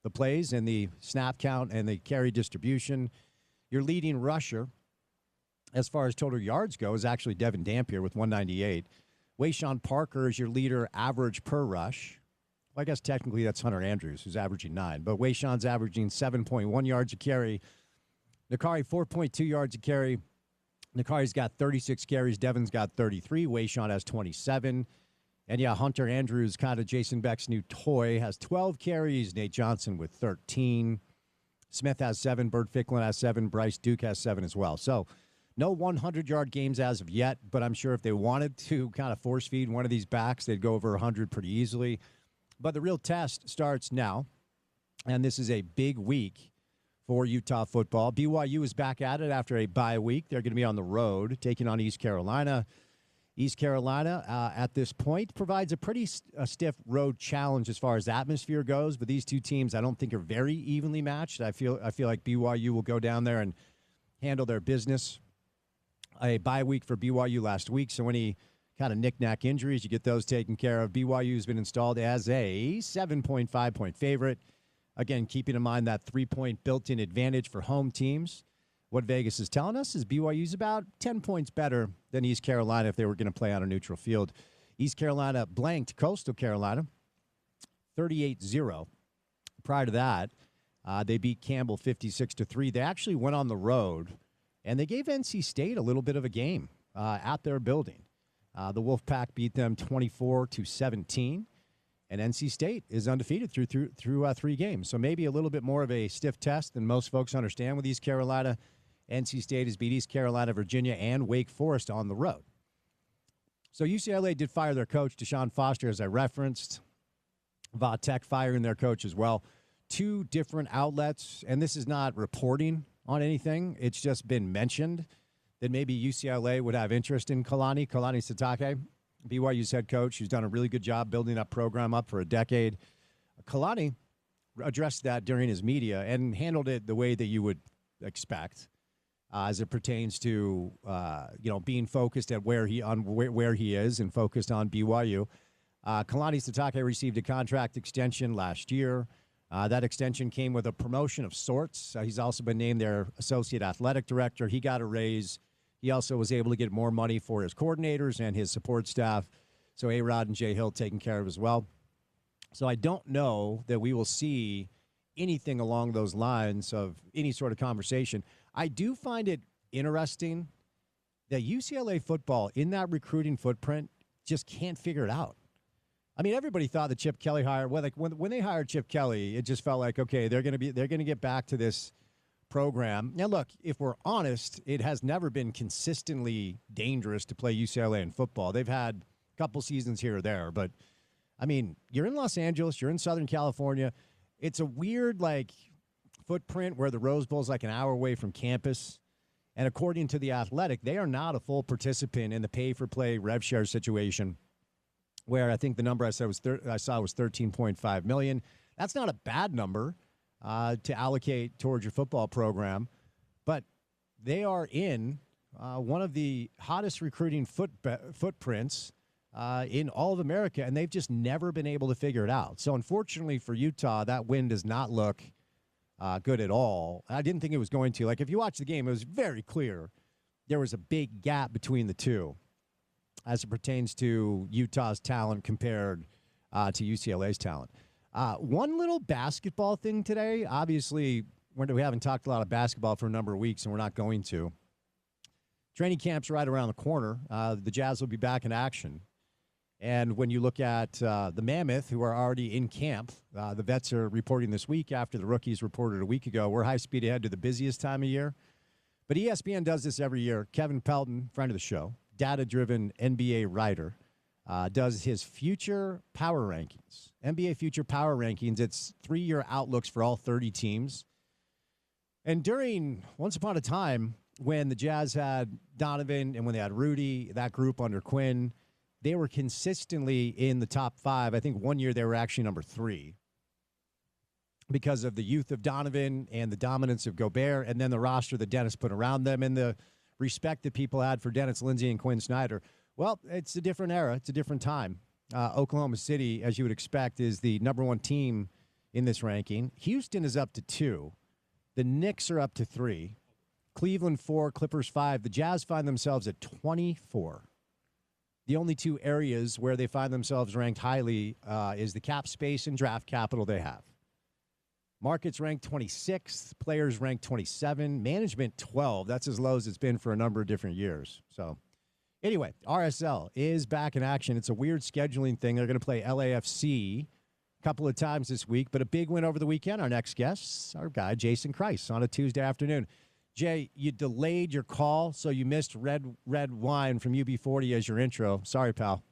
the plays and the snap count and the carry distribution. Your leading rusher, as far as total yards go, is actually Devin Dampier with 198. Wayshawn Parker is your leader average per rush. Well, I guess technically that's Hunter Andrews, who's averaging 9. But Wayshawn's averaging 7.1 yards a carry. Nakari, 4.2 yards a carry. Nakari's got 36 carries. Devin's got 33. Wayshawn has 27. And, Hunter Andrews, kind of Jason Beck's new toy, has 12 carries. Nate Johnson with 13. Smith has 7. Bert Ficklin has 7. Bryce Duke has 7 as well. So no 100-yard games as of yet, but I'm sure if they wanted to kind of force feed one of these backs, they'd go over 100 pretty easily. But the real test starts now, and this is a big week for Utah football. BYU is back at it after a bye week. They're going to be on the road taking on East Carolina. East Carolina, at this point, provides a pretty stiff road challenge as far as atmosphere goes. But these two teams, I don't think, are very evenly matched. I feel like BYU will go down there and handle their business. A bye week for BYU last week, so any kind of knick-knack injuries, you get those taken care of. BYU has been installed as a 7.5-point favorite. Again, keeping in mind that 3-point built-in advantage for home teams. What Vegas is telling us is BYU's about 10 points better than East Carolina if they were going to play on a neutral field. East Carolina blanked Coastal Carolina 38-0. Prior to that, they beat Campbell 56-3. They actually went on the road, and they gave NC State a little bit of a game at their building. The Wolfpack beat them 24-17. And NC State is undefeated through 3 games. So maybe a little bit more of a stiff test than most folks understand with East Carolina. NC State has beat East Carolina, Virginia, and Wake Forest on the road. So UCLA did fire their coach, Deshaun Foster, as I referenced. Va Tech firing their coach as well. two different outlets, and this is not reporting on anything. It's just been mentioned that maybe UCLA would have interest in Kalani Sitake, BYU's head coach, who's done a really good job building that program up for a decade. Kalani addressed that during his media and handled it the way that you would expect as it pertains to being focused at where he is and focused on BYU. Kalani Sitake received a contract extension last year. That extension came with a promotion of sorts. He's also been named their associate athletic director. He got a raise. He also was able to get more money for his coordinators and his support staff. So A-Rod and Jay Hill taken care of as well. So I don't know that we will see anything along those lines of any sort of conversation. I do find it interesting that UCLA football in that recruiting footprint just can't figure it out. I mean, everybody thought the Chip Kelly hire. Well, like when they hired Chip Kelly, it just felt like, okay, they're going to get back to this program. Now, look, if we're honest, it has never been consistently dangerous to play UCLA in football. They've had a couple seasons here or there, but I mean, you're in Los Angeles, you're in Southern California. It's a weird footprint where the Rose Bowl is like an hour away from campus. And according to The Athletic, they are not a full participant in the pay-for-play rev share situation, where I think the number I saw was $13.5 million. That's not a bad number to allocate towards your football program, but they are in one of the hottest recruiting footprints in all of America, and they've just never been able to figure it out. So unfortunately for Utah, that win does not look good at all. I didn't think it was going to. Like, if you watch the game, it was very clear there was a big gap between the two as it pertains to Utah's talent compared to UCLA's talent. One little basketball thing today. Obviously, we haven't talked a lot of basketball for a number of weeks, and we're not going to. Training camp's right around the corner. The Jazz will be back in action. And when you look at the Mammoth, who are already in camp, the vets are reporting this week after the rookies reported a week ago. We're high speed ahead to the busiest time of year. But ESPN does this every year. Kevin Pelton, friend of the show, data-driven NBA writer, does his future power rankings. NBA future power rankings, it's 3-year outlooks for all 30 teams. And once upon a time, when the Jazz had Donovan and when they had Rudy, that group under Quinn, they were consistently in the top 5. I think one year they were actually number 3 because of the youth of Donovan and the dominance of Gobert, and then the roster that Dennis put around them and the respect that people had for Dennis Lindsey and Quinn Snyder. Well, it's a different era. It's a different time. Oklahoma City, as you would expect, is the number 1 team in this ranking. Houston is up to 2. The Knicks are up to 3. Cleveland 4, Clippers 5. The Jazz find themselves at 24. The only 2 areas where they find themselves ranked highly is the cap space and draft capital they have. Markets ranked 26th, players ranked 27, management 12. That's as low as it's been for a number of different years. So anyway, RSL is back in action. It's a weird scheduling thing. They're going to play LAFC a couple of times this week, but a big win over the weekend. Our next guest, our guy, Jason Kreis, on a Tuesday afternoon. Jay, you delayed your call, so you missed Red Wine from UB40 as your intro. Sorry, pal.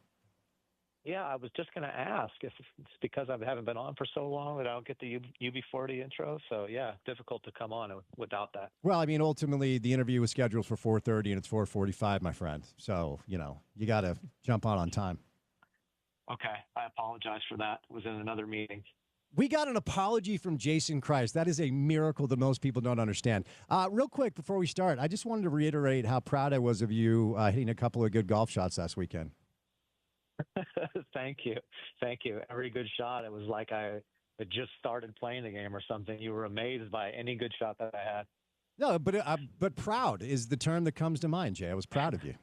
Yeah, I was just going to ask if it's because I haven't been on for so long that I don't get the UB40 intro. So, yeah, difficult to come on without that. Well, I mean, ultimately, the interview was scheduled for 4:30, and it's 4:45, my friend. So, you got to jump on time. Okay, I apologize for that. I was in another meeting. We got an apology from Jason Kreis. That is a miracle that most people don't understand. Real quick, before we start, I just wanted to reiterate how proud I was of you hitting a couple of good golf shots last weekend. Thank you. Every good shot, it was like I had just started playing the game or something. You were amazed by any good shot that I had. No, but proud is the term that comes to mind, Jay. I was proud of you.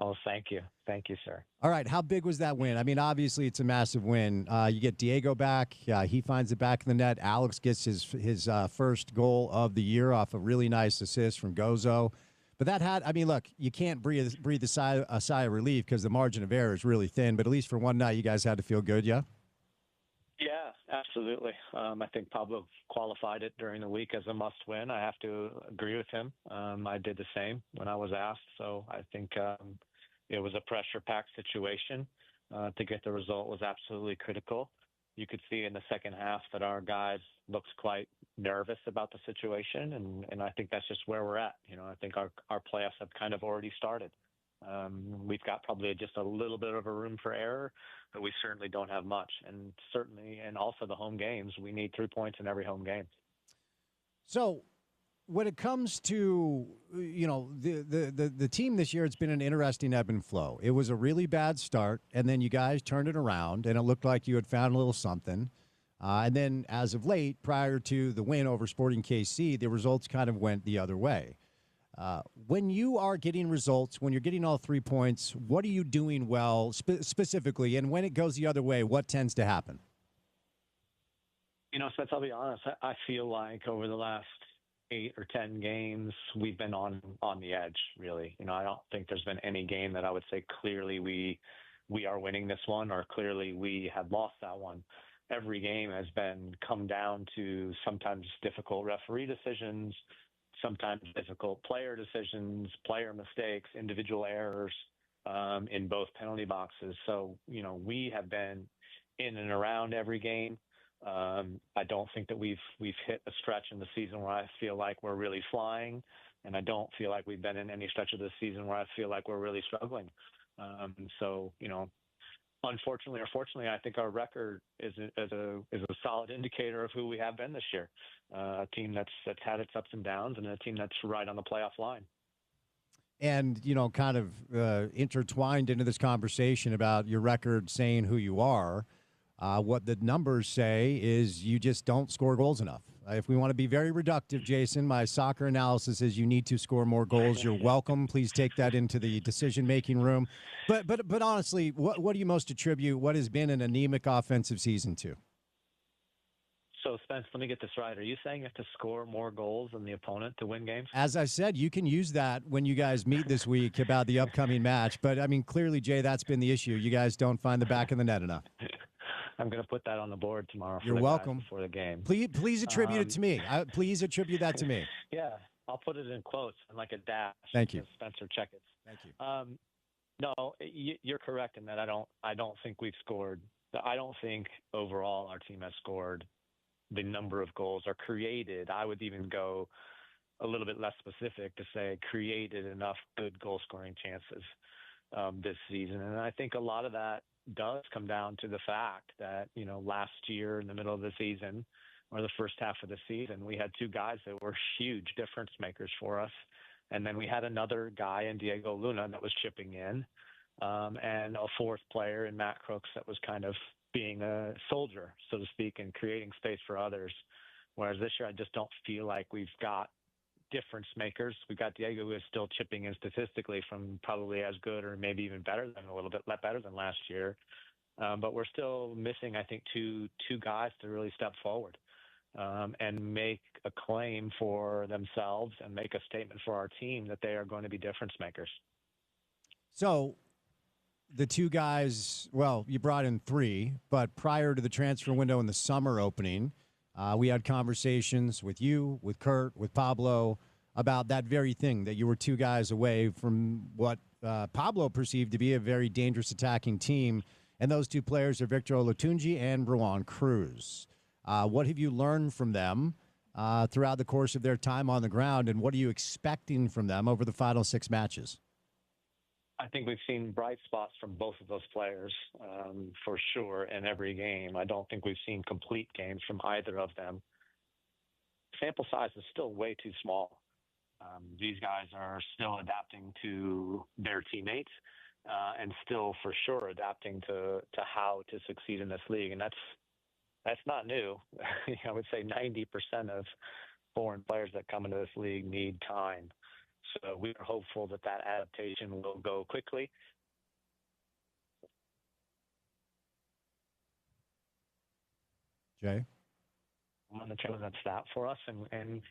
Oh, thank you. Thank you, sir. All right. How big was that win? I mean, obviously, it's a massive win. You get Diego back. He finds it back in the net. Alex gets his first goal of the year off a really nice assist from Gozo. But look, you can't breathe a sigh of relief because the margin of error is really thin. But at least for one night, you guys had to feel good, yeah? Yeah, absolutely. I think Pablo qualified it during the week as a must-win. I have to agree with him. I did the same when I was asked. So I think it was a pressure-packed situation. To get the result was absolutely critical. you could see in the second half that our guys looked quite nervous about the situation, and I think that's just where we're at. I think our playoffs have kind of already started. We've got probably just a little bit of a room for error, but we certainly don't have much. And also the home games, we need 3 points in every home game. So when it comes to, the team this year, it's been an interesting ebb and flow. It was a really bad start, and then you guys turned it around, and it looked like you had found a little something. And then as of late, prior to the win over Sporting KC, the results kind of went the other way. When you are getting results, when you're getting all 3 points, what are you doing well specifically? And when it goes the other way, what tends to happen? Spence, I'll be honest. I feel like over the last 8 or 10 games, we've been on the edge, really. I don't think there's been any game that I would say clearly we are winning this one, or clearly we have lost that one. Every game has come down to sometimes difficult referee decisions, sometimes difficult player decisions, player mistakes, individual errors in both penalty boxes. So, we have been in and around every game. I don't think that we've hit a stretch in the season where I feel like we're really flying, and I don't feel like we've been in any stretch of the season where I feel like we're really struggling. So, unfortunately or fortunately, I think our record is a solid indicator of who we have been this year. A team that's had its ups and downs, and a team that's right on the playoff line. And, kind of intertwined into this conversation about your record saying who you are, what the numbers say is you just don't score goals enough. If we want to be very reductive, Jason, my soccer analysis is you need to score more goals. You're welcome. Please take that into the decision-making room. But honestly, what do you most attribute what has been an anemic offensive season to? So, Spence, let me get this right. Are you saying you have to score more goals than the opponent to win games? As I said, you can use that when you guys meet this week about the upcoming match. But, clearly, Jay, that's been the issue. You guys don't find the back of the net enough. I'm going to put that on the board tomorrow. You're welcome. Before the game. Please attribute it to me. Please attribute that to me. Yeah, I'll put it in quotes and like a dash. Thank you, Spencer Checketts. Thank you. No, you're correct in that. I don't think we've scored. I don't think overall our team has scored the number of goals or created. I would even go a little bit less specific to say created enough good goal scoring chances this season, and I think a lot of that does come down to the fact that, last year in the middle of the season or the first half of the season, we had two guys that were huge difference makers for us. And then we had another guy in Diego Luna that was chipping in, and a fourth player in Matt Crooks that was kind of being a soldier, so to speak, and creating space for others. Whereas this year, I just don't feel like we've got difference makers. We've got Diego who is still chipping in statistically from probably as good or maybe even better than a little bit better than last year. But we're still missing, I think, two guys to really step forward and make a claim for themselves and make a statement for our team that they are going to be difference makers. So the two guys, well, you brought in three, but prior to the transfer window in the summer opening, we had conversations with you, with Kurt, with Pablo about that very thing, that you were two guys away from what Pablo perceived to be a very dangerous attacking team. And those two players are Victor Olatunji and Ruan Cruz. What have you learned from them throughout the course of their time on the ground, and what are you expecting from them over the final 6 matches? I think we've seen bright spots from both of those players for sure in every game. I don't think we've seen complete games from either of them. Sample size is still way too small. These guys are still adapting to their teammates and still for sure adapting to how to succeed in this league. And that's not new. I would say 90% of foreign players that come into this league need time. So we are hopeful that adaptation will go quickly. Jay? I'm going to represent that for us, and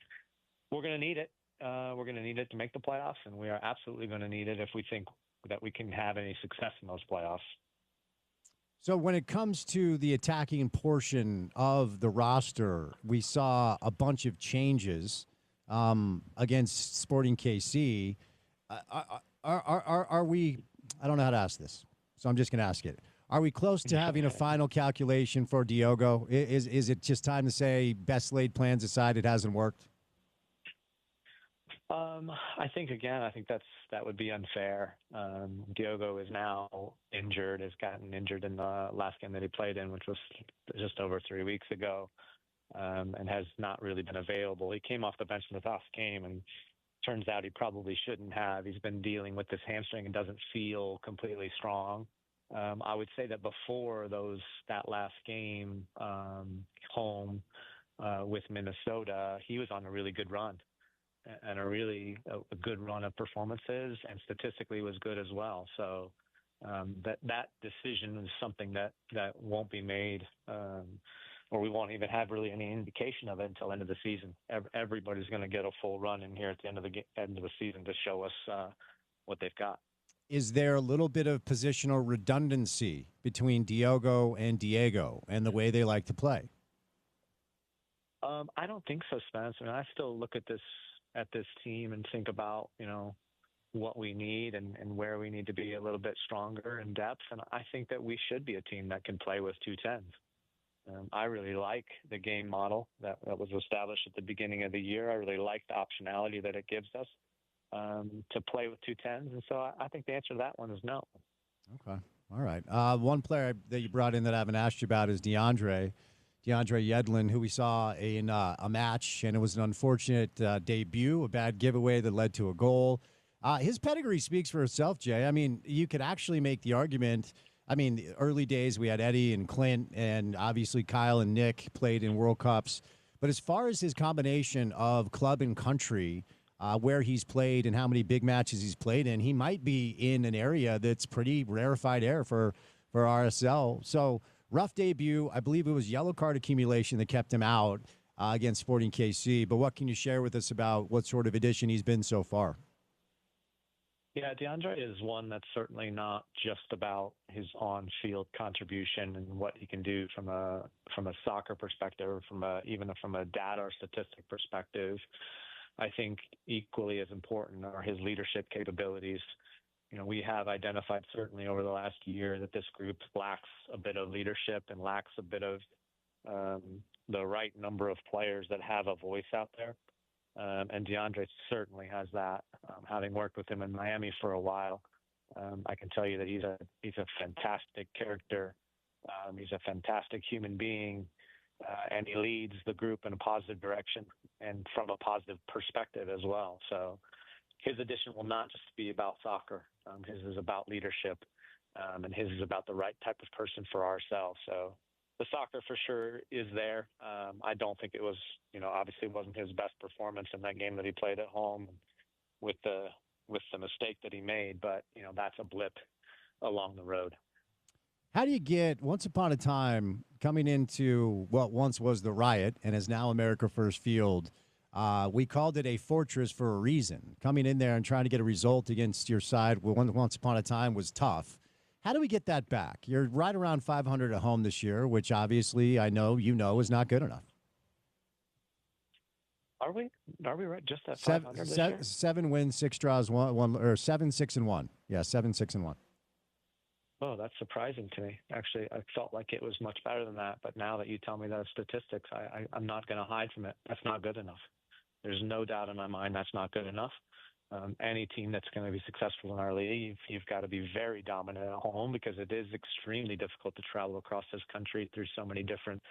we're going to need it. We're going to need it to make the playoffs, and we are absolutely going to need it if we think that we can have any success in those playoffs. So when it comes to the attacking portion of the roster, we saw a bunch of changes against Sporting KC. Are we – I don't know how to ask this, so I'm just going to ask it. Are we close to having a final calculation for Diogo? Is it just time to say, best laid plans aside, it hasn't worked? I think that would be unfair. Diogo is now injured, has gotten injured in the last game that he played in, which was just over 3 weeks ago, and has not really been available. He came off the bench in the last game, and turns out he probably shouldn't have. He's been dealing with this hamstring and doesn't feel completely strong. I would say that before that last game home with Minnesota, he was on a really good run. And a good run of performances, and statistically was good as well. So that decision is something that won't be made, or we won't even have really any indication of it until end of the season. Everybody's going to get a full run in here at the end of the season to show us what they've got. Is there a little bit of positional redundancy between Diogo and Diego and the way they like to play? I don't think so, Spence. I mean, I still look at this team and think about, what we need and where we need to be a little bit stronger in depth. And I think that we should be a team that can play with 2 10s. I really like the game model that was established at the beginning of the year. I really like the optionality that it gives us to play with 2 10s. And so I think the answer to that one is no. Okay. All right. One player that you brought in that I haven't asked you about is DeAndre Yedlin, who we saw in a match, and it was an unfortunate debut, a bad giveaway that led to a goal. His pedigree speaks for itself, Jay. I mean, you could actually make the argument. I mean, the early days we had Eddie and Clint, and obviously Kyle and Nick played in World Cups. But as far as his combination of club and country, where he's played and how many big matches he's played in, he might be in an area that's pretty rarefied air for RSL. So, rough debut. I believe it was yellow card accumulation that kept him out against Sporting KC. But what can you share with us about what sort of addition he's been so far? Yeah, DeAndre is one that's certainly not just about his on-field contribution and what he can do from a soccer perspective, or even from a data or statistic perspective. I think equally as important are his leadership capabilities. We have identified certainly over the last year that this group lacks a bit of leadership and lacks a bit of the right number of players that have a voice out there. And DeAndre certainly has that. Having worked with him in Miami for a while, I can tell you that he's a fantastic character. He's a fantastic human being, and he leads the group in a positive direction and from a positive perspective as well. So his addition will not just be about soccer. His is about leadership, and his is about the right type of person for ourselves. So the soccer for sure is there. I don't think it was, obviously it wasn't his best performance in that game that he played at home with the mistake that he made, but that's a blip along the road. How do you get, once upon a time, coming into what once was the Riot and is now America First Field, we called it a fortress for a reason. Coming in there and trying to get a result against your side once upon a time was tough. How do we get that back? You're right around 500 at home this year, which obviously I know is not good enough. Are we right just at 500 this year? 7 wins, 6 draws, one or 7, 6, and 1. Yeah, 7, 6, and 1. Oh, that's surprising to me. Actually, I felt like it was much better than that. But now that you tell me those statistics, I'm not going to hide from it. That's not good enough. There's no doubt in my mind that's not good enough. Any team that's going to be successful in our league, you've got to be very dominant at home, because it is extremely difficult to travel across this country through so many different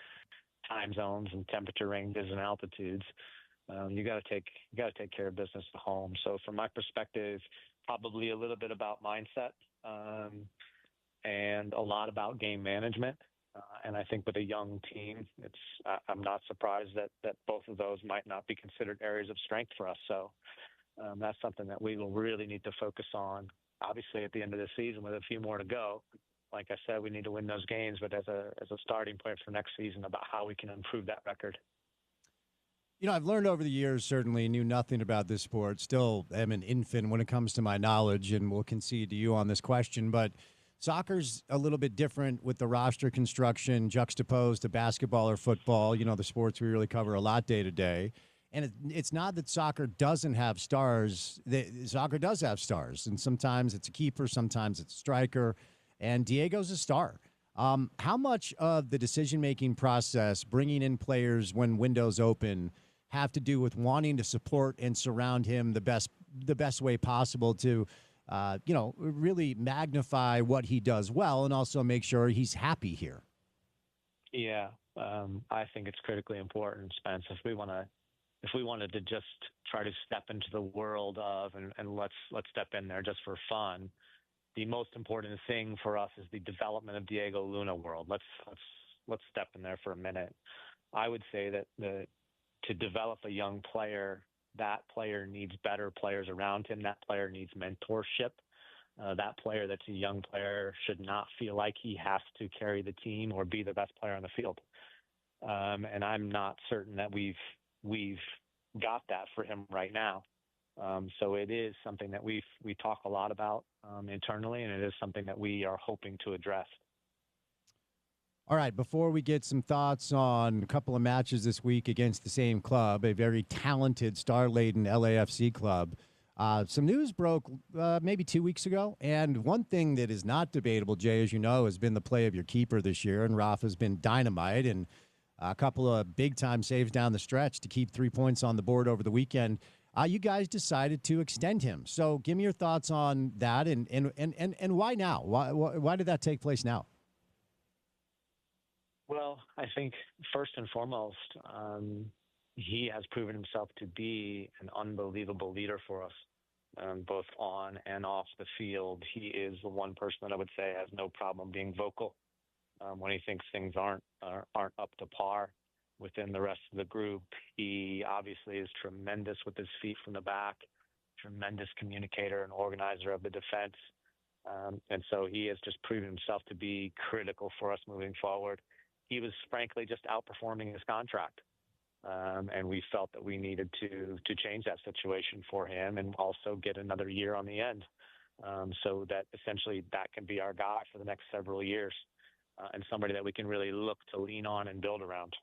time zones and temperature ranges and altitudes. You got to take care of business at home. So from my perspective, probably a little bit about mindset, and a lot about game management. And I think with a young team, I'm not surprised that both of those might not be considered areas of strength for us. So that's something that we will really need to focus on. Obviously, at the end of the season, with a few more to go, like I said, we need to win those games. But as a starting point for next season, about how we can improve that record. I've learned over the years, certainly knew nothing about this sport. Still am an infant when it comes to my knowledge, and will concede to you on this question. But soccer's a little bit different with the roster construction juxtaposed to basketball or football, the sports we really cover a lot day to day. And it's not that soccer doesn't have stars. Soccer does have stars, and sometimes it's a keeper, sometimes it's a striker. and Diego's a star. How much of the decision-making process, bringing in players when windows open, have to do with wanting to support and surround him the best way possible to, really magnify what he does well and also make sure he's happy here? Yeah, I think it's critically important, Spence. If we wanted to just try to step into the world of and let's step in there just for fun, the most important thing for us is the development of Diego Luna world. Let's step in there for a minute. I would say that to develop a young player, that player needs better players around him. That player needs mentorship. That player that's a young player should not feel like he has to carry the team or be the best player on the field. And I'm not certain that we've got that for him right now. So it is something that we talk a lot about internally, and it is something that we are hoping to address. All right, before we get some thoughts on a couple of matches this week against the same club, a very talented, star-laden LAFC club, some news broke maybe 2 weeks ago, and one thing that is not debatable, Jay, as you know, has been the play of your keeper this year, and Rafa's been dynamite, and a couple of big-time saves down the stretch to keep 3 points on the board over the weekend. You guys decided to extend him. So give me your thoughts on that, and why now? Why did that take place now? Well, I think first and foremost, he has proven himself to be an unbelievable leader for us, both on and off the field. He is the one person that I would say has no problem being vocal when he thinks things aren't up to par within the rest of the group. He obviously is tremendous with his feet from the back, tremendous communicator and organizer of the defense. And so he has just proven himself to be critical for us moving forward. He was frankly just outperforming his contract. And we felt that we needed to change that situation for him and also get another year on the end, so that essentially that can be our guy for the next several years, and somebody that we can really look to lean on and build around.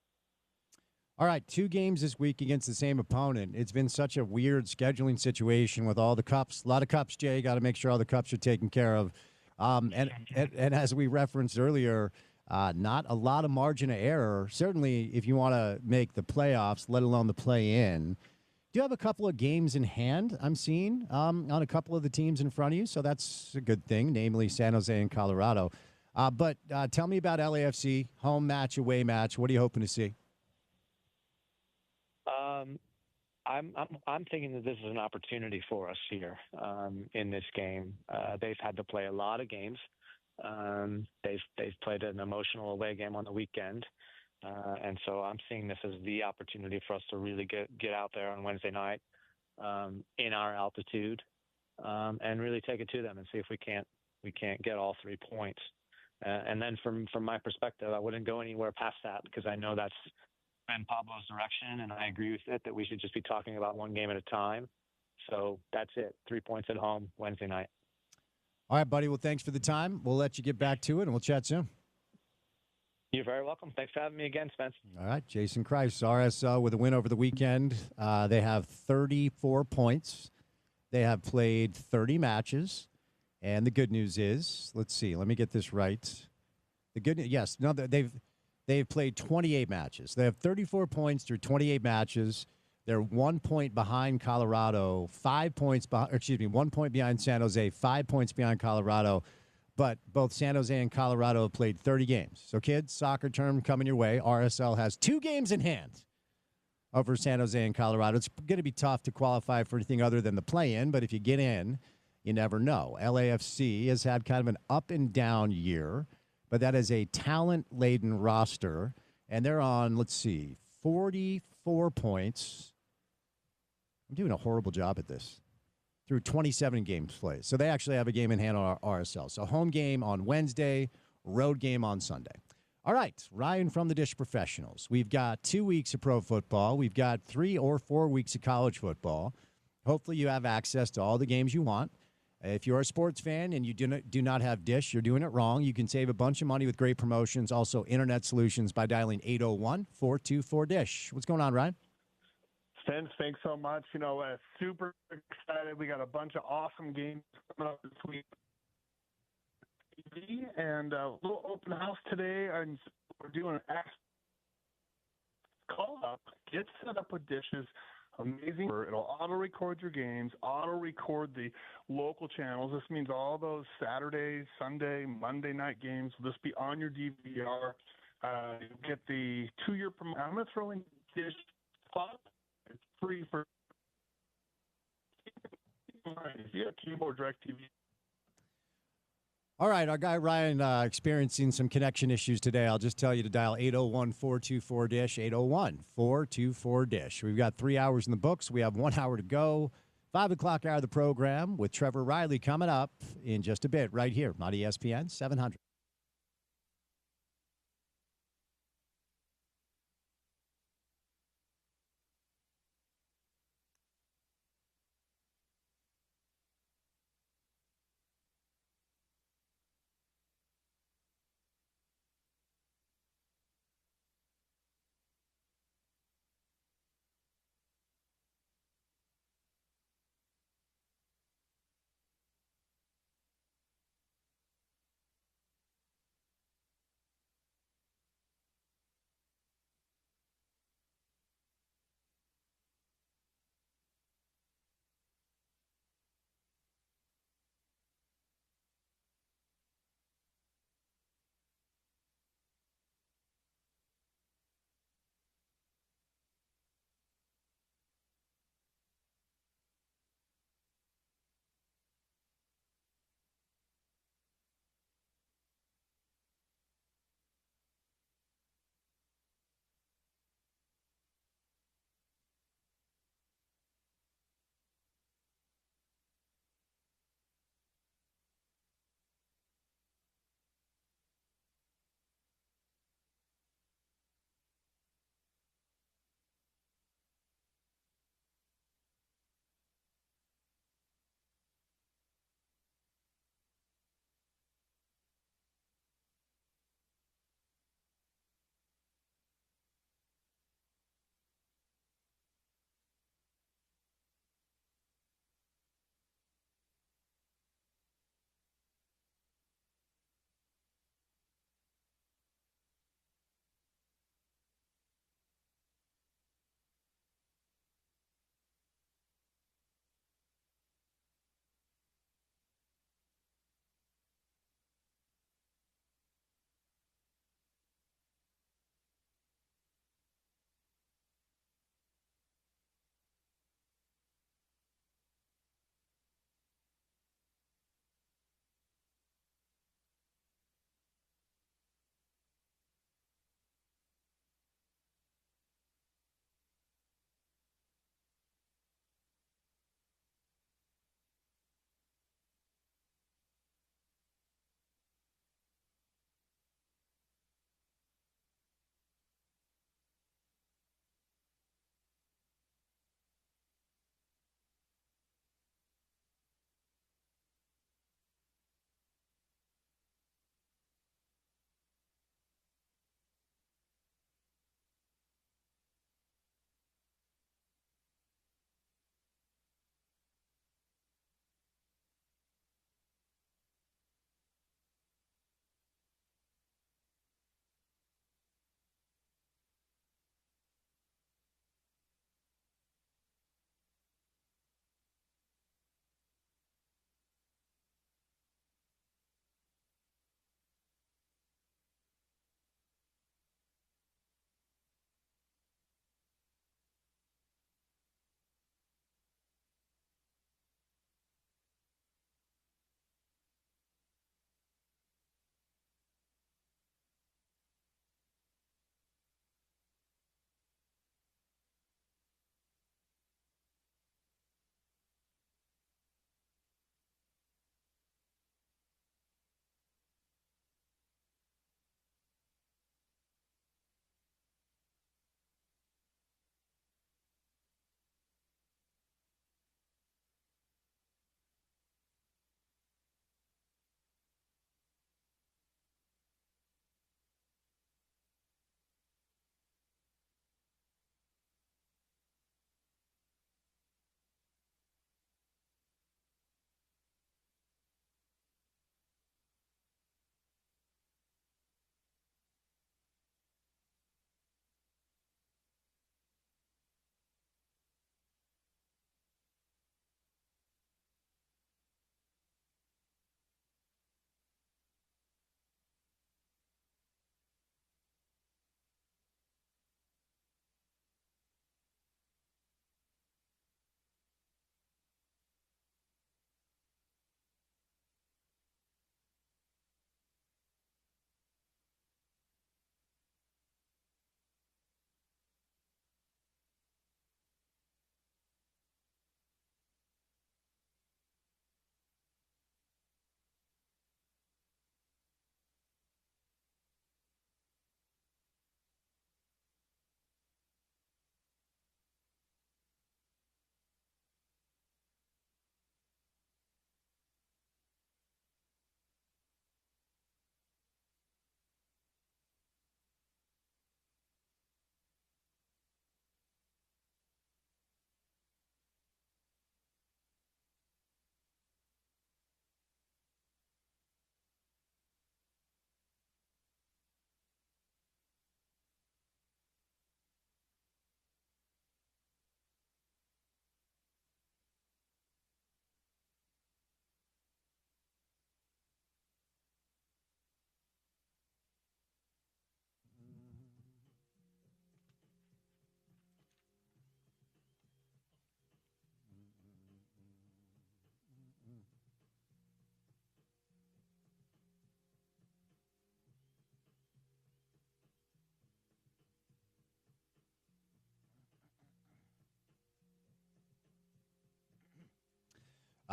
All right, 2 games this week against the same opponent. It's been such a weird scheduling situation with all the cups. A lot of cups, Jay. Got to make sure all the cups are taken care of. And as we referenced earlier, not a lot of margin of error, certainly if you want to make the playoffs, let alone the play-in. Do you have a couple of games in hand, I'm seeing, on a couple of the teams in front of you? So that's a good thing, namely San Jose and Colorado. But tell me about LAFC, home match, away match. What are you hoping to see? I'm thinking that this is an opportunity for us here in this game. They've had to play a lot of games. They've played an emotional away game on the weekend, and so I'm seeing this as the opportunity for us to really get out there on Wednesday night in our altitude and really take it to them and see if we can't get all 3 points. And then from my perspective, I wouldn't go anywhere past that because I know that's been Pablo's direction, and I agree with it that we should just be talking about one game at a time. So that's it. 3 points at home Wednesday night. All right, buddy. Well, thanks for the time. We'll let you get back to it, and we'll chat soon. You're very welcome. Thanks for having me again, Spence. All right, Jason Kreis, RSL with a win over the weekend. They have 34 points. They have played 30 matches. And the good news is, let's see, let me get this right. The good news, yes, no, they've played 28 matches. They have 34 points through 28 matches. They're 1 point behind Colorado, 5 points behind, 1 point behind San Jose, 5 points behind Colorado. But both San Jose and Colorado have played 30 games. So, kids, soccer term coming your way. RSL has 2 games in hand over San Jose and Colorado. It's going to be tough to qualify for anything other than the play-in, but if you get in, you never know. LAFC has had kind of an up-and-down year, but that is a talent-laden roster, and they're on, 44 points. I'm doing a horrible job at this. Through 27 games played. So they actually have a game in hand on our RSL. So home game on Wednesday, road game on Sunday. All right, Ryan from the Dish Professionals. We've got 2 weeks of pro football. We've got 3 or 4 weeks of college football. Hopefully you have access to all the games you want. If you're a sports fan and you do not have Dish, you're doing it wrong. You can save a bunch of money with great promotions, also internet solutions by dialing 801-424-DISH. What's going on, Ryan? Spence, thanks so much. Super excited. We got a bunch of awesome games coming up this week. TV and a little open house today. And we're doing an call up, get set up with dishes. Amazing. It'll auto-record your games, auto-record the local channels. This means all those Saturday, Sunday, Monday night games will just be on your DVR. You'll get the 2-year promotion. I'm going to throw in Dish Plus. It's free for if you have Keyboard DirecTV. All right, our guy Ryan experiencing some connection issues today. I'll just tell you to dial 801-424-DISH, 801-424-DISH. We've got 3 hours in the books. We have 1 hour to go. 5 o'clock hour of the program with Trevor Riley coming up in just a bit right here on ESPN 700.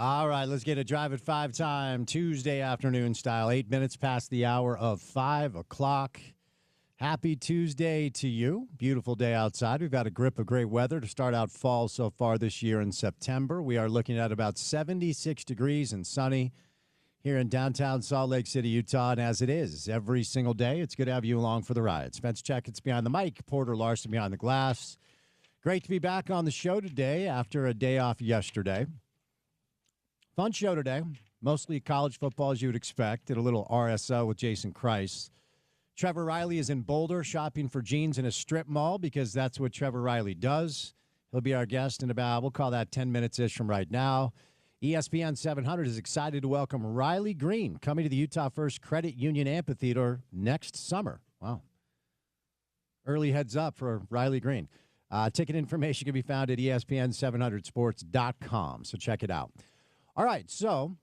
All right, let's get a Drive at 5 time, Tuesday afternoon style, 8 minutes past the hour of 5 o'clock. Happy Tuesday to you. Beautiful day outside. We've got a grip of great weather to start out fall so far this year in September. We are looking at about 76 degrees and sunny here in downtown Salt Lake City, Utah. And as it is every single day, it's good to have you along for the ride. Spence Checketts behind the mic, Porter Larson behind the glass. Great to be back on the show today after a day off yesterday. Fun show today. Mostly college football, as you would expect. Did a little RSO with Jason Christ. Trevor Riley is in Boulder shopping for jeans in a strip mall because that's what Trevor Riley does. He'll be our guest in about, we'll call that 10 minutes-ish from right now. ESPN 700 is excited to welcome Riley Green coming to the Utah First Credit Union Amphitheater next summer. Wow. Early heads up for Riley Green. Ticket information can be found at ESPN700sports.com, so check it out. All right, so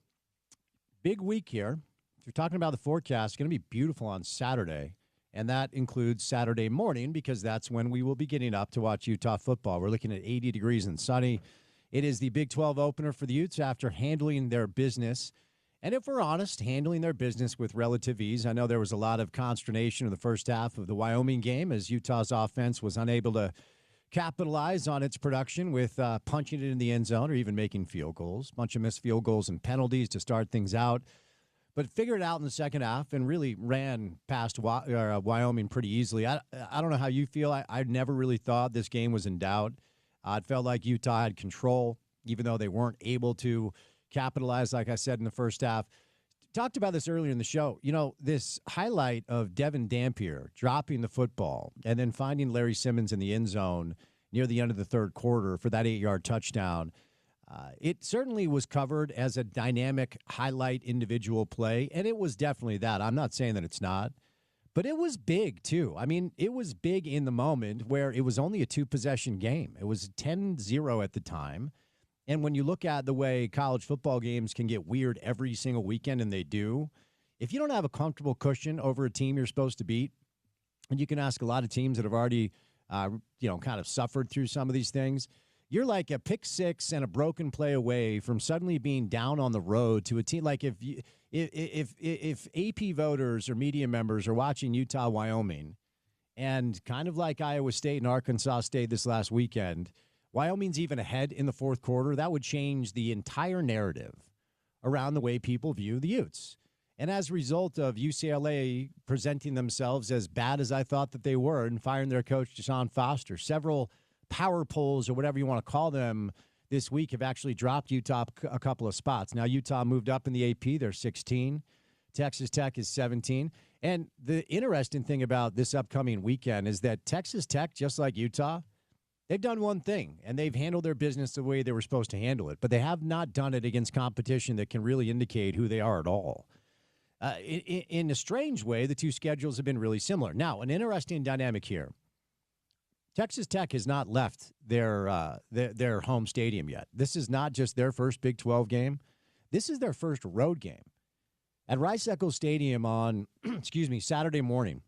big week here. If you're talking about the forecast, it's going to be beautiful on Saturday, and that includes Saturday morning because that's when we will be getting up to watch Utah football. We're looking at 80 degrees and sunny. It is the Big 12 opener for the Utes after handling their business, and if we're honest, handling their business with relative ease. I know there was a lot of consternation in the first half of the Wyoming game as Utah's offense was unable to capitalize on its production with punching it in the end zone or even making field goals. Bunch of missed field goals and penalties to start things out. But figured it out in the second half and really ran past Wyoming pretty easily. I don't know how you feel. I never really thought this game was in doubt. It felt like Utah had control, even though they weren't able to capitalize, like I said, in the first half. Talked about this earlier in the show. You know, this highlight of Devin Dampier dropping the football and then finding Larry Simmons in the end zone near the end of the third quarter for that 8-yard touchdown. It certainly was covered as a dynamic highlight individual play, and it was definitely that. I'm not saying that it's not, but it was big, too. I mean, it was big in the moment where it was only a two-possession game. It was 10-0 at the time. And when you look at the way college football games can get weird every single weekend, and they do, if you don't have a comfortable cushion over a team you're supposed to beat, and you can ask a lot of teams that have already, kind of suffered through some of these things, you're like a pick six and a broken play away from suddenly being down on the road to a team. Like if AP voters or media members are watching Utah, Wyoming, and kind of like Iowa State and Arkansas State this last weekend, Wyoming's even ahead in the fourth quarter, that would change the entire narrative around the way people view the Utes. And as a result of UCLA presenting themselves as bad as I thought that they were and firing their coach, Deshaun Foster, several power polls or whatever you want to call them this week have actually dropped Utah a couple of spots. Now Utah moved up in the AP. They're 16. Texas Tech is 17. And the interesting thing about this upcoming weekend is that Texas Tech, just like Utah, they've done one thing, and they've handled their business the way they were supposed to handle it, but they have not done it against competition that can really indicate who they are at all. In a strange way, the two schedules have been really similar. Now, an interesting dynamic here. Texas Tech has not left their home stadium yet. This is not just their first Big 12 game. This is their first road game. At Rice-Eccles Stadium on, Saturday morning,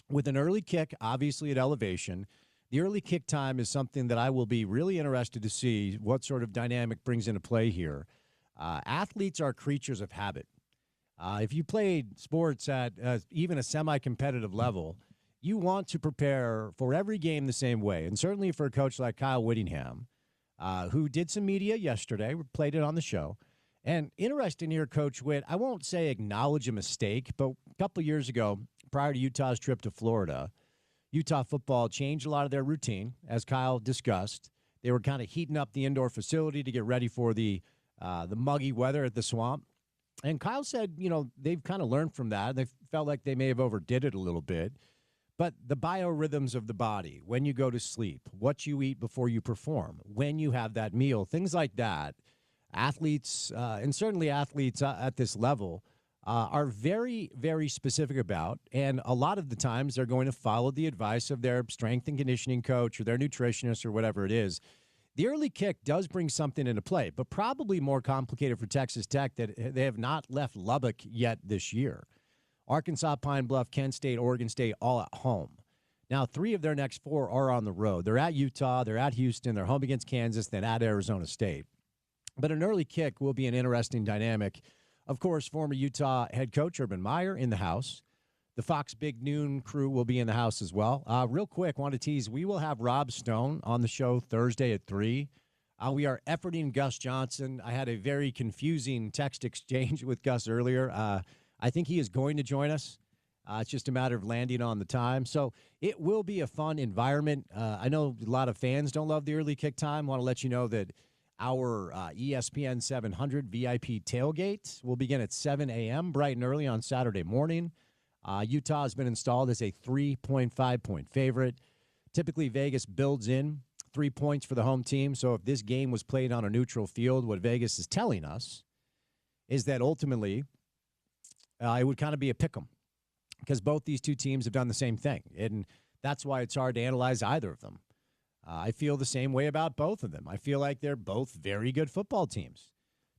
with an early kick, obviously at elevation. The early kick time is something that I will be really interested to see what sort of dynamic brings into play here. Athletes are creatures of habit. If you played sports at even a semi-competitive level, you want to prepare for every game the same way. And certainly for a coach like Kyle Whittingham, who did some media yesterday, played it on the show. And interesting here, Coach Whitt, I won't say acknowledge a mistake, but a couple of years ago, prior to Utah's trip to Florida, Utah football changed a lot of their routine, as Kyle discussed. They were kind of heating up the indoor facility to get ready for the muggy weather at the Swamp. And Kyle said, they've kind of learned from that. They felt like they may have overdid it a little bit. But the biorhythms of the body, when you go to sleep, what you eat before you perform, when you have that meal, things like that, athletes, and certainly athletes at this level, are very, very specific about. And a lot of the times they're going to follow the advice of their strength and conditioning coach or their nutritionist or whatever it is. The early kick does bring something into play, but probably more complicated for Texas Tech that they have not left Lubbock yet this year. Arkansas, Pine Bluff, Kent State, Oregon State, all at home. Now, 3 of their next 4 are on the road. They're at Utah, they're at Houston, they're home against Kansas, then at Arizona State. But an early kick will be an interesting dynamic. Of course, former Utah head coach Urban Meyer in the house. The Fox Big Noon crew will be in the house as well. Real quick, want to tease, we will have Rob Stone on the show Thursday at 3. We are efforting Gus Johnson. I had a very confusing text exchange with Gus earlier. I think he is going to join us. It's just a matter of landing on the time. So it will be a fun environment. I know a lot of fans don't love the early kick time. Want to let you know that our ESPN 700 VIP tailgate will begin at 7 a.m. bright and early on Saturday morning. Utah has been installed as a 3.5-point favorite. Typically, Vegas builds in 3 points for the home team. So if this game was played on a neutral field, what Vegas is telling us is that ultimately it would kind of be a pick 'em because both these two teams have done the same thing. And that's why it's hard to analyze either of them. I feel the same way about both of them. I feel like they're both very good football teams.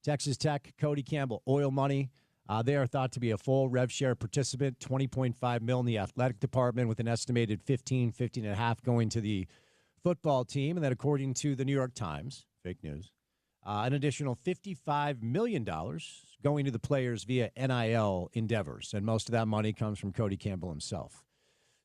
Texas Tech, Cody Campbell, oil money. They are thought to be a full rev share participant, $20.5 million in the athletic department with an estimated 15.5 going to the football team. And then according to the New York Times, fake news, an additional $55 million going to the players via NIL endeavors. And most of that money comes from Cody Campbell himself.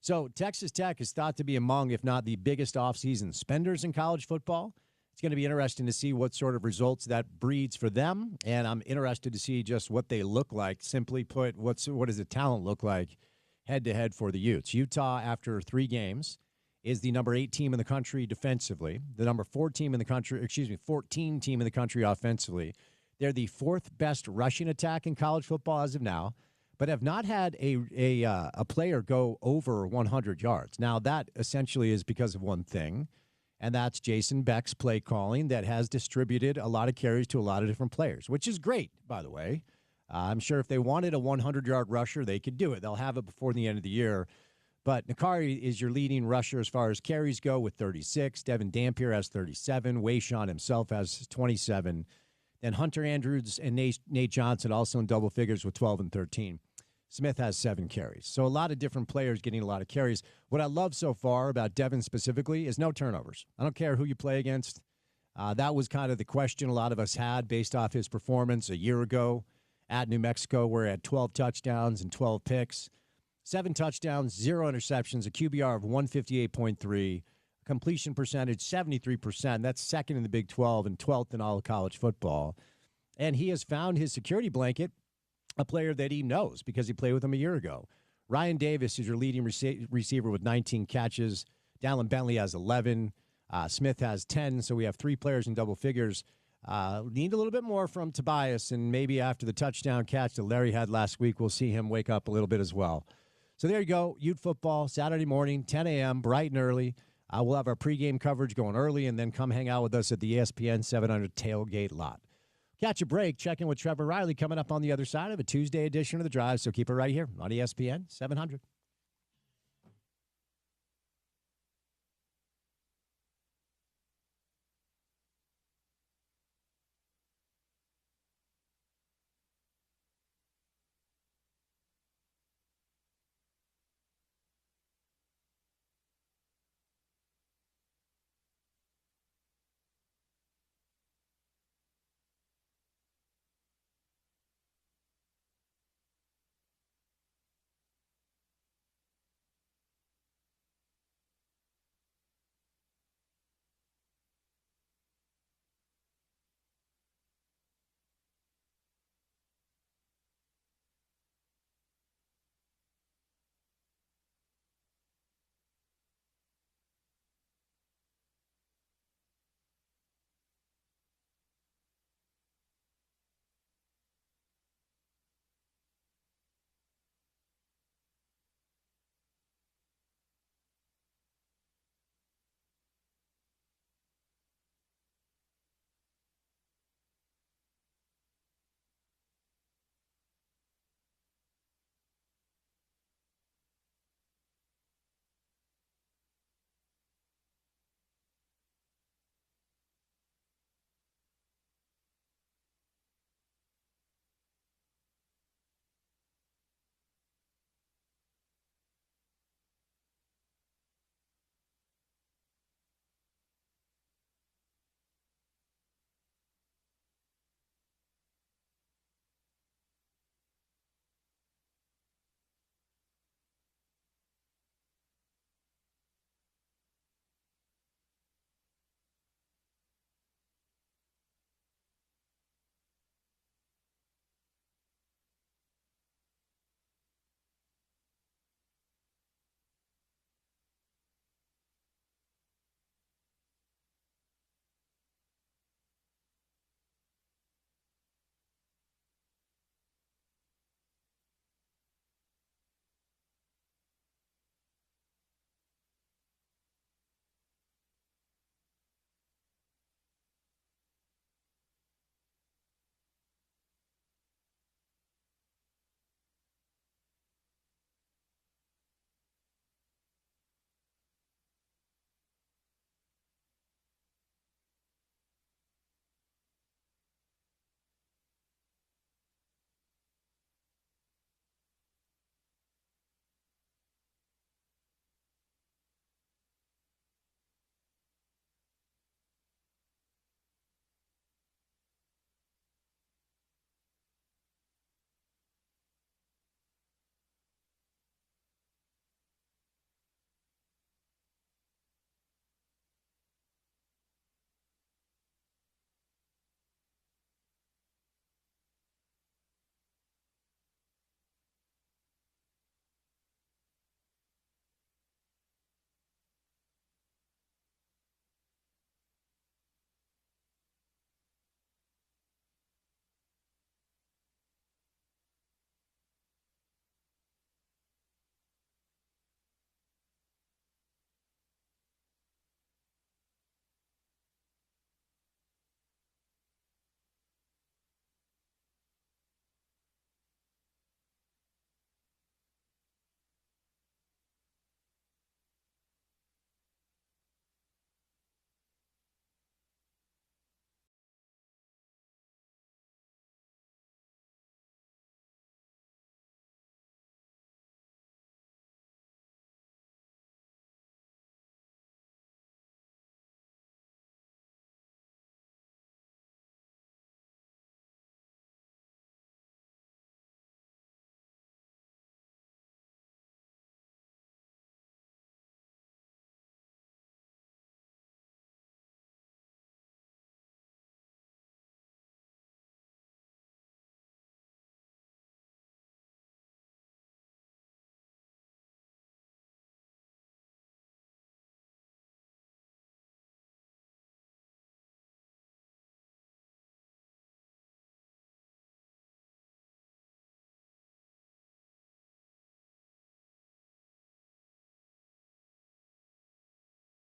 So Texas Tech is thought to be among, if not the biggest offseason spenders in college football. It's going to be interesting to see what sort of results that breeds for them, and I'm interested to see just what they look like. Simply put, what does the talent look like head-to-head for the Utes? Utah, after 3 games, is the number 8 team in the country defensively, the number 14 team in the country offensively. They're the 4th best rushing attack in college football as of now, but have not had a player go over 100 yards. Now, that essentially is because of one thing, and that's Jason Beck's play calling that has distributed a lot of carries to a lot of different players, which is great, by the way. I'm sure if they wanted a 100-yard rusher, they could do it. They'll have it before the end of the year. But Nakari is your leading rusher as far as carries go with 36. Devin Dampier has 37. Wayshawn himself has 27. Then Hunter Andrews and Nate Johnson also in double figures with 12 and 13. Smith has 7 carries. So a lot of different players getting a lot of carries. What I love so far about Devin specifically is no turnovers. I don't care who you play against. That was kind of the question a lot of us had based off his performance a year ago at New Mexico, where he had 12 touchdowns and 12 picks, 7 touchdowns, 0 interceptions, a QBR of 158.3, completion percentage 73%. That's second in the Big 12 and 12th in all of college football. And he has found his security blanket, a player that he knows because he played with him a year ago. Ryan Davis is your leading receiver with 19 catches. Dallin Bentley has 11. Smith has 10. So we have 3 players in double figures. Need a little bit more from Tobias, and maybe after the touchdown catch that Larry had last week, we'll see him wake up a little bit as well. So there you go, Ute football, Saturday morning, 10 a.m., bright and early. We'll have our pregame coverage going early, and then come hang out with us at the ESPN 700 tailgate lot. Catch a break. Check in with Trevor Riley coming up on the other side of a Tuesday edition of The Drive, so keep it right here on ESPN 700.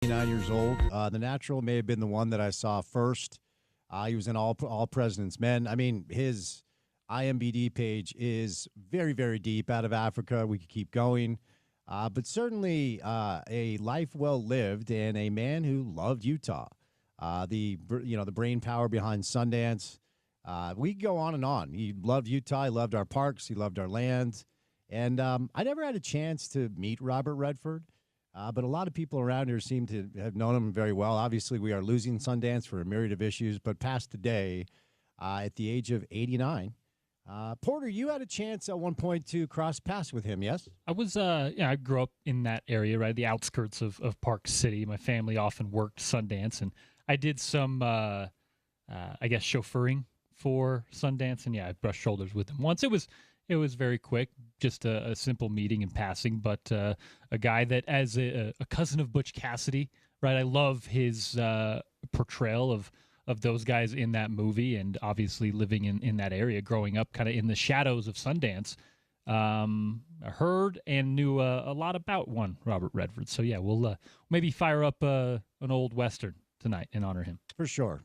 9 years old. The Natural may have been the one that I saw first. He was in All President's Men. I mean, his IMDb page is very, very deep. Out of Africa, we could keep going. But certainly a life well lived and a man who loved Utah. The brain power behind Sundance. We could go on and on. He loved Utah. He loved our parks. He loved our land. And I never had a chance to meet Robert Redford. But a lot of people around here seem to have known him very well. Obviously, we are losing Sundance for a myriad of issues, but passed today at the age of 89. Porter, you had a chance at one point to cross paths with him, yes? I was, I grew up in that area, right, the outskirts of Park City. My family often worked Sundance, and I did some, chauffeuring for Sundance, and I brushed shoulders with him once. It was very quick, just a simple meeting in passing, but a guy that, as a cousin of Butch Cassidy, right, I love his portrayal of those guys in that movie, and obviously living in that area, growing up kind of in the shadows of Sundance. I heard and knew a lot about one Robert Redford. So, yeah, we'll maybe fire up an old Western tonight and honor him. For sure.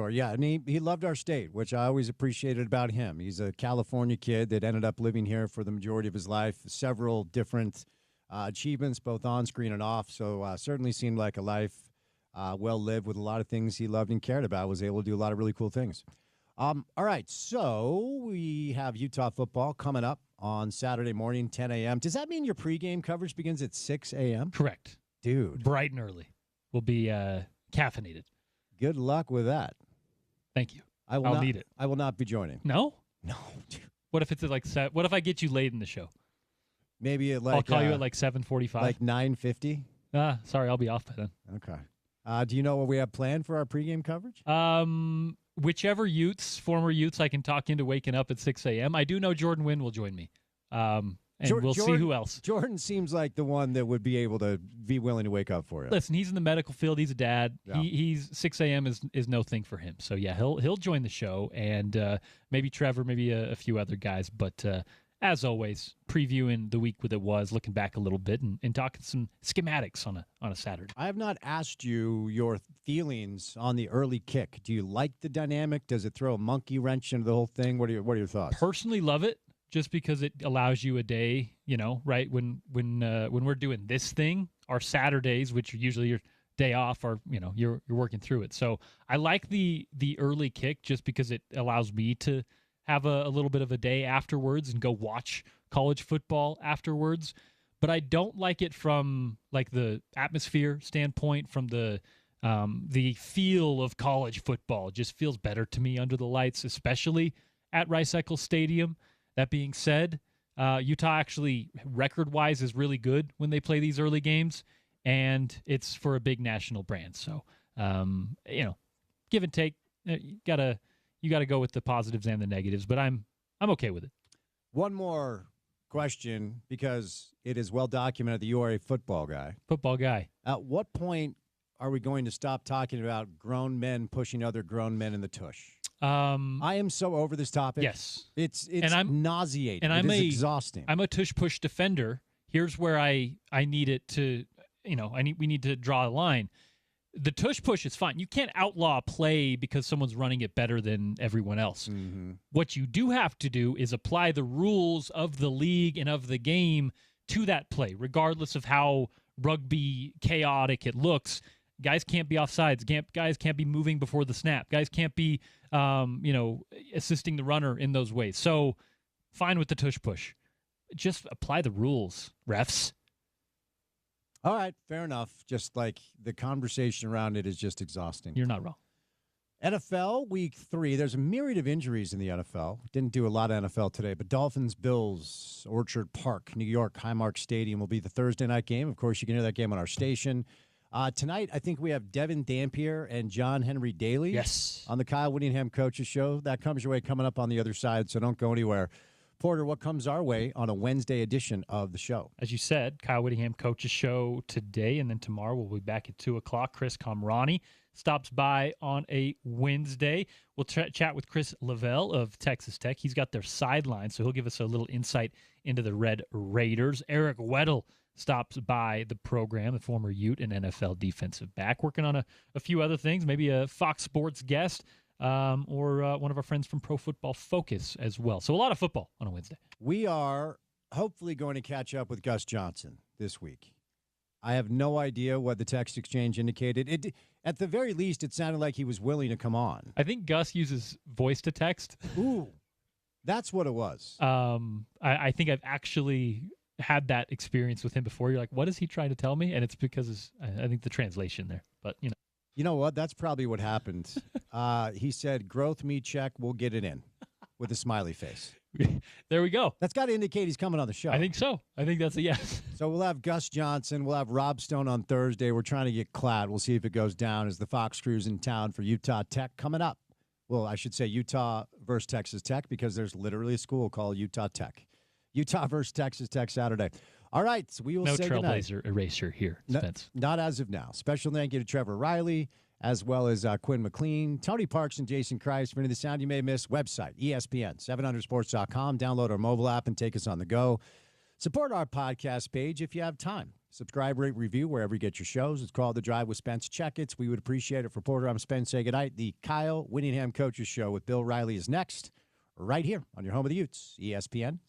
Yeah, and he loved our state, which I always appreciated about him. He's a California kid that ended up living here for the majority of his life, several different achievements, both on screen and off. So certainly seemed like a life well lived with a lot of things he loved and cared about, was able to do a lot of really cool things. All right, so we have Utah football coming up on Saturday morning, 10 a.m. Does that mean your pregame coverage begins at 6 a.m.? Correct. Dude. Bright and early. We'll be caffeinated. Good luck with that. Thank you. I'll need it. I will not be joining. No? No. Dude. What if it's at what if I get you late in the show? Maybe at I'll call you at 7:45. Like 9:50? Sorry, I'll be off by then. Okay. Do you know what we have planned for our pregame coverage? Whichever former Utes I can talk into waking up at 6 a.m. I do know Jordan Wynn will join me. We'll see who else. Jordan seems like the one that would be able to be willing to wake up for you. Listen, he's in the medical field. He's a dad. Yeah. He's 6 a.m. is no thing for him. So, yeah, he'll join the show, and maybe Trevor, maybe a few other guys. But as always, previewing the week that was, looking back a little bit, and talking some schematics on a Saturday. I have not asked you your feelings on the early kick. Do you like the dynamic? Does it throw a monkey wrench into the whole thing? What are your thoughts? Personally, love it. Just because it allows you a day, right? When we're doing this thing, our Saturdays, which are usually your day off, are you're working through it. So I like the early kick just because it allows me to have a little bit of a day afterwards and go watch college football afterwards. But I don't like it from like the atmosphere standpoint, from the feel of college football. It just feels better to me under the lights, especially at Rice-Eccles Stadium. That being said, Utah actually, record-wise, is really good when they play these early games, and it's for a big national brand. So, give and take. You gotta go with the positives and the negatives, but I'm okay with it. One more question, because it is well documented that you are a football guy. Football guy. At what point are we going to stop talking about grown men pushing other grown men in the tush? I am so over this topic. Yes. It's nauseating. And it's exhausting. I'm a tush-push defender. Here's where I need it to, we need to draw a line. The tush-push is fine. You can't outlaw play because someone's running it better than everyone else. Mm-hmm. What you do have to do is apply the rules of the league and of the game to that play, regardless of how rugby chaotic it looks. Guys can't be offsides. Guys can't be moving before the snap. Guys can't be, assisting the runner in those ways. So, fine with the tush-push. Just apply the rules, refs. All right, fair enough. Just like the conversation around it is just exhausting. You're not wrong. NFL Week 3. There's a myriad of injuries in the NFL. Didn't do a lot of NFL today, but Dolphins, Bills, Orchard Park, New York, Highmark Stadium will be the Thursday night game. Of course, you can hear that game on our station. Tonight, I think we have Devin Dampier and John Henry Daly on the Kyle Whittingham Coaches Show. That comes your way coming up on the other side, so don't go anywhere. Porter, what comes our way on a Wednesday edition of the show? As you said, Kyle Whittingham Coaches Show today, and then tomorrow we'll be back at 2 o'clock. Chris Kamrani stops by on a Wednesday. We'll chat with Chris Lavelle of Texas Tech. He's got their sideline, so he'll give us a little insight into the Red Raiders. Eric Weddle stops by the program, the former Ute and NFL defensive back, working on a few other things, maybe a Fox Sports guest or one of our friends from Pro Football Focus as well. So a lot of football on a Wednesday. We are hopefully going to catch up with Gus Johnson this week. I have no idea what the text exchange indicated. At the very least, it sounded like he was willing to come on. I think Gus uses voice to text. Ooh, that's what it was. I think I've actually had that experience with him before. You're like, what is he trying to tell me? And it's because I think the translation there. But, you know. You know what? That's probably what happened. He said, growth me check, we'll get it in, with a smiley face. There we go. That's got to indicate he's coming on the show. I think so. I think that's a yes. So we'll have Gus Johnson. We'll have Rob Stone on Thursday. We're trying to get Clad. We'll see if it goes down as the Fox crew's in town for Utah Tech coming up. Well, I should say Utah versus Texas Tech because there's literally a school called Utah Tech. Utah versus Texas Tech Saturday. All right, so we will say goodnight. No trailblazer eraser here, Spence. Not as of now. Special thank you to Trevor Riley, as well as Quinn McLean, Tony Parks, and Jason Christ. For any of the sound you may miss, website, ESPN, 700sports.com. Download our mobile app and take us on the go. Support our podcast page if you have time. Subscribe, rate, review wherever you get your shows. It's called The Drive with Spence Checketts. We would appreciate it. For Porter, I'm Spence. Say goodnight. The Kyle Whittingham Coaches Show with Bill Riley is next, right here on your home of the Utes, ESPN 7.